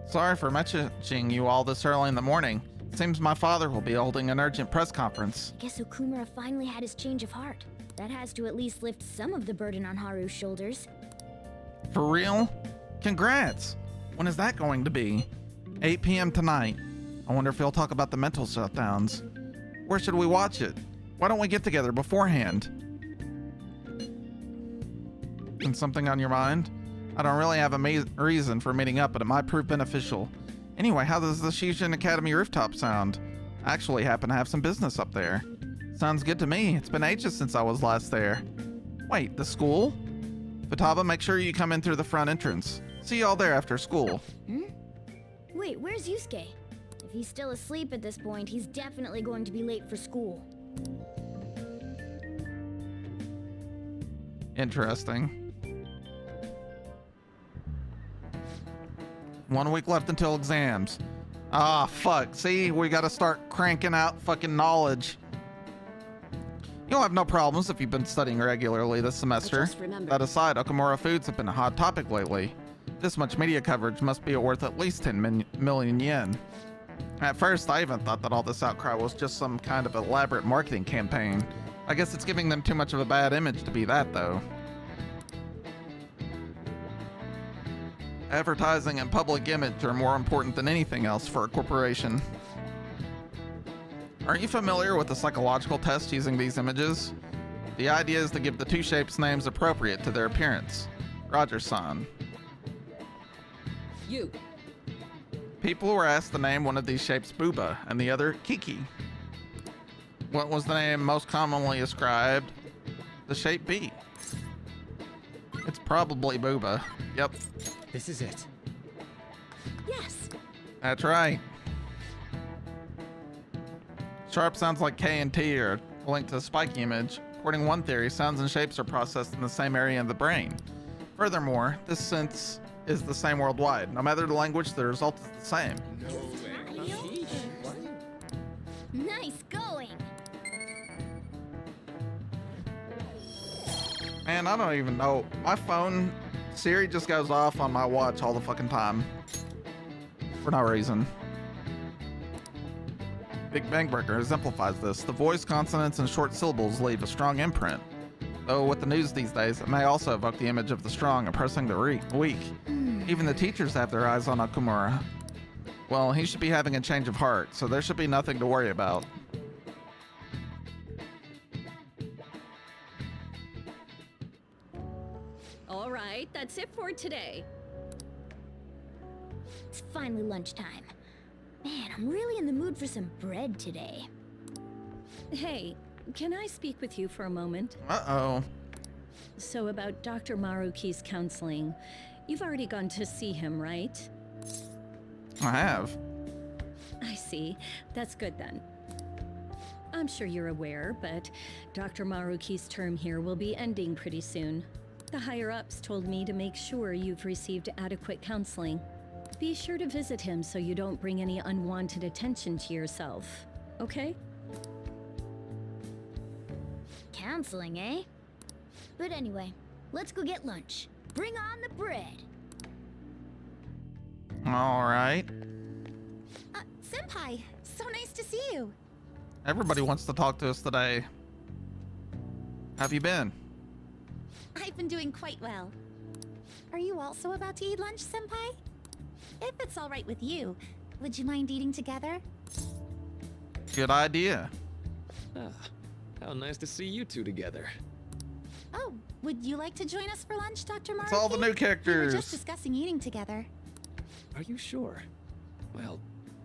Sorry for messaging you all this early in the morning. Seems my father will be holding an urgent press conference. Guess Okumura finally had his change of heart. That has to at least lift some of the burden on Haru's shoulders. For real? Congrats! When is that going to be? 8 p.m. tonight. I wonder if he'll talk about the mental shutdowns. Where should we watch it? Why don't we get together beforehand? And something on your mind? I don't really have a reason for meeting up, but it might prove beneficial. Anyway, how does the Shijin Academy rooftop sound? I actually happen to have some business up there. Sounds good to me. It's been ages since I was last there. Wait, the school? Futaba, make sure you come in through the front entrance. See you all there after school. Wait, where's Yusuke? If he's still asleep at this point, he's definitely going to be late for school. Interesting. 1 week left until exams. Ah, fuck. See, we gotta start cranking out fucking knowledge. You'll have no problems if you've been studying regularly this semester. That aside, Okumura foods have been a hot topic lately. This much media coverage must be worth at least 10 million yen. At first, I even thought that all this outcry was just some kind of elaborate marketing campaign. I guess it's giving them too much of a bad image to be that, though. Advertising and public image are more important than anything else for a corporation. Are you familiar with the psychological test using these images? The idea is to give the two shapes names appropriate to their appearance. Roger-san. You. People were asked to name one of these shapes Booba and the other Kiki. What was the name most commonly ascribed? The shape B. It's probably Booba. Yep. This is it. Yes. That's right. Sharp sounds like K and T are linked to the spiky image. According to one theory, sounds and shapes are processed in the same area of the brain. Furthermore, this sense is the same worldwide. No matter the language, the result is the same. Nice going. Man, I don't even know. My phone, Siri just goes off on my watch all the fucking time. For no reason. Big Bang Breaker exemplifies this. The voice, consonants, and short syllables leave a strong imprint. Though with the news these days, it may also evoke the image of the strong oppressing the weak. Even the teachers have their eyes on Okumura. Well, he should be having a change of heart, so there should be nothing to worry about. All right, that's it for today. It's finally lunchtime. Man, I'm really in the mood for some bread today. Hey, can I speak with you for a moment? Uh-oh. So about Dr. Maruki's counseling, you've already gone to see him, right? I have. I see. That's good then. I'm sure you're aware, but Dr. Maruki's term here will be ending pretty soon. The higher-ups told me to make sure you've received adequate counseling. Be sure to visit him so you don't bring any unwanted attention to yourself, okay? Counseling, eh? But anyway, let's go get lunch. Bring on the bread. All right. Senpai, so nice to see you. Everybody wants to talk to us today. Have you been? I've been doing quite well. Are you also about to eat lunch, Senpai? If it's all right with you, would you mind eating together? Good idea. Ah, how nice to see you two together. Oh, would you like to join us for lunch, Dr. Maruki? It's all the new characters. We were just discussing eating together. Are you sure? Well,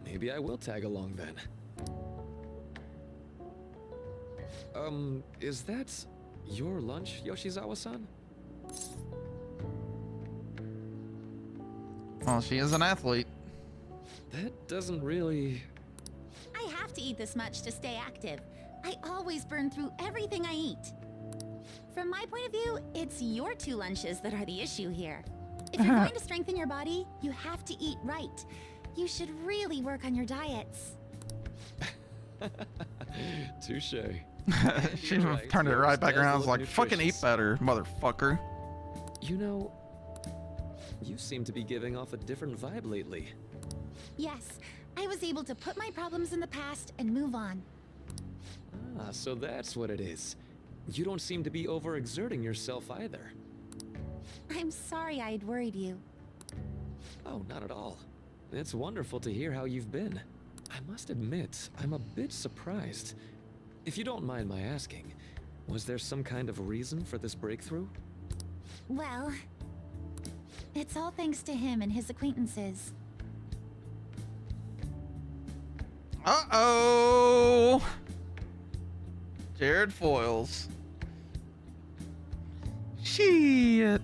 maybe I will tag along then. Is that your lunch, Yoshizawa-san? Well, she is an athlete. That doesn't really... I have to eat this much to stay active. I always burn through everything I eat. From my point of view, it's your 2 lunches that are the issue here. If you're going to strengthen your body, you have to eat right. You should really work on your diets. Touche. She turned it right back around. I was like, fucking eat better, motherfucker. You know, you seem to be giving off a different vibe lately. Yes, I was able to put my problems in the past and move on. Ah, so that's what it is. You don't seem to be overexerting yourself either. I'm sorry I'd worried you. Oh, not at all. It's wonderful to hear how you've been. I must admit, I'm a bit surprised. If you don't mind my asking, was there some kind of reason for this breakthrough? Well, it's all thanks to him and his acquaintances. Uh-oh! Jared Foils. Shit.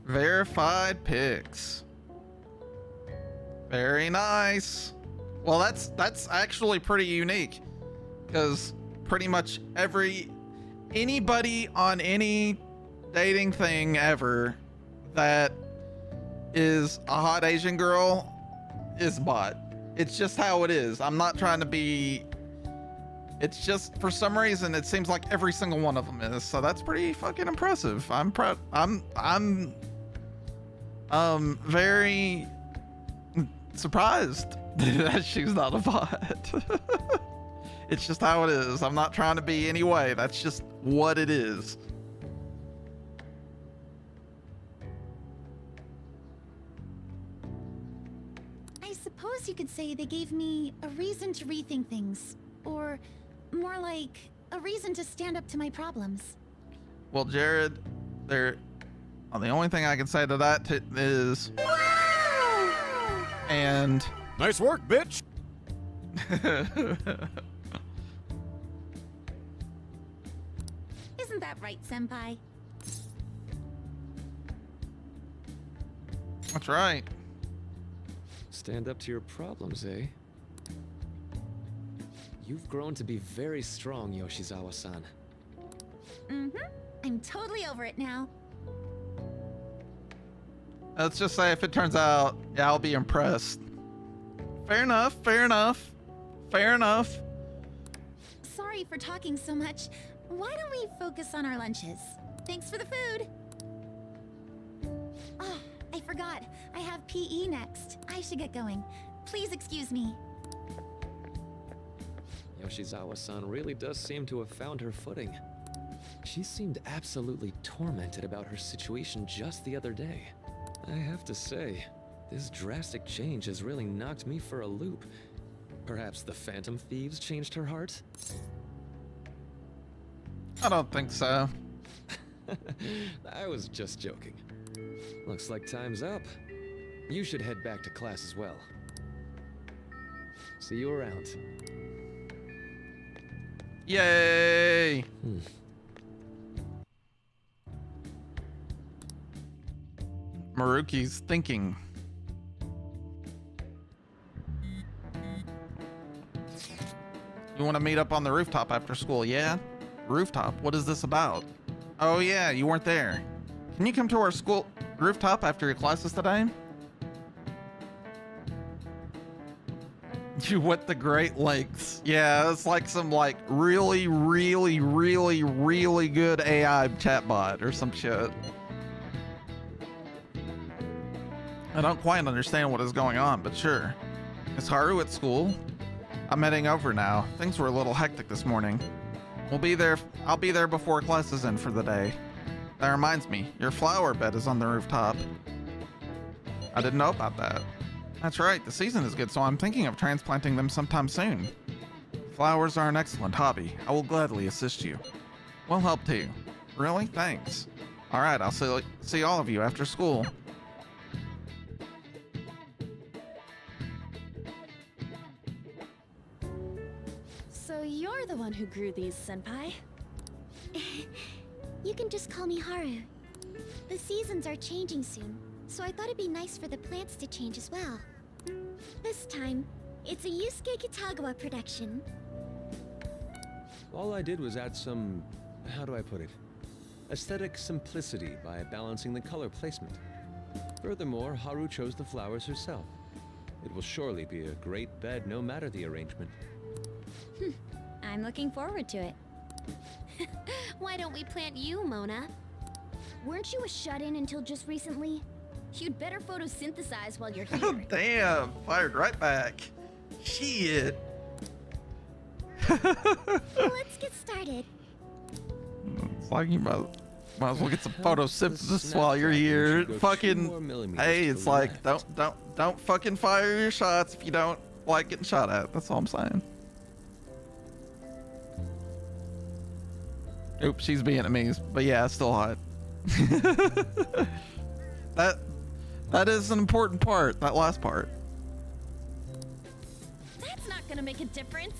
Verified pics. Very nice. Well, that's actually pretty unique, because pretty much anybody on any dating thing ever that is a hot Asian girl is bot. It's just how it is. I'm not trying to be. It's just, for some reason, it seems like every single one of them is. So that's pretty fucking impressive. I'm proud. I'm very surprised that she's not a bot. It's just how it is. I'm not trying to be any way. That's just what it is. I suppose you could say they gave me a reason to rethink things. Or more like a reason to stand up to my problems. Well, Jared, the only thing I can say to that is... And... Nice work, bitch! Isn't that right, Senpai? That's right. Stand up to your problems, eh? You've grown to be very strong, Yoshizawa-san. Mm-hmm. I'm totally over it now. Let's just say if it turns out, yeah, I'll be impressed. Fair enough, fair enough, fair enough. Sorry for talking so much. Why don't we focus on our lunches? Thanks for the food. Oh, I forgot. I have PE next. I should get going. Please excuse me. Yoshizawa-san really does seem to have found her footing. She seemed absolutely tormented about her situation just the other day. I have to say, this drastic change has really knocked me for a loop. Perhaps the Phantom Thieves changed her heart? I don't think so. I was just joking. Looks like time's up. You should head back to class as well. See you around. Yay! Maruki's thinking. You want to meet up on the rooftop after school? Yeah? Rooftop? What is this about? Oh yeah, you weren't there. Can you come to our school rooftop after your classes today? You went the Great Lakes. Yeah, it's like some like really good AI chatbot or some shit. I don't quite understand what is going on, but sure. Is Haru at school? I'm heading over now. Things were a little hectic this morning. I'll be there before class is in for the day. That reminds me, your flower bed is on the rooftop. I didn't know about that. That's right, the season is good, so I'm thinking of transplanting them sometime soon. Flowers are an excellent hobby. I will gladly assist you. We'll help too. Really? Thanks. Alright, I'll see all of you after school. So you're the one who grew these, Senpai? You can just call me Haru. The seasons are changing soon, so I thought it'd be nice for the plants to change as well. This time, it's a Yusuke Kitagawa production. All I did was add some, how do I put it, aesthetic simplicity by balancing the color placement. Furthermore, Haru chose the flowers herself. It will surely be a great bed no matter the arrangement. I'm looking forward to it. Why don't we plant you, Mona? Weren't you a shut-in until just recently? You'd better photosynthesize while you're here. Damn, fired right back. Shit. Let's get started. It's like you might as well get some photosynthesis while you're here. Fucking, hey, it's like don't fucking fire your shots if you don't like getting shot at. That's all I'm saying. Oops, she's Vietnamese, but yeah, it's still hot. That is an important part. That last part. That's not gonna make a difference.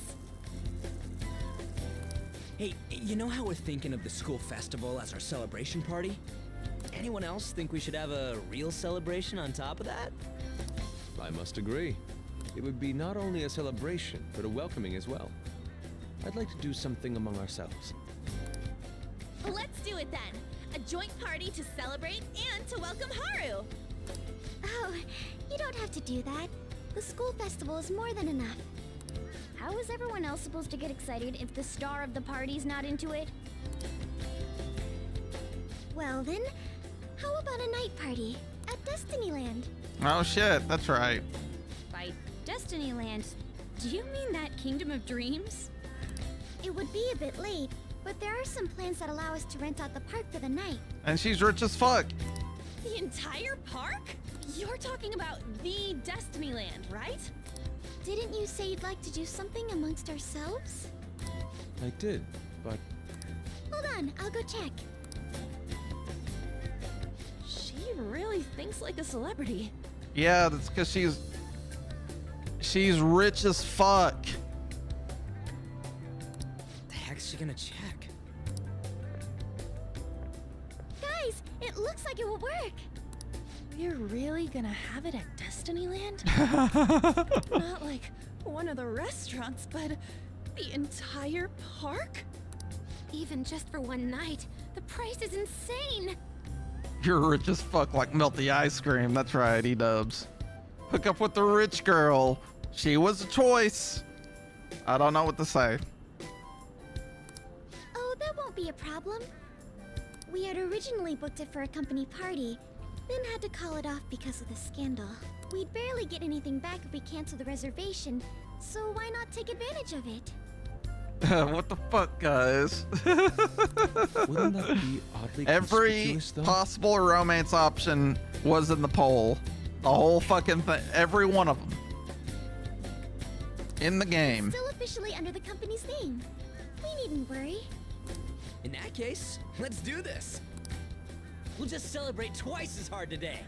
Hey, you know how we're thinking of the school festival as our celebration party? Anyone else think we should have a real celebration on top of that? I must agree. It would be not only a celebration, but a welcoming as well. I'd like to do something among ourselves. Let's do it then. A joint party to celebrate and to welcome Haru. Oh, you don't have to do that. The school festival is more than enough. How is everyone else supposed to get excited if the star of the party's not into it? Well then, how about a night party at Destinyland? Oh shit, that's right. By Destinyland, do you mean that Kingdom of Dreams? It would be a bit late, but there are some plans that allow us to rent out the park for the night. And she's rich as fuck. The entire park? You're talking about the Destinyland, right? Didn't you say you'd like to do something amongst ourselves? I did, but... Hold on, I'll go check. She really thinks like a celebrity. Yeah, that's because she's rich as fuck. The heck's she gonna check? Guys, it looks like it will work. We're really gonna have it at Destinyland? Not like one of the restaurants, but the entire park? Even just for one night, the price is insane. You're rich as fuck like melty ice cream. That's right, E-dubs. Hook up with the rich girl. She was a choice. I don't know what to say. Oh, that won't be a problem. We had originally booked it for a company party, then had to call it off because of the scandal. We'd barely get anything back if we cancel the reservation, so why not take advantage of it? What the fuck, guys? Wouldn't that be oddly Every conspicuous, though? possible romance option was in the poll. The whole fucking thing. Every one of them. In the game. Still officially under the company's name. We needn't worry. In that case, let's do this. We'll just celebrate twice as hard today.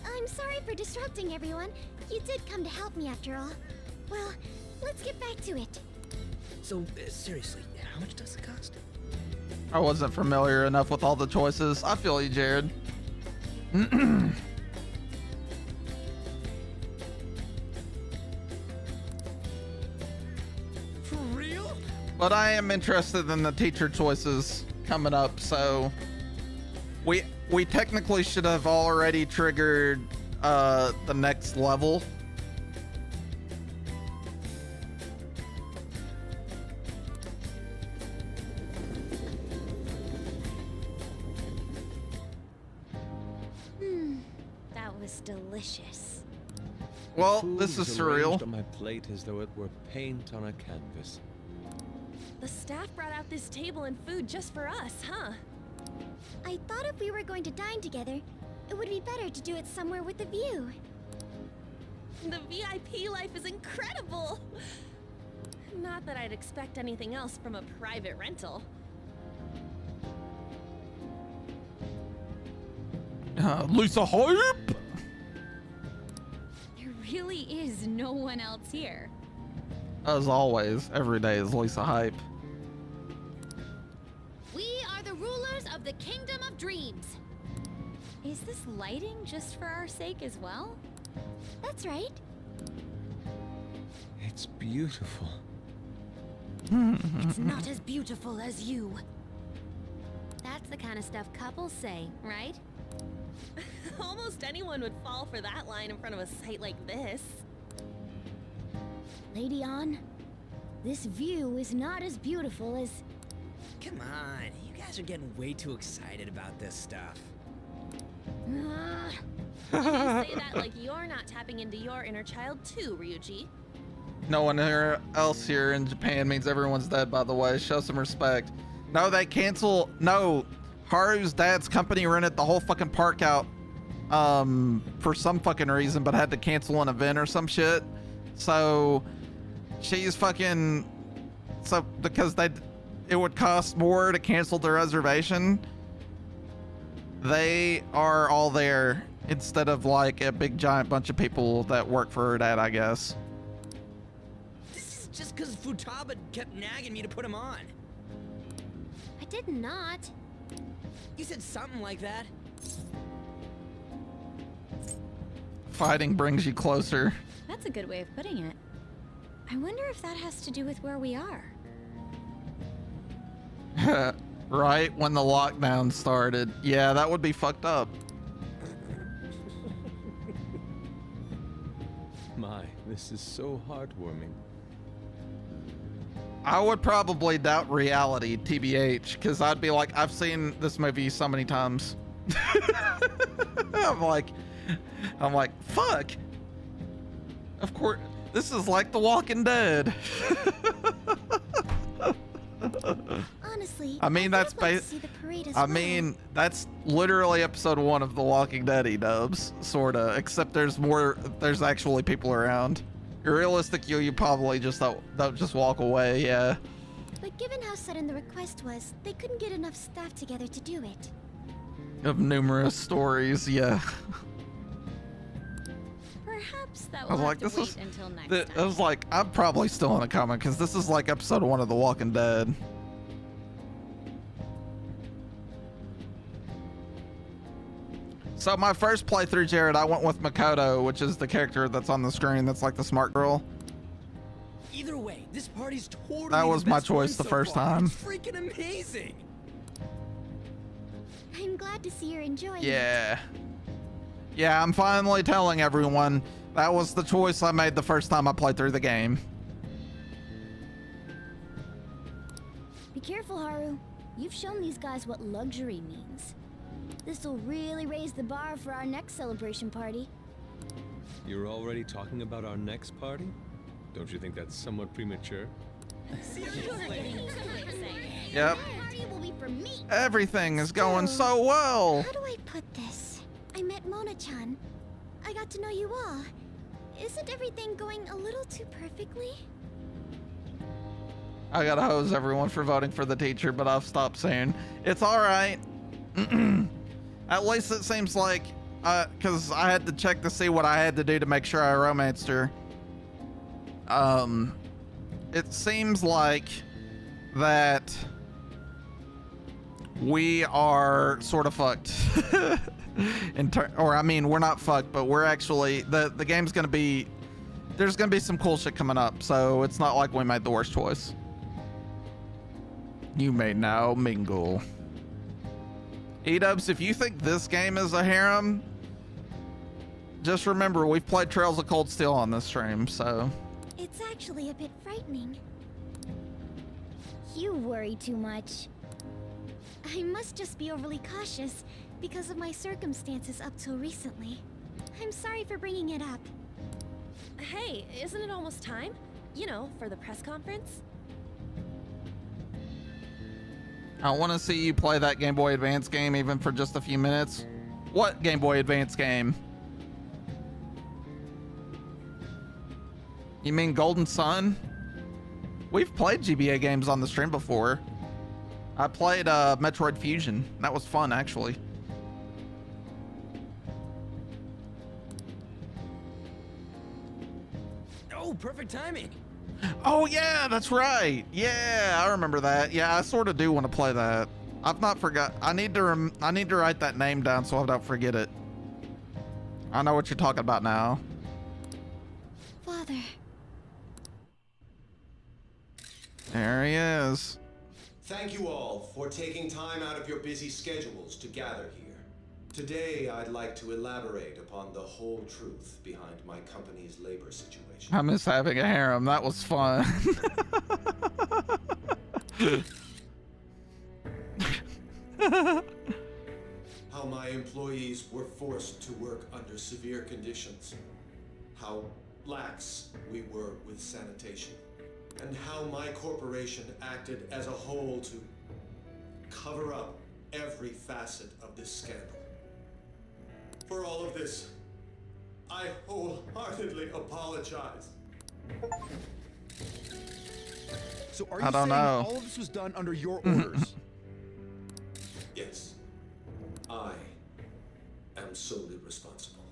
I'm sorry for disrupting everyone. You did come to help me after all. Well, let's get back to it. So, seriously, how much does it cost? I wasn't familiar enough with all the choices. I feel you, Jared. For real? But I am interested in the teacher choices coming up, so we technically should have already triggered the next level. That was delicious. Well, Food this is arranged surreal. on my plate as though it were paint on a canvas. The staff brought out this table and food just for us, huh? I thought if we were going to dine together, it would be better to do it somewhere with a view. The VIP life is incredible! Not that I'd expect anything else from a private rental. Lisa Hype! There really is no one else here. As always, every day is Lisa hype. We are the rulers of the Kingdom of Dreams. Is this lighting just for our sake as well? That's right. It's beautiful. It's not as beautiful as you. That's the kind of stuff couples say, right? Almost anyone would fall for that line in front of a sight like this. Lady An, this view is not as beautiful as... Come on, you guys are getting way too excited about this stuff. You say that like you're not tapping into your inner child too, Ryuji. No one else here in Japan means everyone's dead, by the way. Show some respect. No, they cancel. No, Haru's dad's company rented the whole fucking park out for some fucking reason, but had to cancel an event or some shit. So she's fucking, so because it would cost more to cancel the reservation, they are all there instead of like a big giant bunch of people that work for her dad, I guess. This is just because Futaba kept nagging me to put him on. I did not. You said something like that. Fighting brings you closer. That's a good way of putting it. I wonder if that has to do with where we are. Right when the lockdown started. Yeah, that would be fucked up. My, this is so heartwarming. I would probably doubt reality, TBH, because I'd be like, I've seen this movie so many times. I'm like, fuck. Of course, this is like The Walking Dead. Honestly, I mean, that's like to see the parade as I well. mean, that's literally episode 1 of The Walking Dead, dubs, sorta. Except there's actually people around. Realistically, you probably just don't just walk away, yeah. But given how sudden the request was, they couldn't get enough staff together to do it. Of numerous stories, yeah. Perhaps that I will was have like, to this wait is. until next time. I was like, I'm probably still in a comment because this is like episode 1 of The Walking Dead. So my first playthrough, Jared, I went with Makoto, which is the character that's on the screen. That's like the smart girl. Either way, this party's totally That was the my best choice one the so first far. time. It's freaking amazing. I'm glad to see you're enjoying Yeah. Yeah, I'm finally telling everyone that was the choice I made the first time I played through the game. it. Be careful, Haru. You've shown these guys what luxury means. This'll really raise the bar for our next celebration party. You're already talking about our next party? Don't you think that's somewhat premature? Yep. Party will be for me. Everything is going so well. How do I put this? I met Mona-chan. I got to know you all. Isn't everything going a little too perfectly? I gotta hose everyone for voting for the teacher, but I'll stop soon. It's alright. At least it seems like, because I had to check to see what I had to do to make sure I romanced her. It seems like that we are sort of fucked. Or I mean, we're not fucked, but we're actually, the game's gonna be, there's gonna be some cool shit coming up, so it's not like we made the worst choice. You may now mingle. E-dubs, if you think this game is a harem, just remember we've played Trails of Cold Steel on this stream, so. It's actually a bit frightening. You worry too much. I must just be overly cautious because of my circumstances up till recently. I'm sorry for bringing it up. Hey, isn't it almost time? You know, for the press conference? I want to see you play that Game Boy Advance game even for just a few minutes. What Game Boy Advance game? You mean Golden Sun? We've played GBA games on the stream before. I played Metroid Fusion. That was fun, actually. Oh, perfect timing. Oh yeah, that's right. Yeah, I remember that. Yeah, I sort of do want to play that. I've not forgot. I need to write that name down so I don't forget it. I know what you're talking about now. Father. There he is. Thank you all for taking time out of your busy schedules to gather here. Today, I'd like to elaborate upon the whole truth behind my company's labor situation. I miss having a harem. That was fun. How my employees were forced to work under severe conditions. How lax we were with sanitation. And how my corporation acted as a whole to cover up every facet of this scandal. For all of this, I wholeheartedly apologize. So are you I don't saying know. all of this was done under your orders? Yes, I am solely responsible.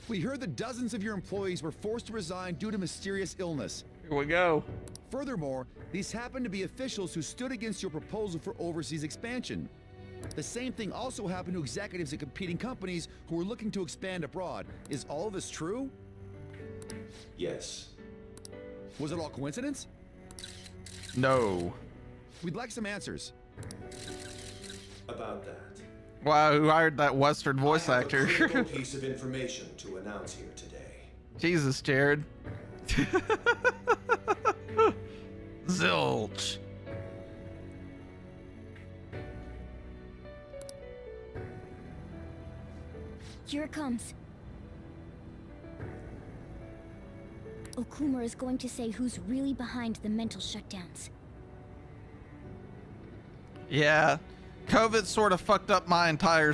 We heard that dozens of your employees were forced to resign due to mysterious illness. Here we go. Furthermore, these happened to be officials who stood against your proposal for overseas expansion. The same thing also happened to executives at competing companies who were looking to expand abroad. Is all of this true? Yes. Was it all coincidence? No. We'd like some answers. About that. Wow, who hired that Western voice I have actor? a critical piece of information to announce here today. Jesus, Jared. Zilch. Here it comes. Okumura is going to say who's really behind the mental shutdowns. Yeah, COVID sort of fucked up my entire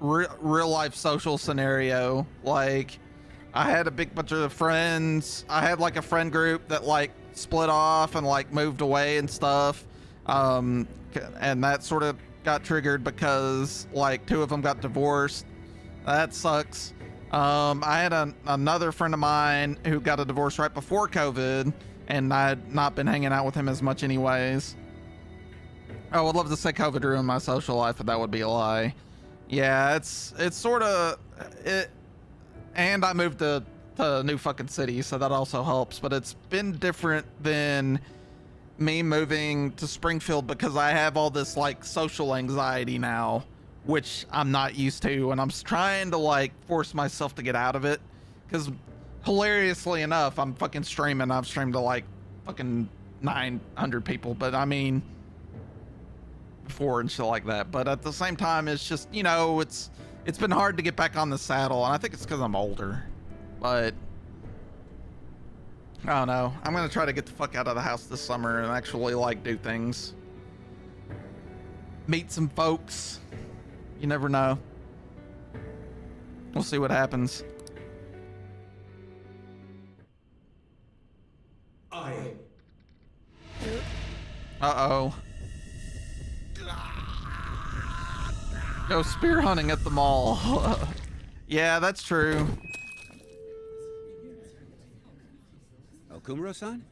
real life social scenario. Like, I had a big bunch of friends. I had like a friend group that like split off and like moved away and stuff. And that sort of got triggered because like 2 of them got divorced. That sucks. I had another friend of mine who got a divorce right before COVID, and I had not been hanging out with him as much anyways. I would love to say COVID ruined my social life, but that would be a lie. Yeah, it's sort of it. And I moved to a new fucking city, so that also helps. But it's been different than me moving to Springfield because I have all this like social anxiety now, which I'm not used to, and I'm trying to like force myself to get out of it. Because hilariously enough, I'm fucking streaming. I've streamed to like fucking 900 people, but I mean, before and shit like that. But at the same time, it's just, you know, it's been hard to get back on the saddle, and I think it's because I'm older. But I don't know. I'm gonna try to get the fuck out of the house this summer and actually like do things, meet some folks. You never know. We'll see what happens. Uh-oh. Go spear hunting at the mall. Yeah, that's true. Okumura-san?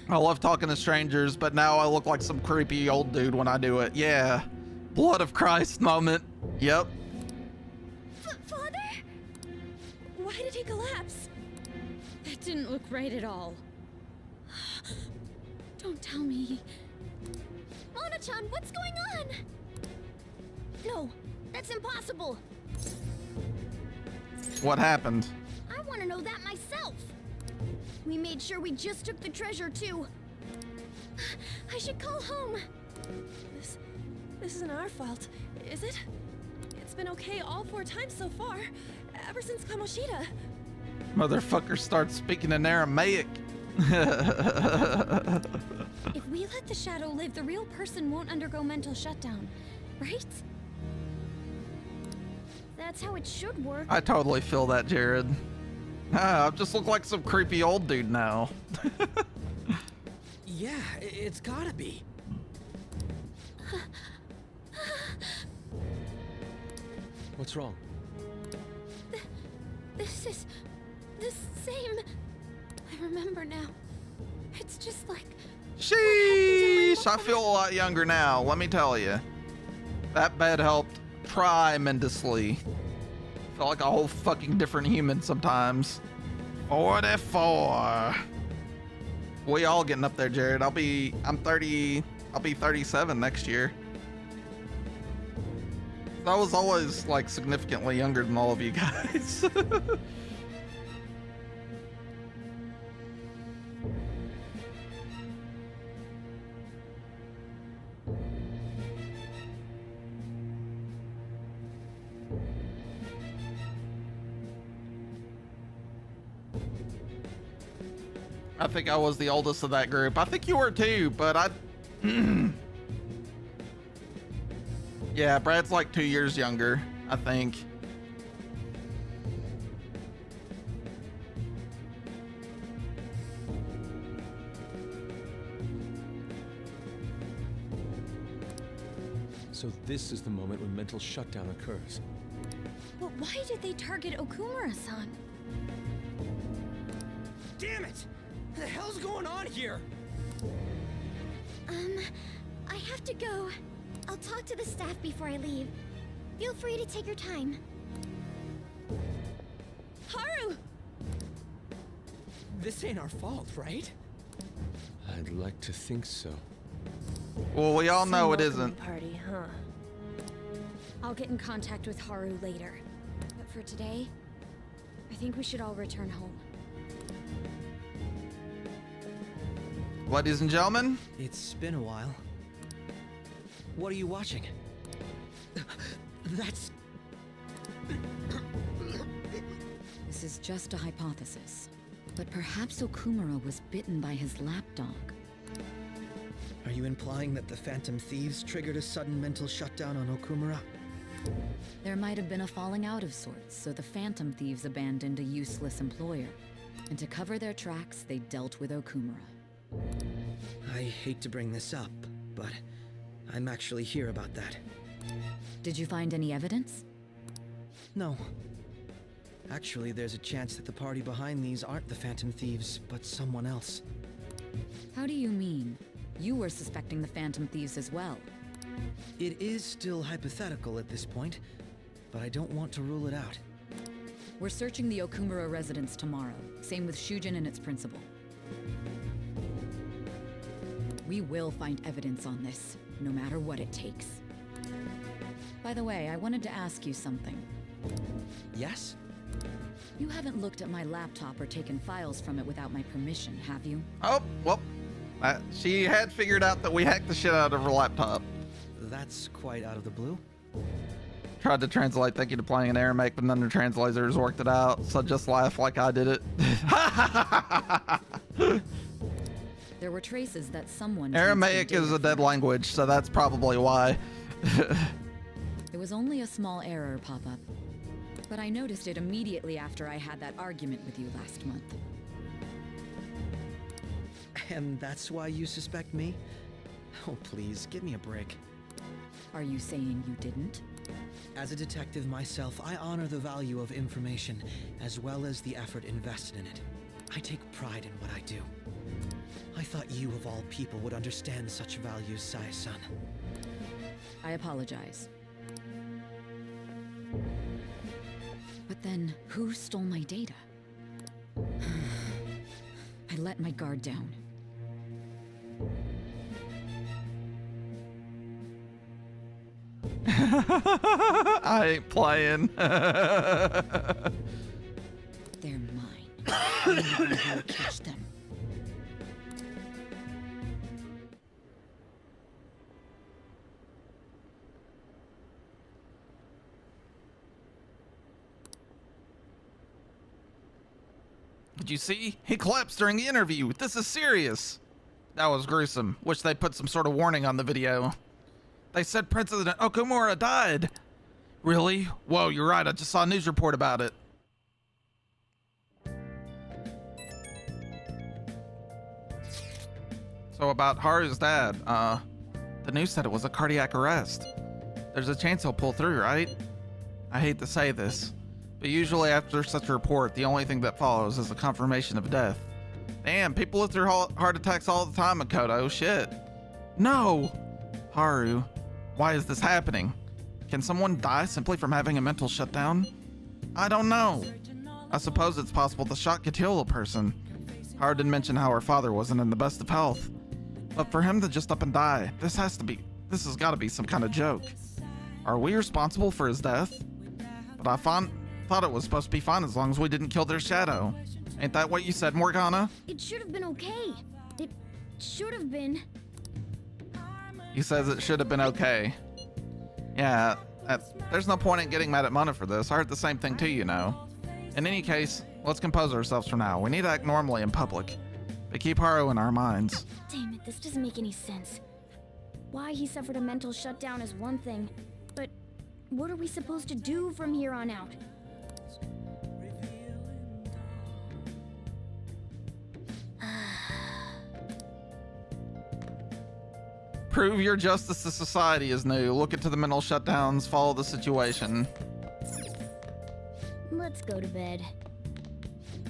I love talking to strangers, but now I look like some creepy old dude when I do it. Yeah. Blood of Christ moment. Yep. Father? Why did he collapse? That didn't look right at all. Don't tell me. Mona-chan, what's going on? No, that's impossible. What happened? I want to know that myself. We made sure we just took the treasure, too. I should call home. This isn't our fault, is it? It's been okay all 4 times so far, ever since Kamoshida. Motherfucker starts speaking in Aramaic. If we let the shadow live, the real person won't undergo mental shutdown, right? That's how it should work. I totally feel that, Jared. I just look like some creepy old dude now. Yeah, it's gotta be. What's wrong? This is the same. I remember now. It's just like. Sheesh, I feel a lot younger now, let me tell you. That bed helped tremendously. Felt like a whole fucking different human sometimes. 44. We all getting up there, Jared. I'm 30, I'll be 37 next year. I was always like significantly younger than all of you guys. I think I was the oldest of that group. I think you were too, but I... Yeah, Brad's like 2 years younger, I think. So this is the moment when mental shutdown occurs. But why did they target Okumura-san? Damn it! What the hell's going on here? I have to go. I'll talk to the staff before I leave. Feel free to take your time. Haru! This ain't our fault, right? I'd like to think so. Well, we all know it isn't. Party, huh? I'll get in contact with Haru later. But for today, I think we should all return home. Ladies and gentlemen, it's been a while. What are you watching? That's... This is just a hypothesis. But perhaps Okumura was bitten by his lapdog. Are you implying that the Phantom Thieves triggered a sudden mental shutdown on Okumura? There might have been a falling out of sorts, so the Phantom Thieves abandoned a useless employer. And to cover their tracks, they dealt with Okumura. I hate to bring this up, but I'm actually here about that. Did you find any evidence? No. Actually, there's a chance that the party behind these aren't the Phantom Thieves, but someone else. How do you mean? You were suspecting the Phantom Thieves as well. It is still hypothetical at this point, but I don't want to rule it out. We're searching the Okumura residence tomorrow. Same with Shujin and its principal. We will find evidence on this, no matter what it takes. By the way, I wanted to ask you something. Yes? You haven't looked at my laptop or taken files from it without my permission, have you? oh, well, she had figured out that we hacked the shit out of her laptop. That's quite out of the blue. Tried to translate thank you to playing in Aramaic, but none of the translators worked it out, so just laugh like I did it. There were traces that someone... Aramaic is a dead language, so that's probably why. It was only a small error pop-up, but I noticed it immediately after I had that argument with you last month. And that's why you suspect me? Oh, please, give me a break. Are you saying you didn't? As a detective myself, I honor the value of information, as well as the effort invested in it. I take pride in what I do. I thought you, of all people, would understand such values, Sai-san. I apologize. But then, who stole my data? I let my guard down. I ain't playing. They're mine. I'm gonna catch them. Did you see? He collapsed during the interview. This is serious. That was gruesome. Wish they put some sort of warning on the video. They said President Okumura died. Really? Whoa, you're right. I just saw a news report about it. So about Haru's dad, the news said it was a cardiac arrest. There's a chance he'll pull through, right? I hate to say this, but usually after such a report, the only thing that follows is a confirmation of death. Damn, people live through heart attacks all the time, Makoto. Shit. No! Haru, why is this happening? Can someone die simply from having a mental shutdown? I don't know. I suppose it's possible the shock could heal a person. Haru didn't mention how her father wasn't in the best of health. But for him to just up and die, this has gotta be some kind of joke. Are we responsible for his death? But I thought it was supposed to be fine as long as we didn't kill their shadow. Ain't that what you said, Morgana? It should have been okay. It should have been. He says it should have been okay. Yeah, there's no point in getting mad at Mona for this. I heard the same thing too, you know. In any case, let's compose ourselves for now. We need to act normally in public, but keep Haru in our minds. Damn it, this doesn't make any sense. Why he suffered a mental shutdown is one thing, but what are we supposed to do from here on out? Prove your justice to society is new. Look into the mental shutdowns, follow the situation. Let's go to bed.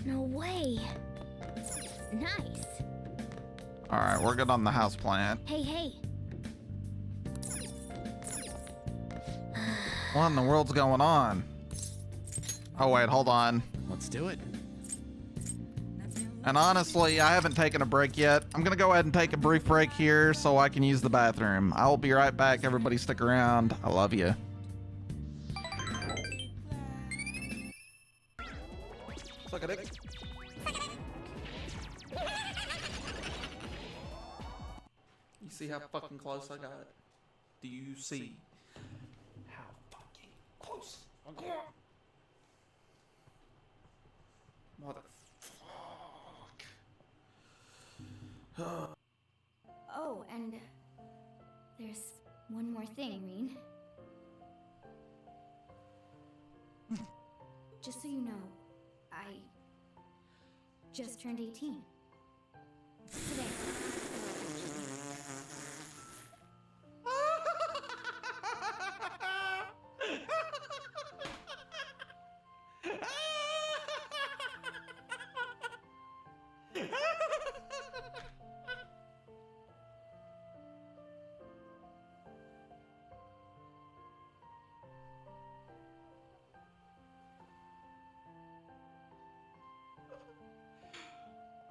No way. Nice. Alright, we're good on the house plant. Hey. What in the world's going on? Oh wait, hold on. Let's do it. And honestly, I haven't taken a break yet. I'm gonna go ahead and take a brief break here so I can use the bathroom. I will be right back. Everybody stick around. I love you. Suck a dick. You see how fucking close I got? Do you see how fucking close I got? Oh, and there's one more thing, Reen. Just so you know, I just turned 18. Today.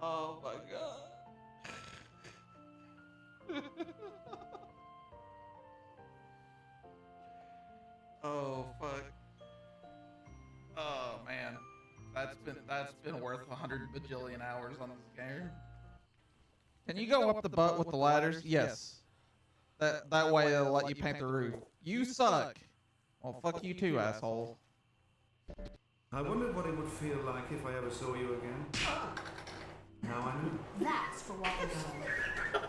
Oh my god. Oh fuck. Oh man. That's been worth 100 bajillion hours on this game. Can you go up the butt with the ladders? Yes. That way they'll let you paint the roof. You suck. Well, fuck you too, asshole. I wondered what it would feel like if I ever saw you again. Now I know. That's for walking out.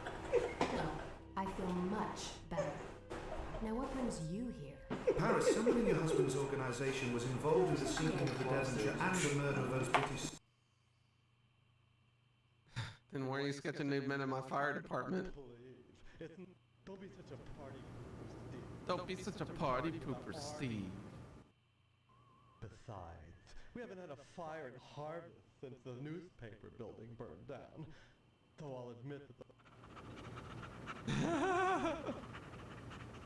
Well, I feel much better. Now what brings you here? Paris, someone in your husband's organization was involved in the sinking of the Devonshire and the murder of those British... Then why are you sketching nude men in my fire department? Don't be such a party pooper, Steve. Don't be such a party pooper, Steve. Besides, we haven't had a fire in Harvest since the newspaper building burned down. Though I'll admit that the...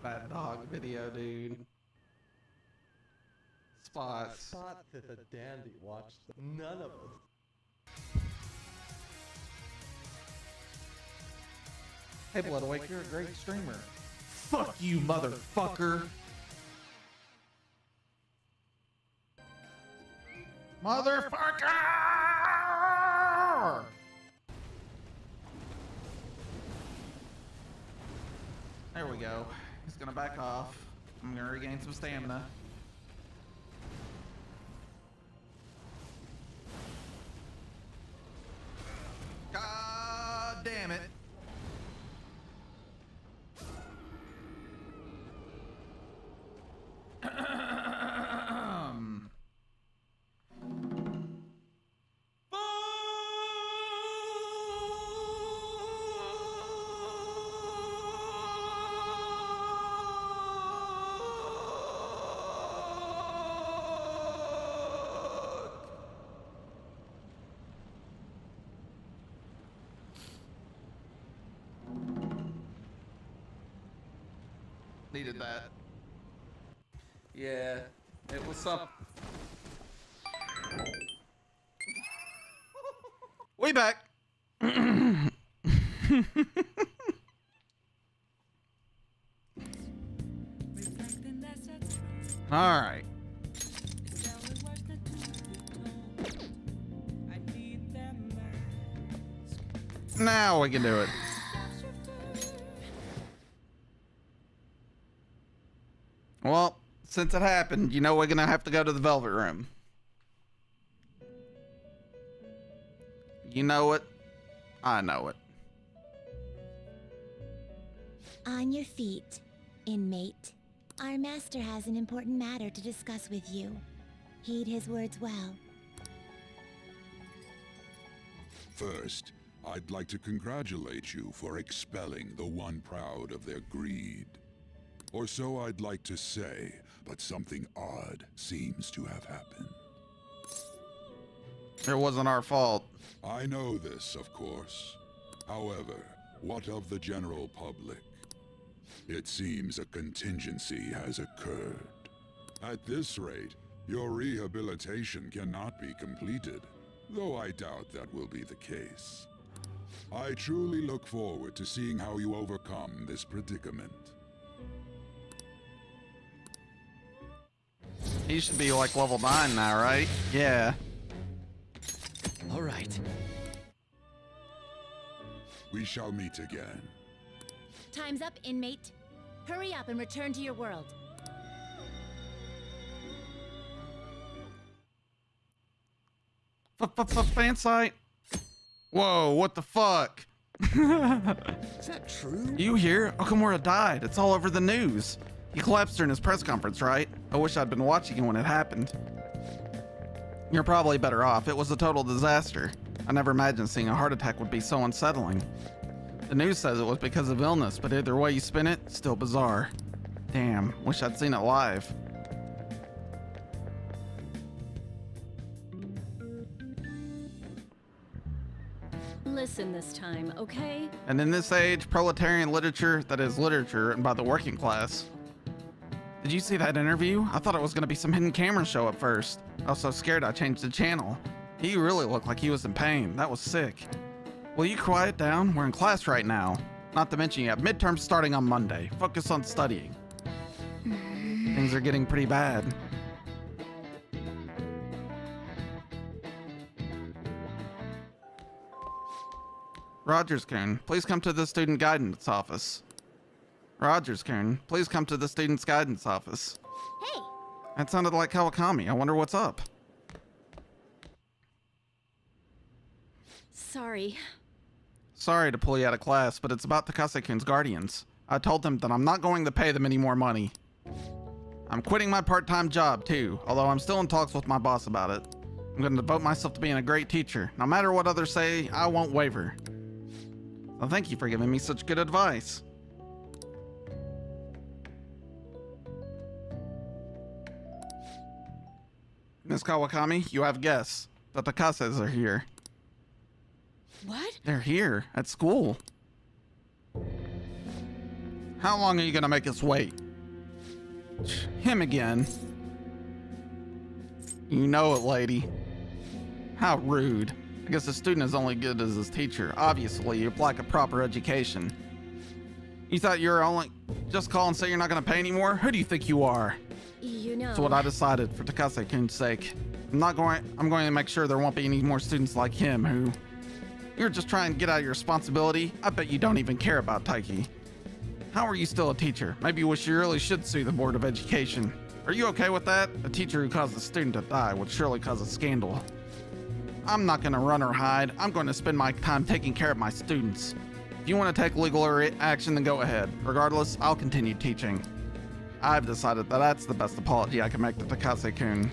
Bad dog video, dude. Spots. Spots is a dandy. Watch none of us. Hey, Bloodawake, you're a great streamer. Fuck you, motherfucker. Motherfucker! There we go. He's gonna back off. I'm gonna regain some stamina. God damn it. Needed that. Yeah, it was up. We back. All right. Now we can do it. Well, since it happened, you know we're gonna have to go to the Velvet Room. You know it. I know it. On your feet, inmate. Our master has an important matter to discuss with you. Heed his words well. First, I'd like to congratulate you for expelling the one proud of their greed. Or so I'd like to say, but something odd seems to have happened. It wasn't our fault. I know this, of course. However, what of the general public? It seems a contingency has occurred. At this rate, your rehabilitation cannot be completed, though I doubt that will be the case. I truly look forward to seeing how you overcome this predicament. He should be like level 9 now, right? Yeah. All right. We shall meet again. Time's up, inmate. Hurry up and return to your world. Fan site? Whoa, what the fuck? Is that true? You hear? Okumura died. It's all over the news. He collapsed during his press conference, right? I wish I'd been watching it when it happened. You're probably better off. It was a total disaster. I never imagined seeing a heart attack would be so unsettling. The news says it was because of illness, but either way you spin it, still bizarre. Damn, wish I'd seen it live. Listen this time, okay? And in this age, proletarian literature, that is literature written by the working class. Did you see that interview? I thought it was going to be some hidden camera show at first. I was so scared I changed the channel. He really looked like he was in pain. That was sick. Will you quiet down? We're in class right now. Not to mention you have midterms starting on Monday. Focus on studying. Things are getting pretty bad. Rogers-kun, please come to the student guidance office. Rogers-kun, please come to the student's guidance office. Hey! That sounded like Kawakami. I wonder what's up. Sorry. Sorry to pull you out of class, but it's about Takase-kun's guardians. I told them that I'm not going to pay them any more money. I'm quitting my part-time job, too, although I'm still in talks with my boss about it. I'm going to devote myself to being a great teacher. No matter what others say, I won't waver. Well, thank you for giving me such good advice. Miss Kawakami, you have guests. The Takases are here. What? They're here, at school. How long are you gonna make us wait? Him again. You know it, lady. How rude. I guess a student is only good as his teacher. Obviously, you lack a proper education. You thought you were only... Just call and say you're not gonna pay anymore? Who do you think you are? You know... That's what I decided for Takase-kun's sake. I'm going to make sure there won't be any more students like him who... You're just trying to get out of your responsibility. I bet you don't even care about Taiki. How are you still a teacher? Maybe you wish you really should sue the Board of Education. Are you okay with that? A teacher who caused a student to die would surely cause a scandal. I'm not going to run or hide. I'm going to spend my time taking care of my students. If you want to take legal action, then go ahead. Regardless, I'll continue teaching. I've decided that that's the best apology I can make to Takase-kun.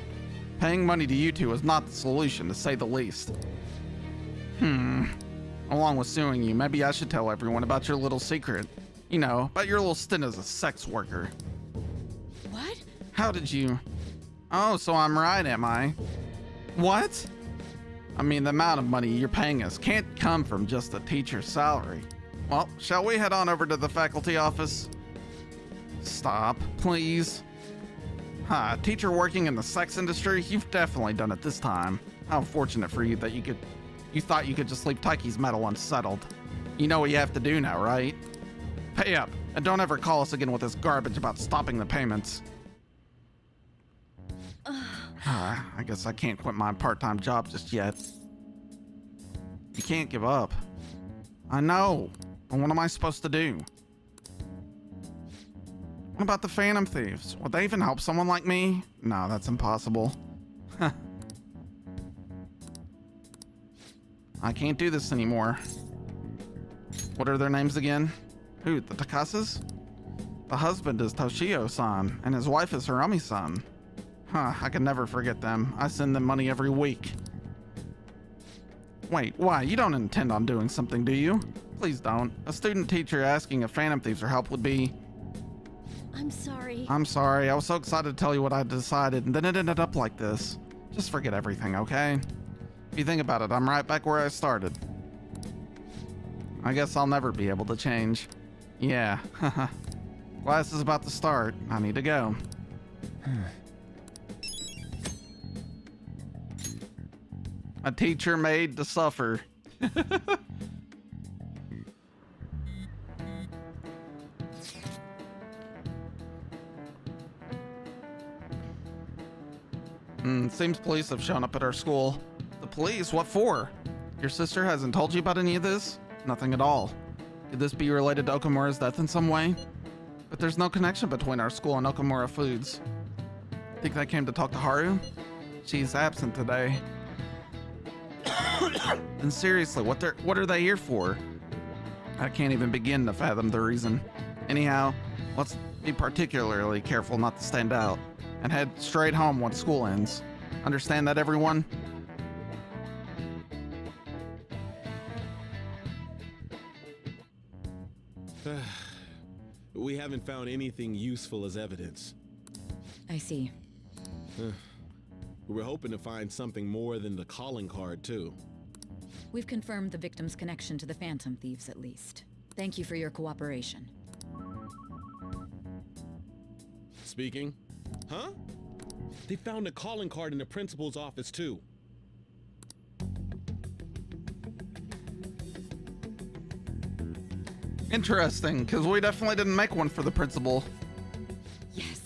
Paying money to you two is not the solution, to say the least. Along with suing you, maybe I should tell everyone about your little secret. You know, about your little stint as a sex worker. What? How did you... Oh, so I'm right, am I? What? I mean, the amount of money you're paying us can't come from just a teacher's salary. Well, shall we head on over to the faculty office? Stop, please. Huh, teacher working in the sex industry? You've definitely done it this time. How unfortunate for you that you thought you could just leave Taiki's medal unsettled. You know what you have to do now, right? Pay up, and don't ever call us again with this garbage about stopping the payments. I guess I can't quit my part-time job just yet. You can't give up. I know, but what am I supposed to do? What about the Phantom Thieves? Would they even help someone like me? No, that's impossible. I can't do this anymore. What are their names again? Who, the Takasas? The husband is Toshio-san, and his wife is Harumi-san. Huh, I can never forget them. I send them money every week. Wait, why? You don't intend on doing something, do you? Please don't. A student teacher asking if Phantom Thieves for help would be... I'm sorry. I'm sorry. I was so excited to tell you what I decided, and then it ended up like this. Just forget everything, okay? If you think about it, I'm right back where I started. I guess I'll never be able to change. Yeah, class is about to start. I need to go. A teacher made to suffer. Seems police have shown up at our school. The police? What for? Your sister hasn't told you about any of this? Nothing at all. Could this be related to Okumura's death in some way? But there's no connection between our school and Okumura Foods. Think they came to talk to Haru? She's absent today. And seriously, what are they here for? I can't even begin to fathom the reason. Anyhow, let's be particularly careful not to stand out and head straight home once school ends. Understand that, everyone? We haven't found anything useful as evidence. I see. We're hoping to find something more than the calling card, too. We've confirmed the victim's connection to the Phantom Thieves, at least. Thank you for your cooperation. Speaking? Huh? They found a calling card in the principal's office, too. Interesting, because we definitely didn't make one for the principal. Yes.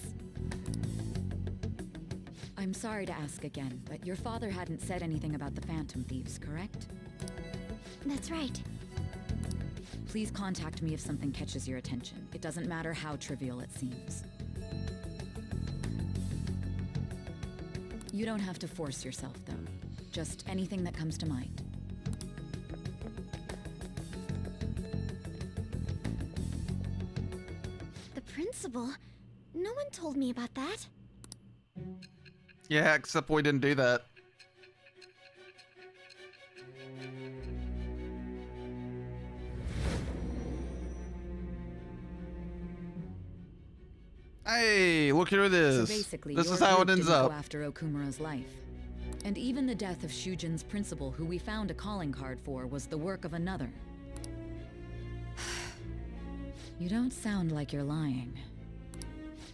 I'm sorry to ask again, but your father hadn't said anything about the Phantom Thieves, correct? That's right. Please contact me if something catches your attention. It doesn't matter how trivial it seems. You don't have to force yourself, though. Just anything that comes to mind. The principal? No one told me about that. Yeah, except we didn't do that. Hey, look who it is. So basically, this your is how group it ends didn't up. go after Okumura's life. And even the death of Shujin's principal, who we found a calling card for, was the work of another. You don't sound like you're lying.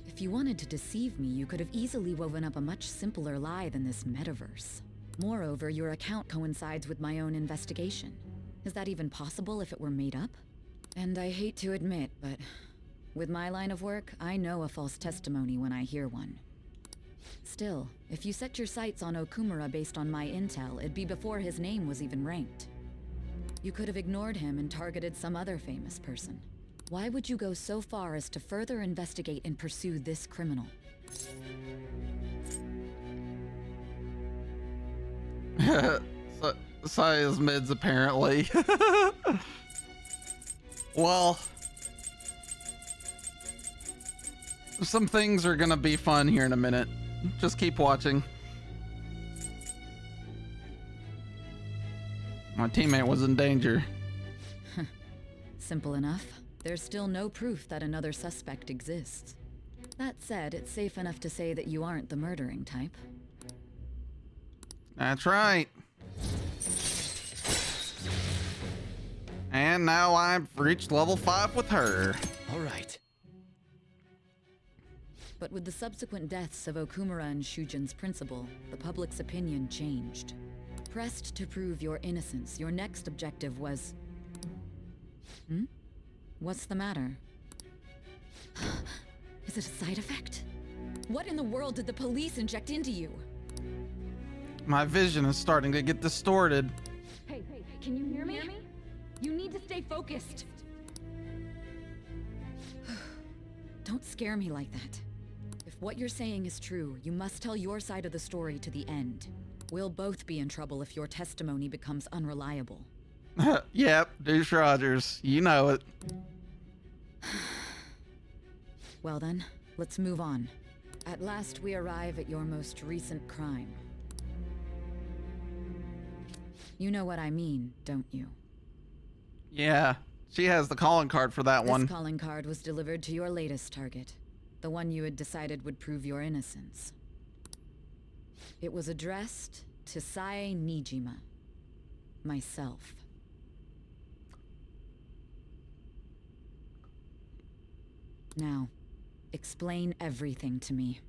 If you wanted to deceive me, you could have easily woven up a much simpler lie than this metaverse. Moreover, your account coincides with my own investigation. Is that even possible if it were made up? And I hate to admit, but with my line of work, I know a false testimony when I hear one. Still, if you set your sights on Okumura based on my intel, it'd be before his name was even ranked. You could have ignored him and targeted some other famous person. Why would you go so far as to further investigate and pursue this criminal? Saya's mids, apparently. Well, some things are gonna be fun here in a minute. Just keep watching. My teammate was in danger. Simple enough. There's still no proof that another suspect exists. That said, it's safe enough to say that you aren't the murdering type. That's right. And now I've reached level 5 with her. All right. But with the subsequent deaths of Okumura and Shujin's principal, the public's opinion changed. Pressed to prove your innocence, your next objective was... What's the matter? Is it a side effect? What in the world did the police inject into you? My vision is starting to get distorted. Hey, can you hear me? You need to stay focused. Don't scare me like that. If what you're saying is true, you must tell your side of the story to the end. We'll both be in trouble if your testimony becomes unreliable. Yep, Douche Rogers. You know it. Well then, let's move on. At last we arrive at your most recent crime. You know what I mean, don't you? Yeah, she has the calling card for that one. This calling card was delivered to your latest target. The one you had decided would prove your innocence. It was addressed to Sae Nijima. Myself. Now, explain everything to me.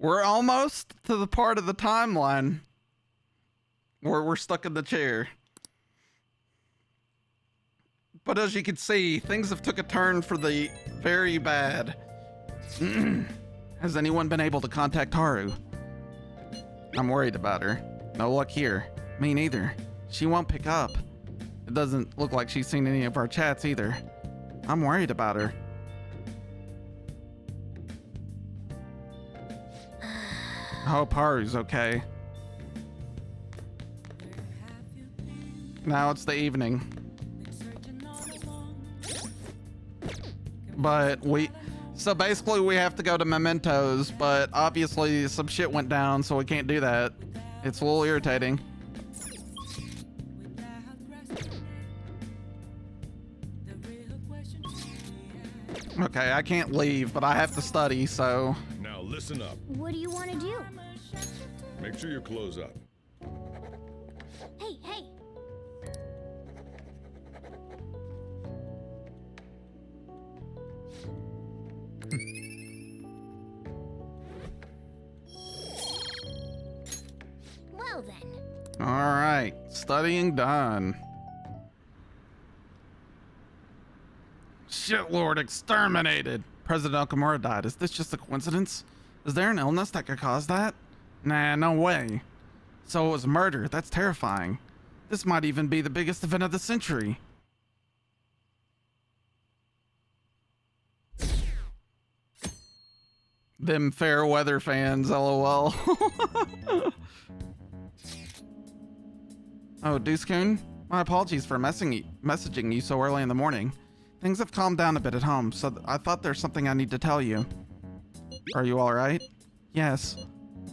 We're almost to the part of the timeline where we're stuck in the chair. But as you can see, things have took a turn for the very bad. Has anyone been able to contact Haru? I'm worried about her. No luck here. Me neither. She won't pick up. It doesn't look like she's seen any of our chats either. I'm worried about her. I hope Haru's okay. Now it's the evening. But so basically we have to go to Mementos, but obviously some shit went down, so we can't do that. It's a little irritating. Okay, I can't leave, but I have to study, so... Now listen up. What do you want to do? Make sure you close up. Hey, hey! Well then. Alright, studying done. Shitlord exterminated! President Okumura died. Is this just a coincidence? Is there an illness that could cause that? Nah, no way. So it was murder. That's terrifying. This might even be the biggest event of the century. Them fair weather fans, lol. Oh, Deuce-kun? My apologies for messaging you so early in the morning. Things have calmed down a bit at home, so I thought there's something I need to tell you. Are you alright? Yes.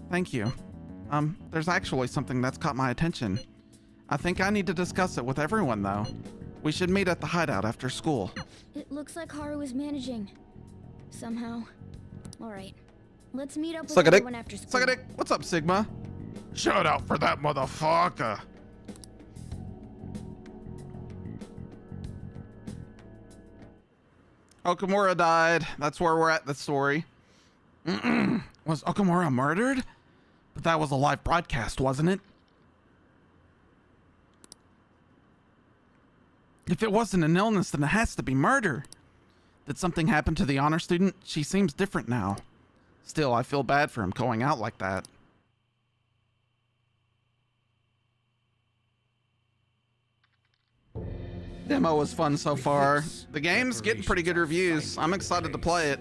Thank you. There's actually something that's caught my attention. I think I need to discuss it with everyone, though. We should meet at the hideout after school. It looks like Haru is managing. Somehow. Alright. Let's meet up with everyone after school. Suck a dick. What's up, Sigma? Shout out for that motherfucker. Okumura died. That's where we're at the story. Was Okumura murdered? But that was a live broadcast, wasn't it? If it wasn't an illness, then it has to be murder. Did something happen to the honor student? She seems different now. Still, I feel bad for him going out like that. Demo was fun so far. The game's getting pretty good reviews. I'm excited to play it.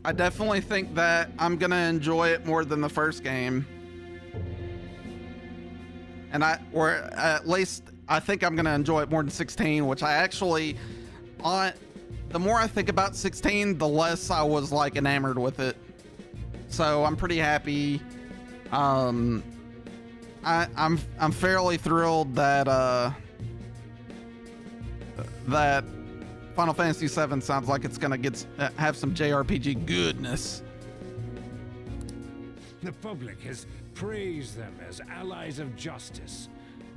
I definitely think that I'm gonna enjoy it more than the first game. And or at least I think I'm gonna enjoy it more than 16, which I actually, the more I think about 16, the less I was like enamored with it. So I'm pretty happy. I'm fairly thrilled that that Final Fantasy VII sounds like it's gonna have some JRPG goodness. The public has praised them as allies of justice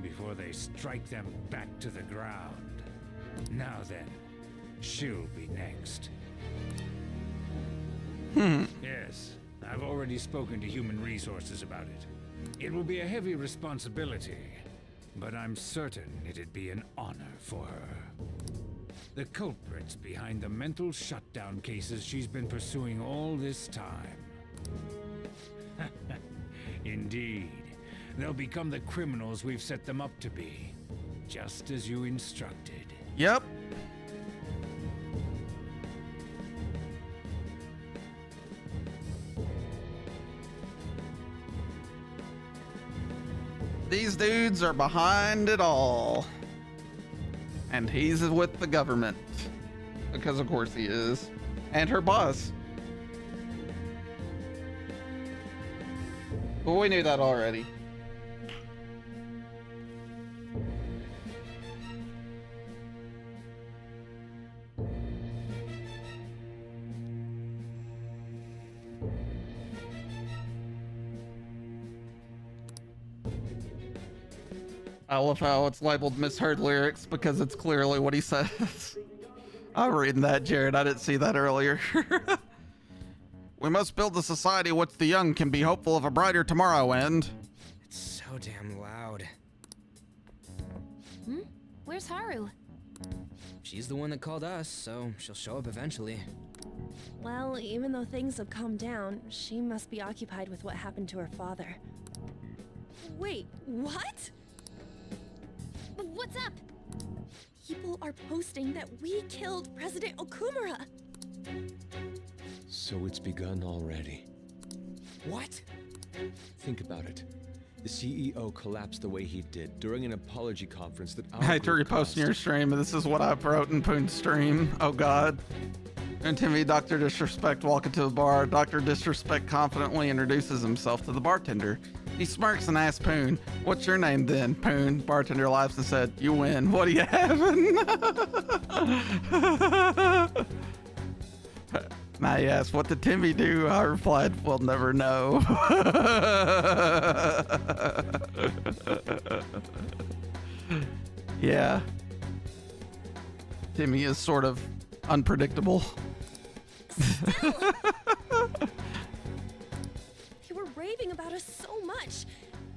before they strike them back to the ground. Now then, she'll be next. Yes, I've already spoken to Human Resources about it. It will be a heavy responsibility, but I'm certain it'd be an honor for her. The culprits behind the mental shutdown cases she's been pursuing all this time. Indeed, they'll become the criminals we've set them up to be, just as you instructed. Yep. These dudes are behind it all. And he's with the government. Because of course he is. And her boss. But we knew that already. I love how it's labeled misheard lyrics because it's clearly what he says. I'm reading that, Jared. I didn't see that earlier. We must build a society which the young can be hopeful of a brighter tomorrow and... It's so damn loud. Where's Haru? She's the one that called us, so she'll show up eventually. Well, even though things have calmed down, she must be occupied with what happened to her father. Wait, what? What's up? People are posting that we killed President Okumura. So it's begun already. What? Think about it. The CEO collapsed the way he did during an apology conference that I hate to repost in your stream, but this is what I wrote in Poon's stream. Oh god. And Timmy, Dr. Disrespect walk into the bar. Dr. Disrespect confidently introduces himself to the bartender. He smirks and asks Poon, "What's your name then?" Poon. Bartender laughs and said, "You win. What are you having?" Now he asked, "What did Timmy do?" I replied, "We'll never know." Yeah. Timmy is sort of unpredictable. They were raving about us so much,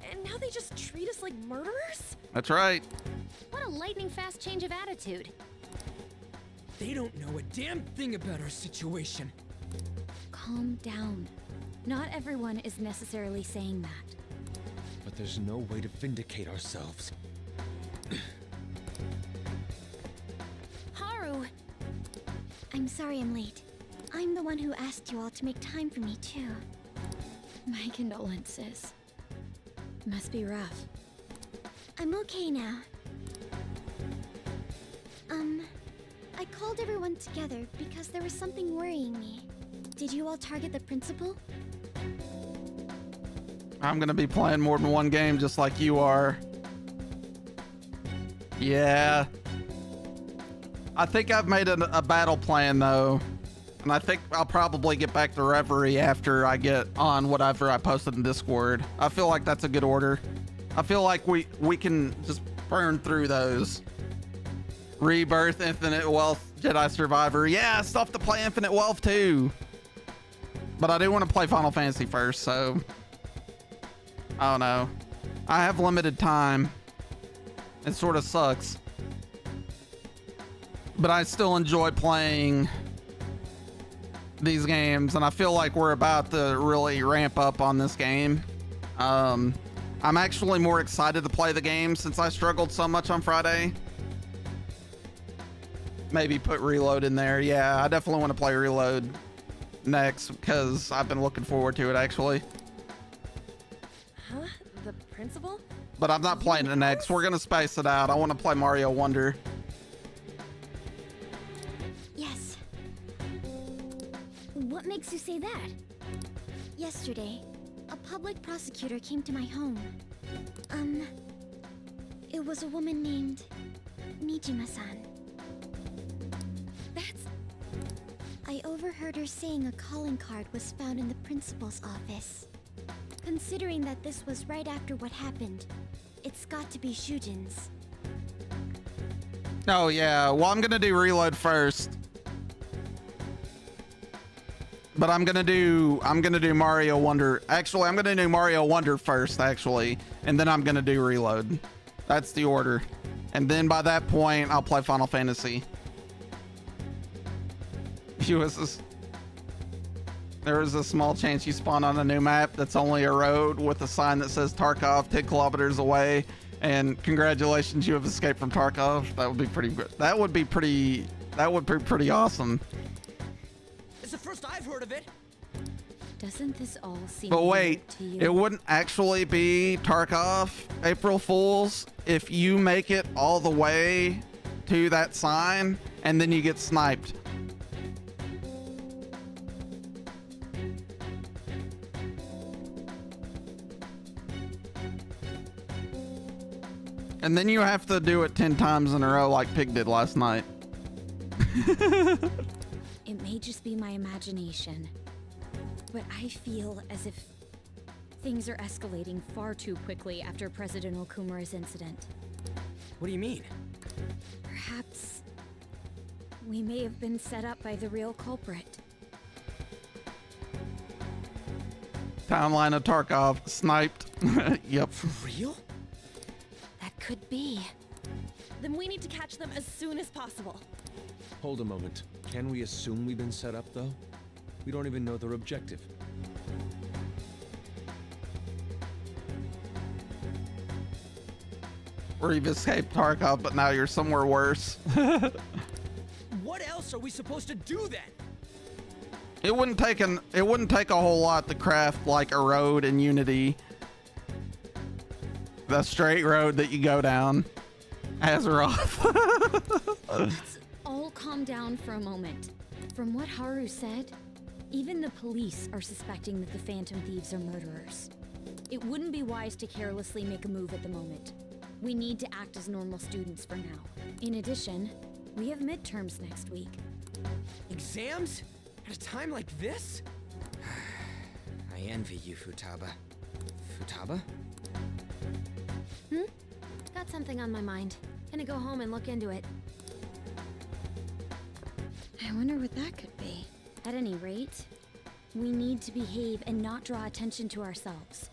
and now they just treat us like murderers? That's right. What a lightning fast change of attitude. They don't know a damn thing about our situation. Calm down. Not everyone is necessarily saying that. But there's no way to vindicate ourselves. Haru! I'm sorry I'm late. I'm the one who asked you all to make time for me, too. My condolences. Must be rough. I'm okay now. I called everyone together because there was something worrying me. Did you all target the principal? I'm gonna be playing more than one game just like you are. Yeah. I think I've made a battle plan though. And I think I'll probably get back to Reverie after I get on whatever I posted in Discord. I feel like that's a good order. I feel like we can just burn through those. Rebirth, Infinite Wealth, Jedi Survivor. Yeah, I still have to play Infinite Wealth too. But I do want to play Final Fantasy first, so... I don't know. I have limited time. It sort of sucks. But I still enjoy playing these games, and I feel like we're about to really ramp up on this game. I'm actually more excited to play the game since I struggled so much on Friday. Maybe put Reload in there. Yeah, I definitely want to play Reload next because I've been looking forward to it actually. Huh? The principal? But I'm not playing it next. We're gonna space it out. I want to play Mario Wonder. Yes. What makes you say that? Yesterday, a public prosecutor came to my home. It was a woman named Mijima-san. I overheard her saying a calling card was found in the principal's office. Considering that this was right after what happened, it's got to be Shujin's. Oh yeah, well I'm gonna do reload first. But I'm gonna do Mario Wonder. Actually, I'm gonna do Mario Wonder first, actually, and then I'm gonna do reload. That's the order. And then by that point, I'll play Final Fantasy. There is a small chance you spawn on a new map that's only a road with a sign that says Tarkov 10 kilometers away. And congratulations, you have escaped from Tarkov. That would be pretty good. That would be pretty awesome. It's the first I've heard of it. Doesn't this all seem But weird wait, to you? it wouldn't actually be Tarkov April Fools if you make it all the way to that sign and then you get sniped. And then you have to do it 10 times in a row like Pig did last night. It may just be my imagination, but I feel as if things are escalating far too quickly after President Okumura's incident. What do you mean? Perhaps we may have been set up by the real culprit. Town line of Tarkov, sniped. Yep. For real? That could be. Then we need to catch them as soon as possible. Hold a moment. Can we assume we've been set up, though? We don't even know their objective. Or you've escaped Tarkov, but now you're somewhere worse. What else are we supposed to do then? It wouldn't take a whole lot to craft like a road in Unity. The straight road that you go down. Azeroth. Let's all calm down for a moment. From what Haru said, even the police are suspecting that the Phantom Thieves are murderers. It wouldn't be wise to carelessly make a move at the moment. We need to act as normal students for now. In addition, we have midterms next week. Exams? At a time like this? I envy you, Futaba. Futaba? Got something on my mind. Gonna go home and look into it. I wonder what that could be. At any rate, we need to behave and not draw attention to ourselves.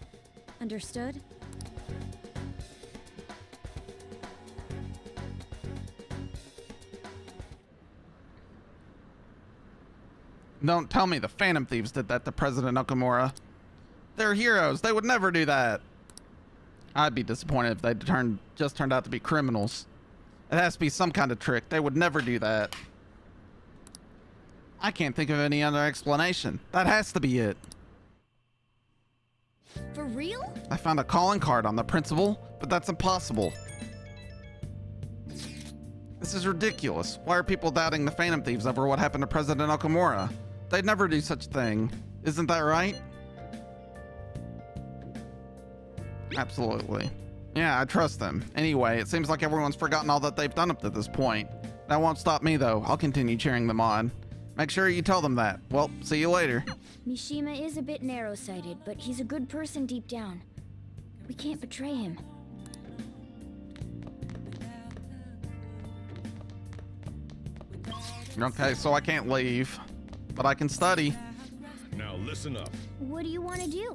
Understood? Don't tell me the Phantom Thieves did that to President Okumura. They're heroes. They would never do that. I'd be disappointed if they just turned out to be criminals. It has to be some kind of trick. They would never do that. I can't think of any other explanation. That has to be it. For real? I found a calling card on the principal, but that's impossible. This is ridiculous. Why are people doubting the Phantom Thieves over what happened to President Okumura? They'd never do such a thing. Isn't that right? Absolutely. Yeah, I trust them. Anyway, it seems like everyone's forgotten all that they've done up to this point. That won't stop me, though. I'll continue cheering them on. Make sure you tell them that. Well, see you later. Mishima is a bit narrow-sighted, but he's a good person deep down. We can't betray him. Okay, so I can't leave, but I can study. Now listen up. What do you want to do?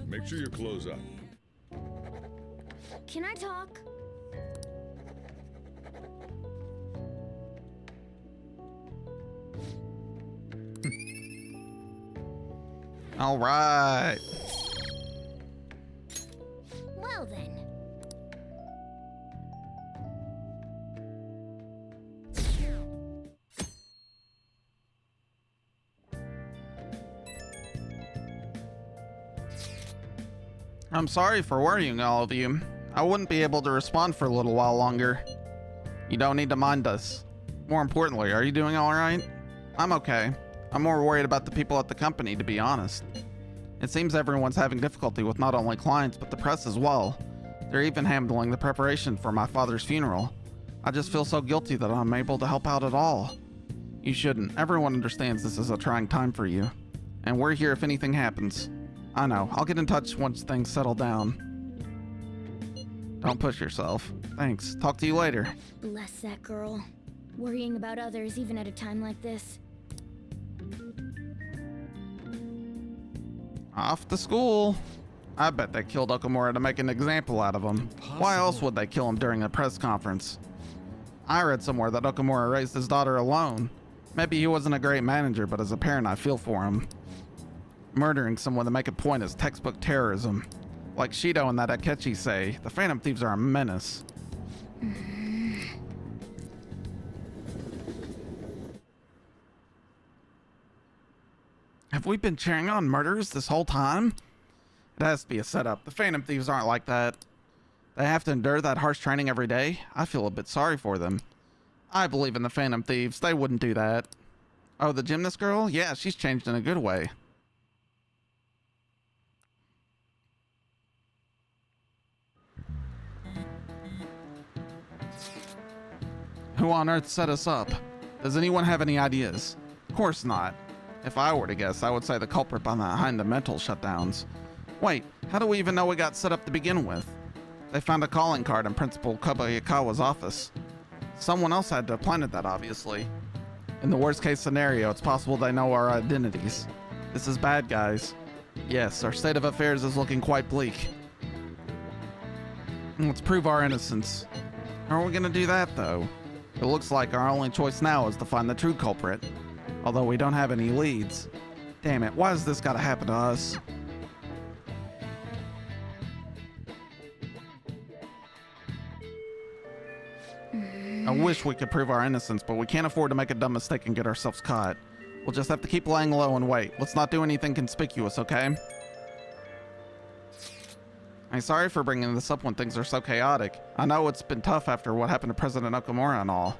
Make sure your clothes up. Can I talk? All right. Well then. I'm sorry for worrying all of you. I wouldn't be able to respond for a little while longer. You don't need to mind us. More importantly, are you doing all right? I'm okay. I'm more worried about the people at the company, to be honest. It seems everyone's having difficulty with not only clients, but the press as well. They're even handling the preparation for my father's funeral. I just feel so guilty that I'm able to help out at all. You shouldn't. Everyone understands this is a trying time for you. And we're here if anything happens. I know. I'll get in touch once things settle down. Don't push yourself. Thanks. Talk to you later. Bless that girl. Worrying about others even at a time like this. Off to school. I bet they killed Okumura to make an example out of him. Why else would they kill him during a press conference? I read somewhere that Okumura raised his daughter alone. Maybe he wasn't a great manager, but as a parent I feel for him. Murdering someone to make a point is textbook terrorism. Like Shido and that Akechi say, the Phantom Thieves are a menace. Have we been cheering on murderers this whole time? It has to be a setup. The Phantom Thieves aren't like that. They have to endure that harsh training every day. I feel a bit sorry for them. I believe in the Phantom Thieves. They wouldn't do that. Oh, the gymnast girl? Yeah, she's changed in a good way. Who on earth set us up? Does anyone have any ideas? Of course not. If I were to guess, I would say the culprit behind the mental shutdowns. Wait, how do we even know we got set up to begin with? They found a calling card in Principal Kobayakawa's office. Someone else had to have planted that, obviously. In the worst case scenario, it's possible they know our identities. This is bad, guys. Yes, our state of affairs is looking quite bleak. Let's prove our innocence. How are we gonna do that, though? It looks like our only choice now is to find the true culprit. Although we don't have any leads. Damn it, why has this gotta happen to us? I wish we could prove our innocence, but we can't afford to make a dumb mistake and get ourselves caught. We'll just have to keep laying low and wait. Let's not do anything conspicuous, okay? I'm sorry for bringing this up when things are so chaotic. I know it's been tough after what happened to President Okumura and all.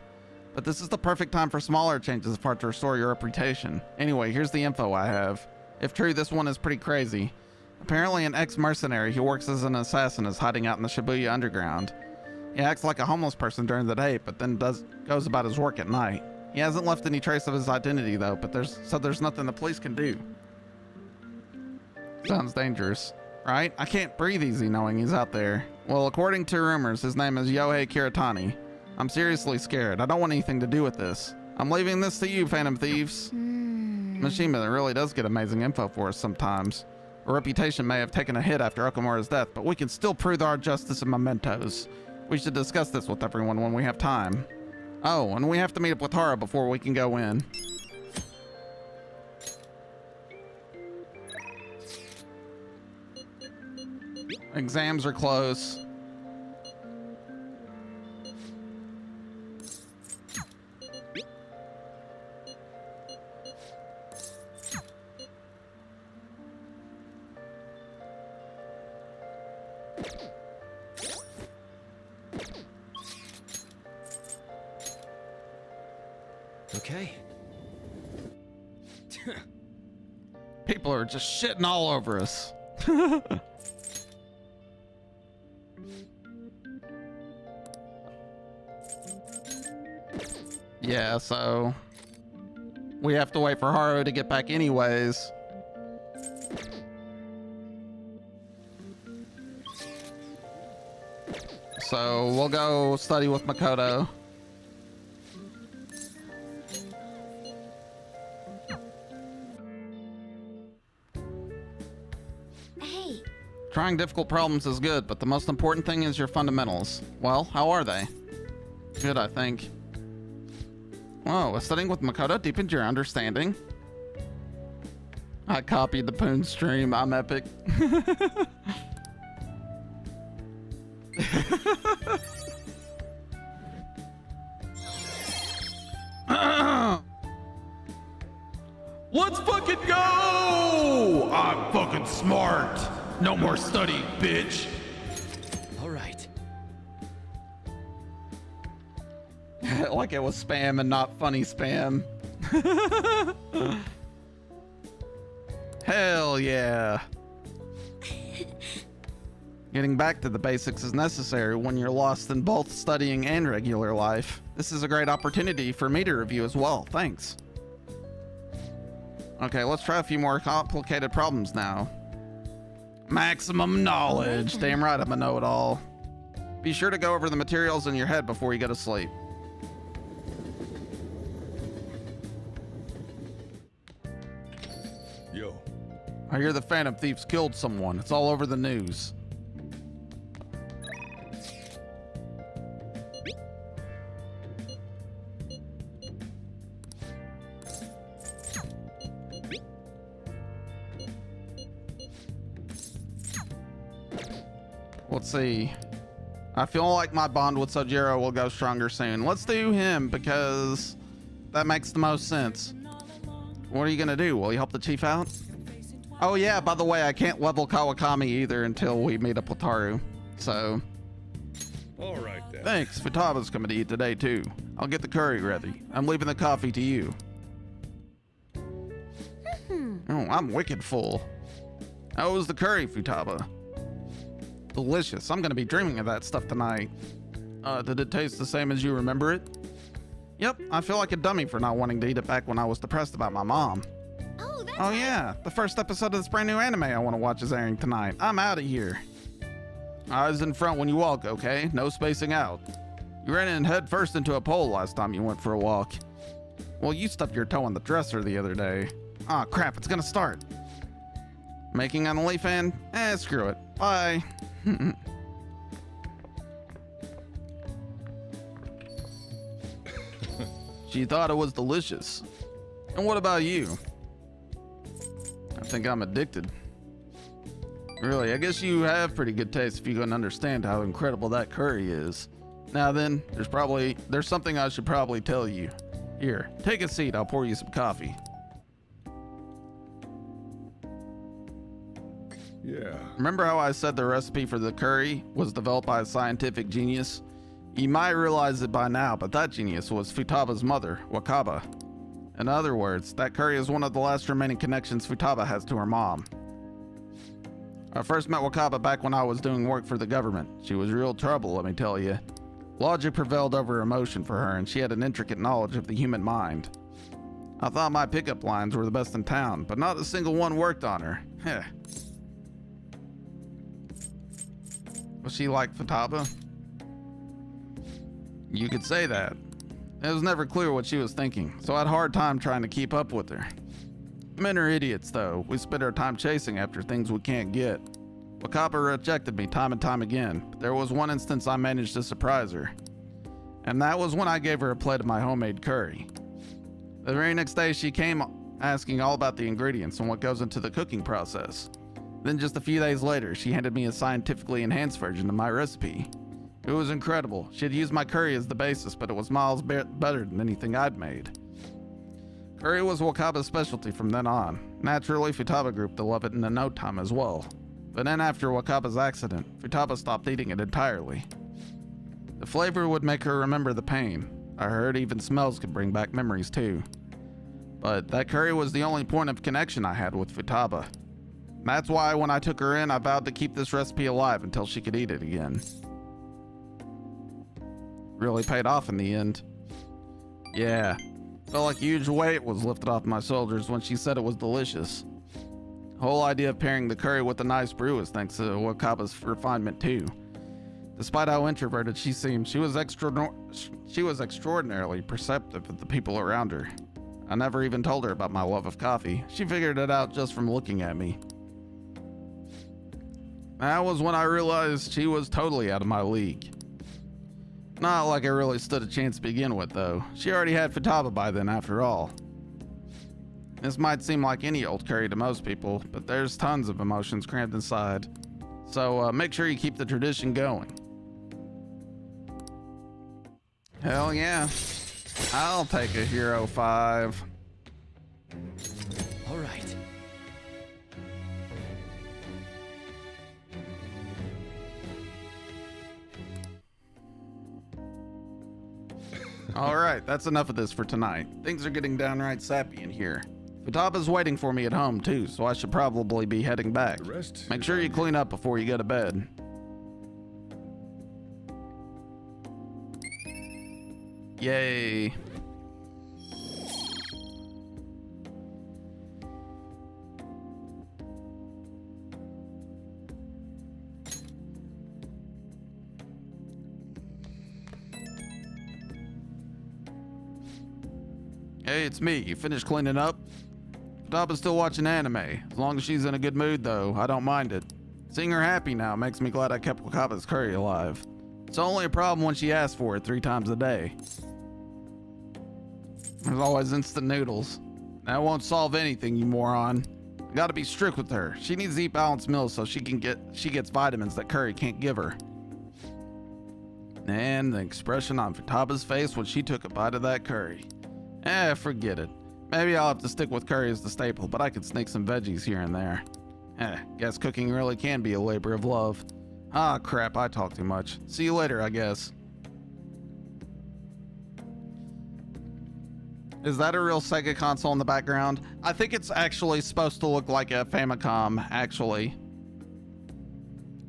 But this is the perfect time for smaller changes if hard to restore your reputation. Anyway, here's the info I have. If true, this one is pretty crazy. Apparently an ex-mercenary who works as an assassin is hiding out in the Shibuya underground. He acts like a homeless person during the day, but then goes about his work at night. He hasn't left any trace of his identity though, but there's nothing the police can do. Sounds dangerous, right? I can't breathe easy knowing he's out there. Well, according to rumors, his name is Yohei Kiritani. I'm seriously scared. I don't want anything to do with this. I'm leaving this to you, Phantom Thieves. Mishima really does get amazing info for us sometimes. Our reputation may have taken a hit after Okumura's death, but we can still prove our justice and mementos. We should discuss this with everyone when we have time. Oh, and we have to meet up with Hara before we can go in. Exams are close. Okay. People are just shitting all over us. Yeah, so we have to wait for Haru to get back anyways. So we'll go study with Makoto. Hey. Trying difficult problems is good, but the most important thing is your fundamentals. Well, how are they? Good, I think. Whoa, studying with Makoto deepened your understanding? I copied the Poon stream. I'm epic. Let's fucking go! I'm fucking smart. No more studying, bitch. All right. Like it was spam and not funny spam. Hell yeah. Getting back to the basics is necessary when you're lost in both studying and regular life. This is a great opportunity for me to review as well. Thanks. Okay, let's try a few more complicated problems now. Maximum knowledge. Damn right, I'm a know-it-all. Be sure to go over the materials in your head before you go to sleep. Yo. I hear the Phantom Thieves killed someone. It's all over the news. Let's see. I feel like my bond with Sojiro will go stronger soon. Let's do him because that makes the most sense. What are you gonna do? Will you help the chief out? Oh yeah, by the way, I can't level Kawakami either until we meet up with Taru. So. All right then. Thanks. Futaba's coming to eat today too. I'll get the curry ready. I'm leaving the coffee to you. Oh, I'm wicked full. How was the curry, Futaba? Delicious. I'm gonna be dreaming of that stuff tonight. Did it taste the same as you remember it? Yep, I feel like a dummy for not wanting to eat it back when I was depressed about my mom. Oh yeah, the first episode of this brand new anime I want to watch is airing tonight. I'm out of here. Eyes in front when you walk, okay? No spacing out. You ran in head first into a pole last time you went for a walk. Well, you stubbed your toe on the dresser the other day. Aw, crap, it's gonna start. Making an Elite fan? Screw it. Bye. She thought it was delicious. And what about you? I think I'm addicted. Really, I guess you have pretty good taste if you can understand how incredible that curry is. Now then, there's something I should probably tell you. Here, take a seat, I'll pour you some coffee. Yeah. Remember how I said the recipe for the curry was developed by a scientific genius? You might realize it by now, but that genius was Futaba's mother, Wakaba. In other words, that curry is one of the last remaining connections Futaba has to her mom. I first met Wakaba back when I was doing work for the government. She was real trouble, let me tell you. Logic prevailed over emotion for her, and she had an intricate knowledge of the human mind. I thought my pickup lines were the best in town, but not a single one worked on her. Heh. Was she like Futaba? You could say that. It was never clear what she was thinking, so I had a hard time trying to keep up with her. Men are idiots, though. We spend our time chasing after things we can't get. Wakaba rejected me time and time again, but there was one instance I managed to surprise her. And that was when I gave her a plate of my homemade curry. The very next day, she came asking all about the ingredients and what goes into the cooking process. Then just a few days later, she handed me a scientifically enhanced version of my recipe. It was incredible. She had used my curry as the basis, but it was miles better than anything I'd made. Curry was Wakaba's specialty from then on. Naturally, Futaba grew to love it in no time as well. But then after Wakaba's accident, Futaba stopped eating it entirely. The flavor would make her remember the pain. I heard even smells could bring back memories too. But that curry was the only point of connection I had with Futaba. That's why when I took her in, I vowed to keep this recipe alive until she could eat it again. Really paid off in the end. Yeah, felt like a huge weight was lifted off my shoulders when she said it was delicious. The whole idea of pairing the curry with a nice brew is thanks to Wakaba's refinement too. Despite how introverted she seemed, she was extraordinarily perceptive of the people around her. I never even told her about my love of coffee. She figured it out just from looking at me. That was when I realized she was totally out of my league. Not like I really stood a chance to begin with, though. She already had Futaba by then, after all. This might seem like any old curry to most people, but there's tons of emotions crammed inside. So make sure you keep the tradition going. Hell yeah. I'll take a Hero 5. All right. Alright, that's enough of this for tonight. Things are getting downright sappy in here. Futaba's waiting for me at home too, so I should probably be heading back. Make sure you clean up before you go to bed. Yay. Hey, it's me. You finished cleaning up? Futaba's still watching anime. As long as she's in a good mood, though, I don't mind it. Seeing her happy now makes me glad I kept Wakaba's curry alive. It's only a problem when she asks for it 3 times a day. There's always instant noodles. That won't solve anything, you moron. I gotta be strict with her. She needs to eat balanced meals so she gets vitamins that curry can't give her. And the expression on Futaba's face when she took a bite of that curry. Forget it. Maybe I'll have to stick with curry as the staple, but I could sneak some veggies here and there. Guess cooking really can be a labor of love. Ah, crap, I talk too much. See you later, I guess. Is that a real Sega console in the background? I think it's actually supposed to look like a Famicom, actually.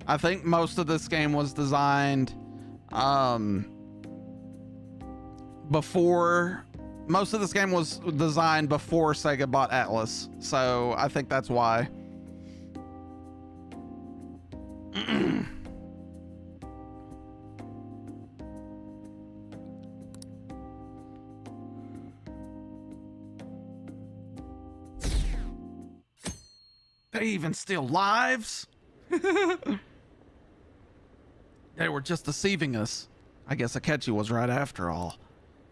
I think most of this game was designed before Sega bought Atlas, so I think that's why. They even steal lives? They were just deceiving us. I guess Akechi was right after all.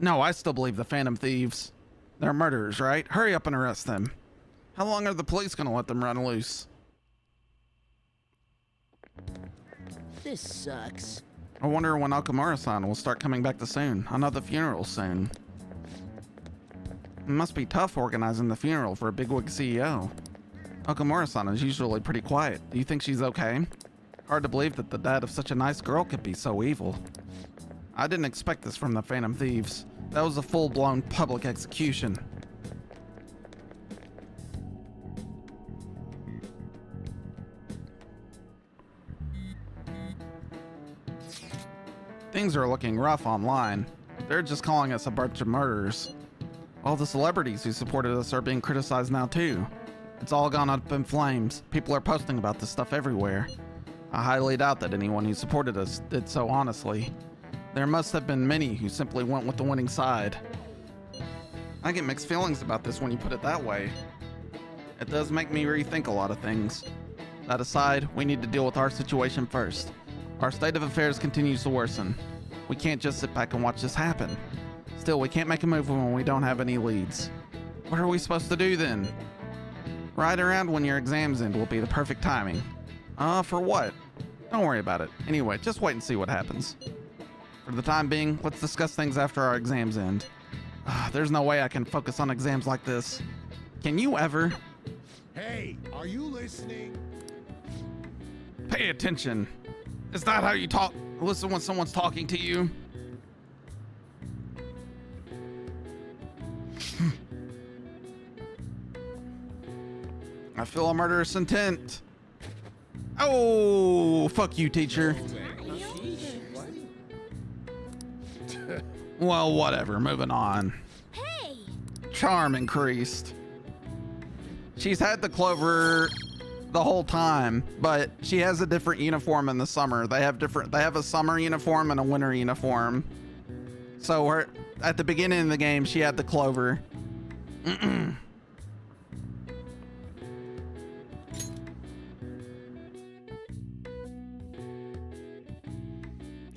No, I still believe the Phantom Thieves. They're murderers, right? Hurry up and arrest them. How long are the police gonna let them run loose? This sucks. I wonder when Okumura-san will start coming back to soon. I know the funeral's soon. It must be tough organizing the funeral for a bigwig CEO. Okumura-san is usually pretty quiet. Do you think she's okay? Hard to believe that the dad of such a nice girl could be so evil. I didn't expect this from the Phantom Thieves. That was a full-blown public execution. Things are looking rough online. They're just calling us a bunch of murderers. All the celebrities who supported us are being criticized now too. It's all gone up in flames. People are posting about this stuff everywhere. I highly doubt that anyone who supported us did so honestly. There must have been many who simply went with the winning side. I get mixed feelings about this when you put it that way. It does make me rethink a lot of things. That aside, we need to deal with our situation first. Our state of affairs continues to worsen. We can't just sit back and watch this happen. Still, we can't make a move when we don't have any leads. What are we supposed to do then? Right around when your exams end will be the perfect timing. For what? Don't worry about it. Anyway, just wait and see what happens. For the time being, let's discuss things after our exams end. There's no way I can focus on exams like this. Can you ever? Hey, are you listening? Pay attention. Is that how you talk? Listen when someone's talking to you? I feel a murderous intent. Oh, fuck you, teacher. Well, whatever. Moving on. Hey! Charm increased. She's had the clover the whole time, but she has a different uniform in the summer. They have a summer uniform and a winter uniform. So at the beginning of the game, she had the clover.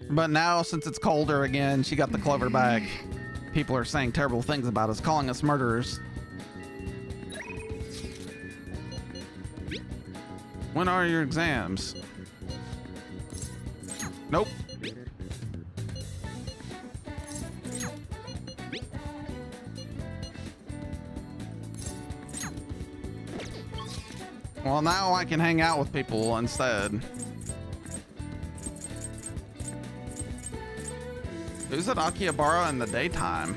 But now, since it's colder again, she got the clover back. People are saying terrible things about us, calling us murderers. When are your exams? Nope. Well, now I can hang out with people instead. Who's at Akihabara in the daytime?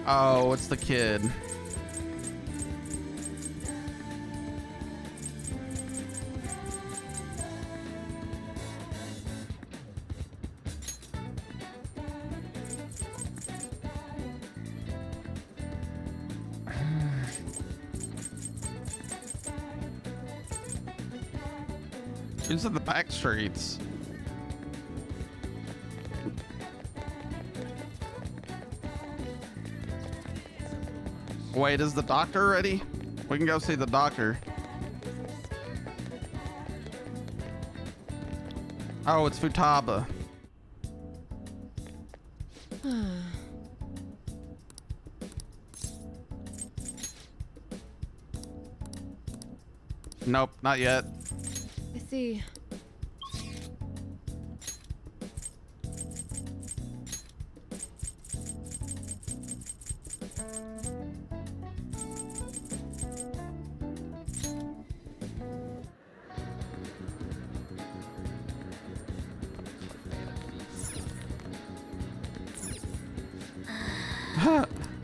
Oh, it's the kid. Who's in the back streets? Wait, is the doctor ready? We can go see the doctor. Oh, it's Futaba. Nope, not yet. I see.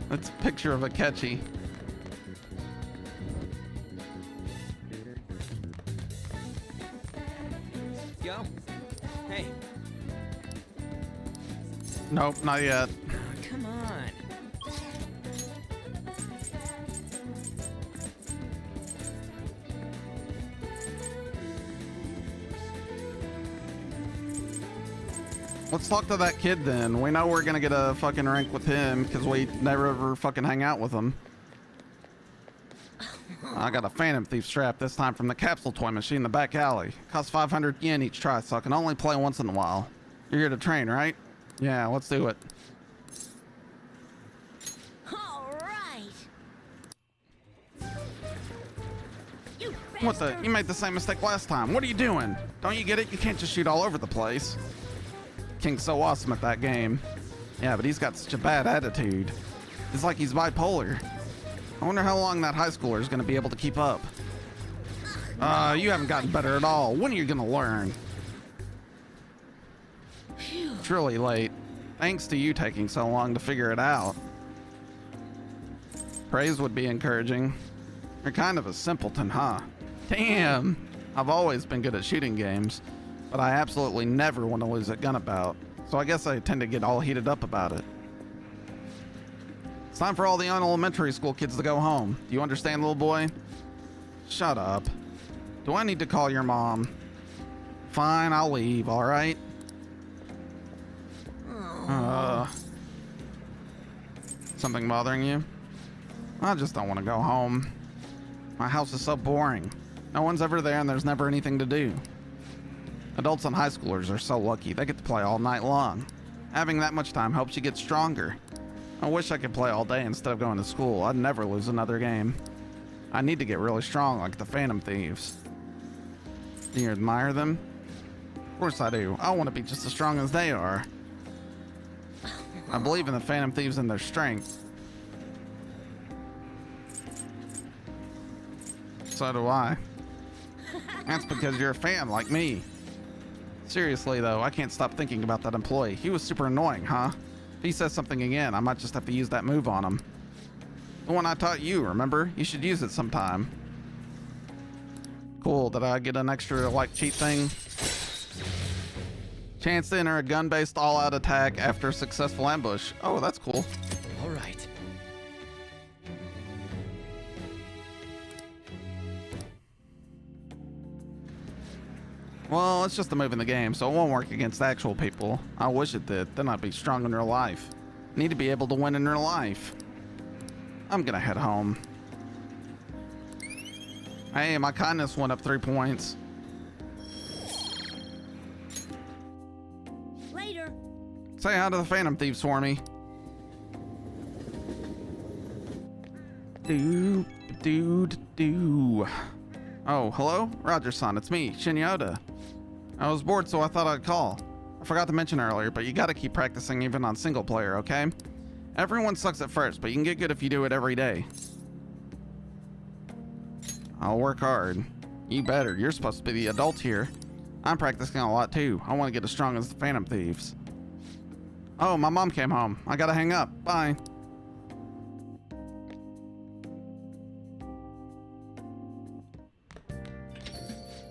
That's a picture of Akechi. Yo. Hey. Nope, not yet. Come on. Let's talk to that kid then. We know we're gonna get a fucking rank with him because we never ever fucking hang out with him. I got a Phantom Thief strap, this time from the capsule toy machine in the back alley. Costs 500 yen each try, so I can only play once in a while. You're here to train, right? Yeah, let's do it. All right. What the? You made the same mistake last time. What are you doing? Don't you get it? You can't just shoot all over the place. King's so awesome at that game. Yeah, but he's got such a bad attitude. It's like he's bipolar. I wonder how long that high schooler is going to be able to keep up. You haven't gotten better at all. When are you going to learn? It's really late. Thanks to you taking so long to figure it out. Praise would be encouraging. You're kind of a simpleton, huh? Damn! I've always been good at shooting games, but I absolutely never want to lose at Gunabout, so I guess I tend to get all heated up about it. It's time for all the elementary school kids to go home. Do you understand, little boy? Shut up. Do I need to call your mom? Fine, I'll leave, alright? Something bothering you? I just don't want to go home. My house is so boring. No one's ever there and there's never anything to do. Adults and high schoolers are so lucky. They get to play all night long. Having that much time helps you get stronger. I wish I could play all day instead of going to school. I'd never lose another game. I need to get really strong like the Phantom Thieves. Do you admire them? Of course I do. I want to be just as strong as they are. I believe in the Phantom Thieves and their strength. So do I. That's because you're a fan like me. Seriously though, I can't stop thinking about that employee. He was super annoying, huh? If he says something again, I might just have to use that move on him. The one I taught you, remember? You should use it sometime. Cool, did I get an extra, like, cheat thing? Chance to enter a gun-based all-out attack after a successful ambush. Oh, that's cool. All right. Well, it's just a move in the game, so it won't work against actual people. I wish it did, then I'd be strong in real life. Need to be able to win in real life. I'm gonna head home. Hey, my kindness went up 3 points. Later. Say hi to the Phantom Thieves for me. Do. Oh, hello? Roger-san, it's me, Shinyoda. I was bored, so I thought I'd call. I forgot to mention earlier, but you gotta keep practicing even on single player, okay? Everyone sucks at first, but you can get good if you do it every day. I'll work hard. You better. You're supposed to be the adult here. I'm practicing a lot too. I want to get as strong as the Phantom Thieves. Oh, my mom came home. I gotta hang up. Bye.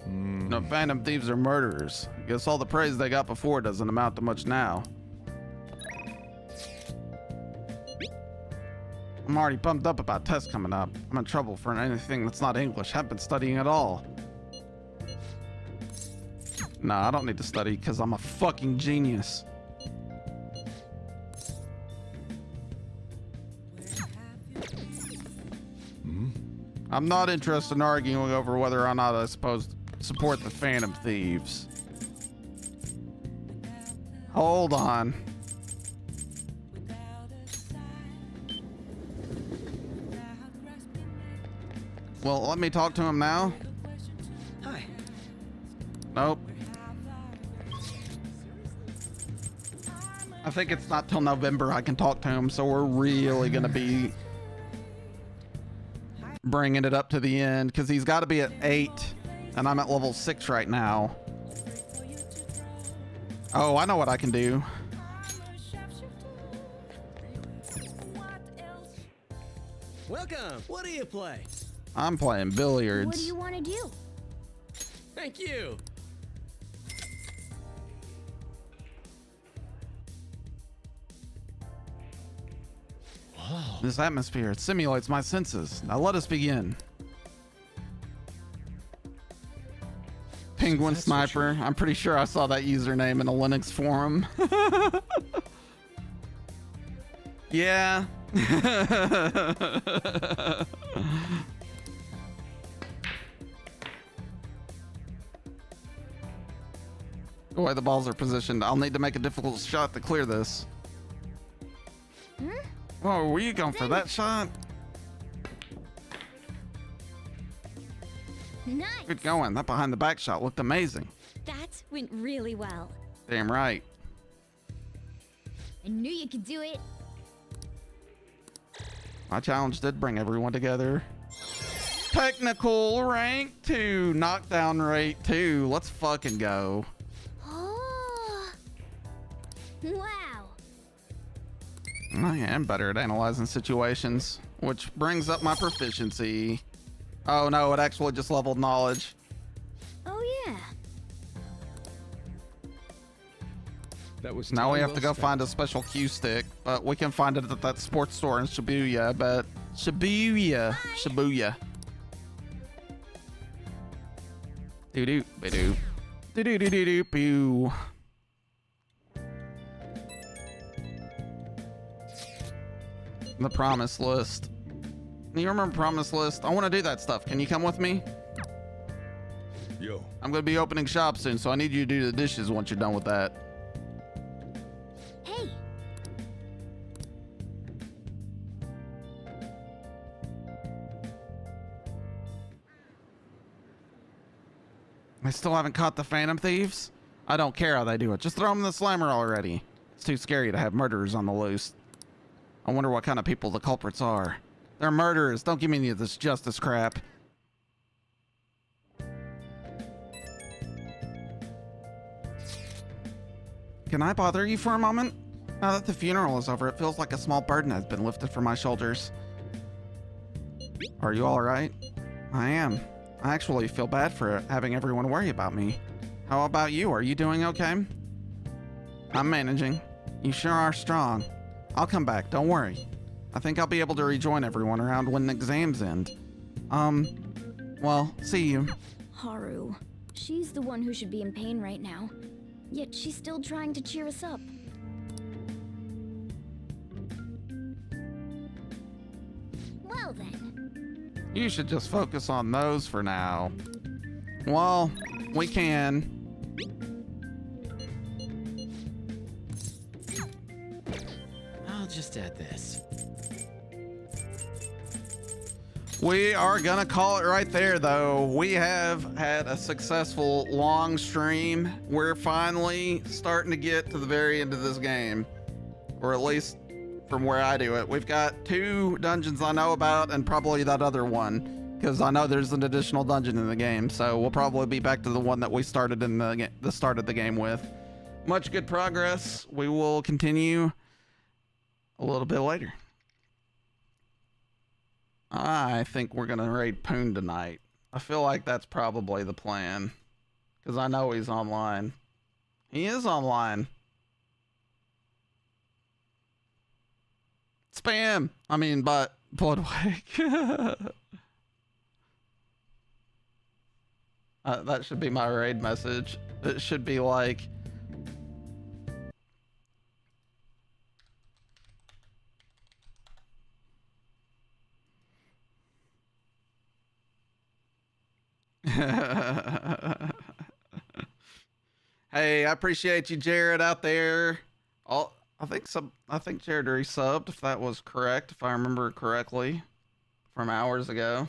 No, Phantom Thieves are murderers. Guess all the praise they got before doesn't amount to much now. I'm already pumped up about tests coming up. I'm in trouble for anything that's not English. Haven't been studying at all. Nah, I don't need to study because I'm a fucking genius. I'm not interested in arguing over whether or not I'm supposed to support the Phantom Thieves. Hold on. Well, let me talk to him now. Hi. Nope. I think it's not till November I can talk to him, so we're really gonna be bringing it up to the end because he's got to be at 8 and I'm at level 6 right now. Oh, I know what I can do. Welcome. What do you play? I'm playing billiards. What do you want to do? Thank you. Wow. This atmosphere, it simulates my senses. Now let us begin. Penguin Sniper. I'm pretty sure I saw that username in a Linux forum. Yeah. The way the balls are positioned, I'll need to make a difficult shot to clear this. Oh, were you going for that shot? Nice. Good going. That behind the back shot looked amazing. That went really well. Damn right. I knew you could do it. My challenge did bring everyone together. Technical rank 2, knockdown rate 2. Let's fucking go. Oh. Wow. I am better at analyzing situations, which brings up my proficiency. Oh no, it actually just leveled knowledge. Oh yeah. That was Now we time have well to go spent. find a special cue stick, but we can find it at that sports store in Shibuya, I bet. Shibuya. Shibuya. Doo-doo, ba-doo. Doo-doo-doo-doo-doo-boo. The promise list. You remember promise list? I want to do that stuff. Can you come with me? Yo. I'm going to be opening shop soon, so I need you to do the dishes once you're done with that. Hey. I still haven't caught the Phantom Thieves? I don't care how they do it. Just throw them in the slammer already. It's too scary to have murderers on the loose. I wonder what kind of people the culprits are. They're murderers. Don't give me any of this justice crap. Can I bother you for a moment? Now that the funeral is over, it feels like a small burden has been lifted from my shoulders. Are you alright? I am. I actually feel bad for having everyone worry about me. How about you? Are you doing okay? I'm managing. You sure are strong. I'll come back, don't worry. I think I'll be able to rejoin everyone around when the exams end. Well, see you. Haru. She's the one who should be in pain right now. Yet she's still trying to cheer us up. Well then. You should just focus on those for now. Well, we can. I'll just add this. We are gonna call it right there, though. We have had a successful long stream. We're finally starting to get to the very end of this game, or at least from where I do it. We've got 2 dungeons I know about, and probably that other one, because I know there's an additional dungeon in the game. So we'll probably be back to the one that we started in the start of the game with. Much good progress. We will continue a little bit later. I think we're gonna raid Poon tonight. I feel like that's probably the plan, because I know he's online. He is online. Spam. I mean, but Bloodwake. That should be my raid message. It should be like, Hey, I appreciate you, Jared, out there. I think Jared resubbed, if that was correct, if I remember correctly, from hours ago.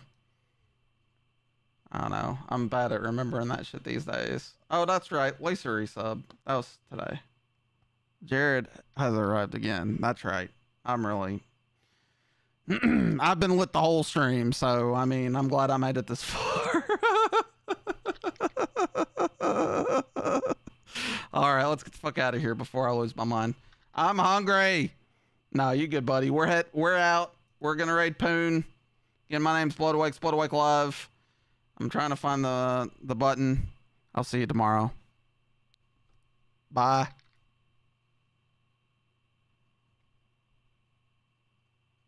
I don't know. I'm bad at remembering that shit these days. Oh, that's right. Lisa resubbed. That was today. Jared has arrived again. That's right. I'm really... I've been lit the whole stream, so, I mean, I'm glad I made it this far. All right, let's get the fuck out of here before I lose my mind. I'm hungry. No, you good, buddy. We're out. We're gonna raid Poon. Again, my name's Blood Awake Live. I'm trying to find the button. I'll see you tomorrow. Bye.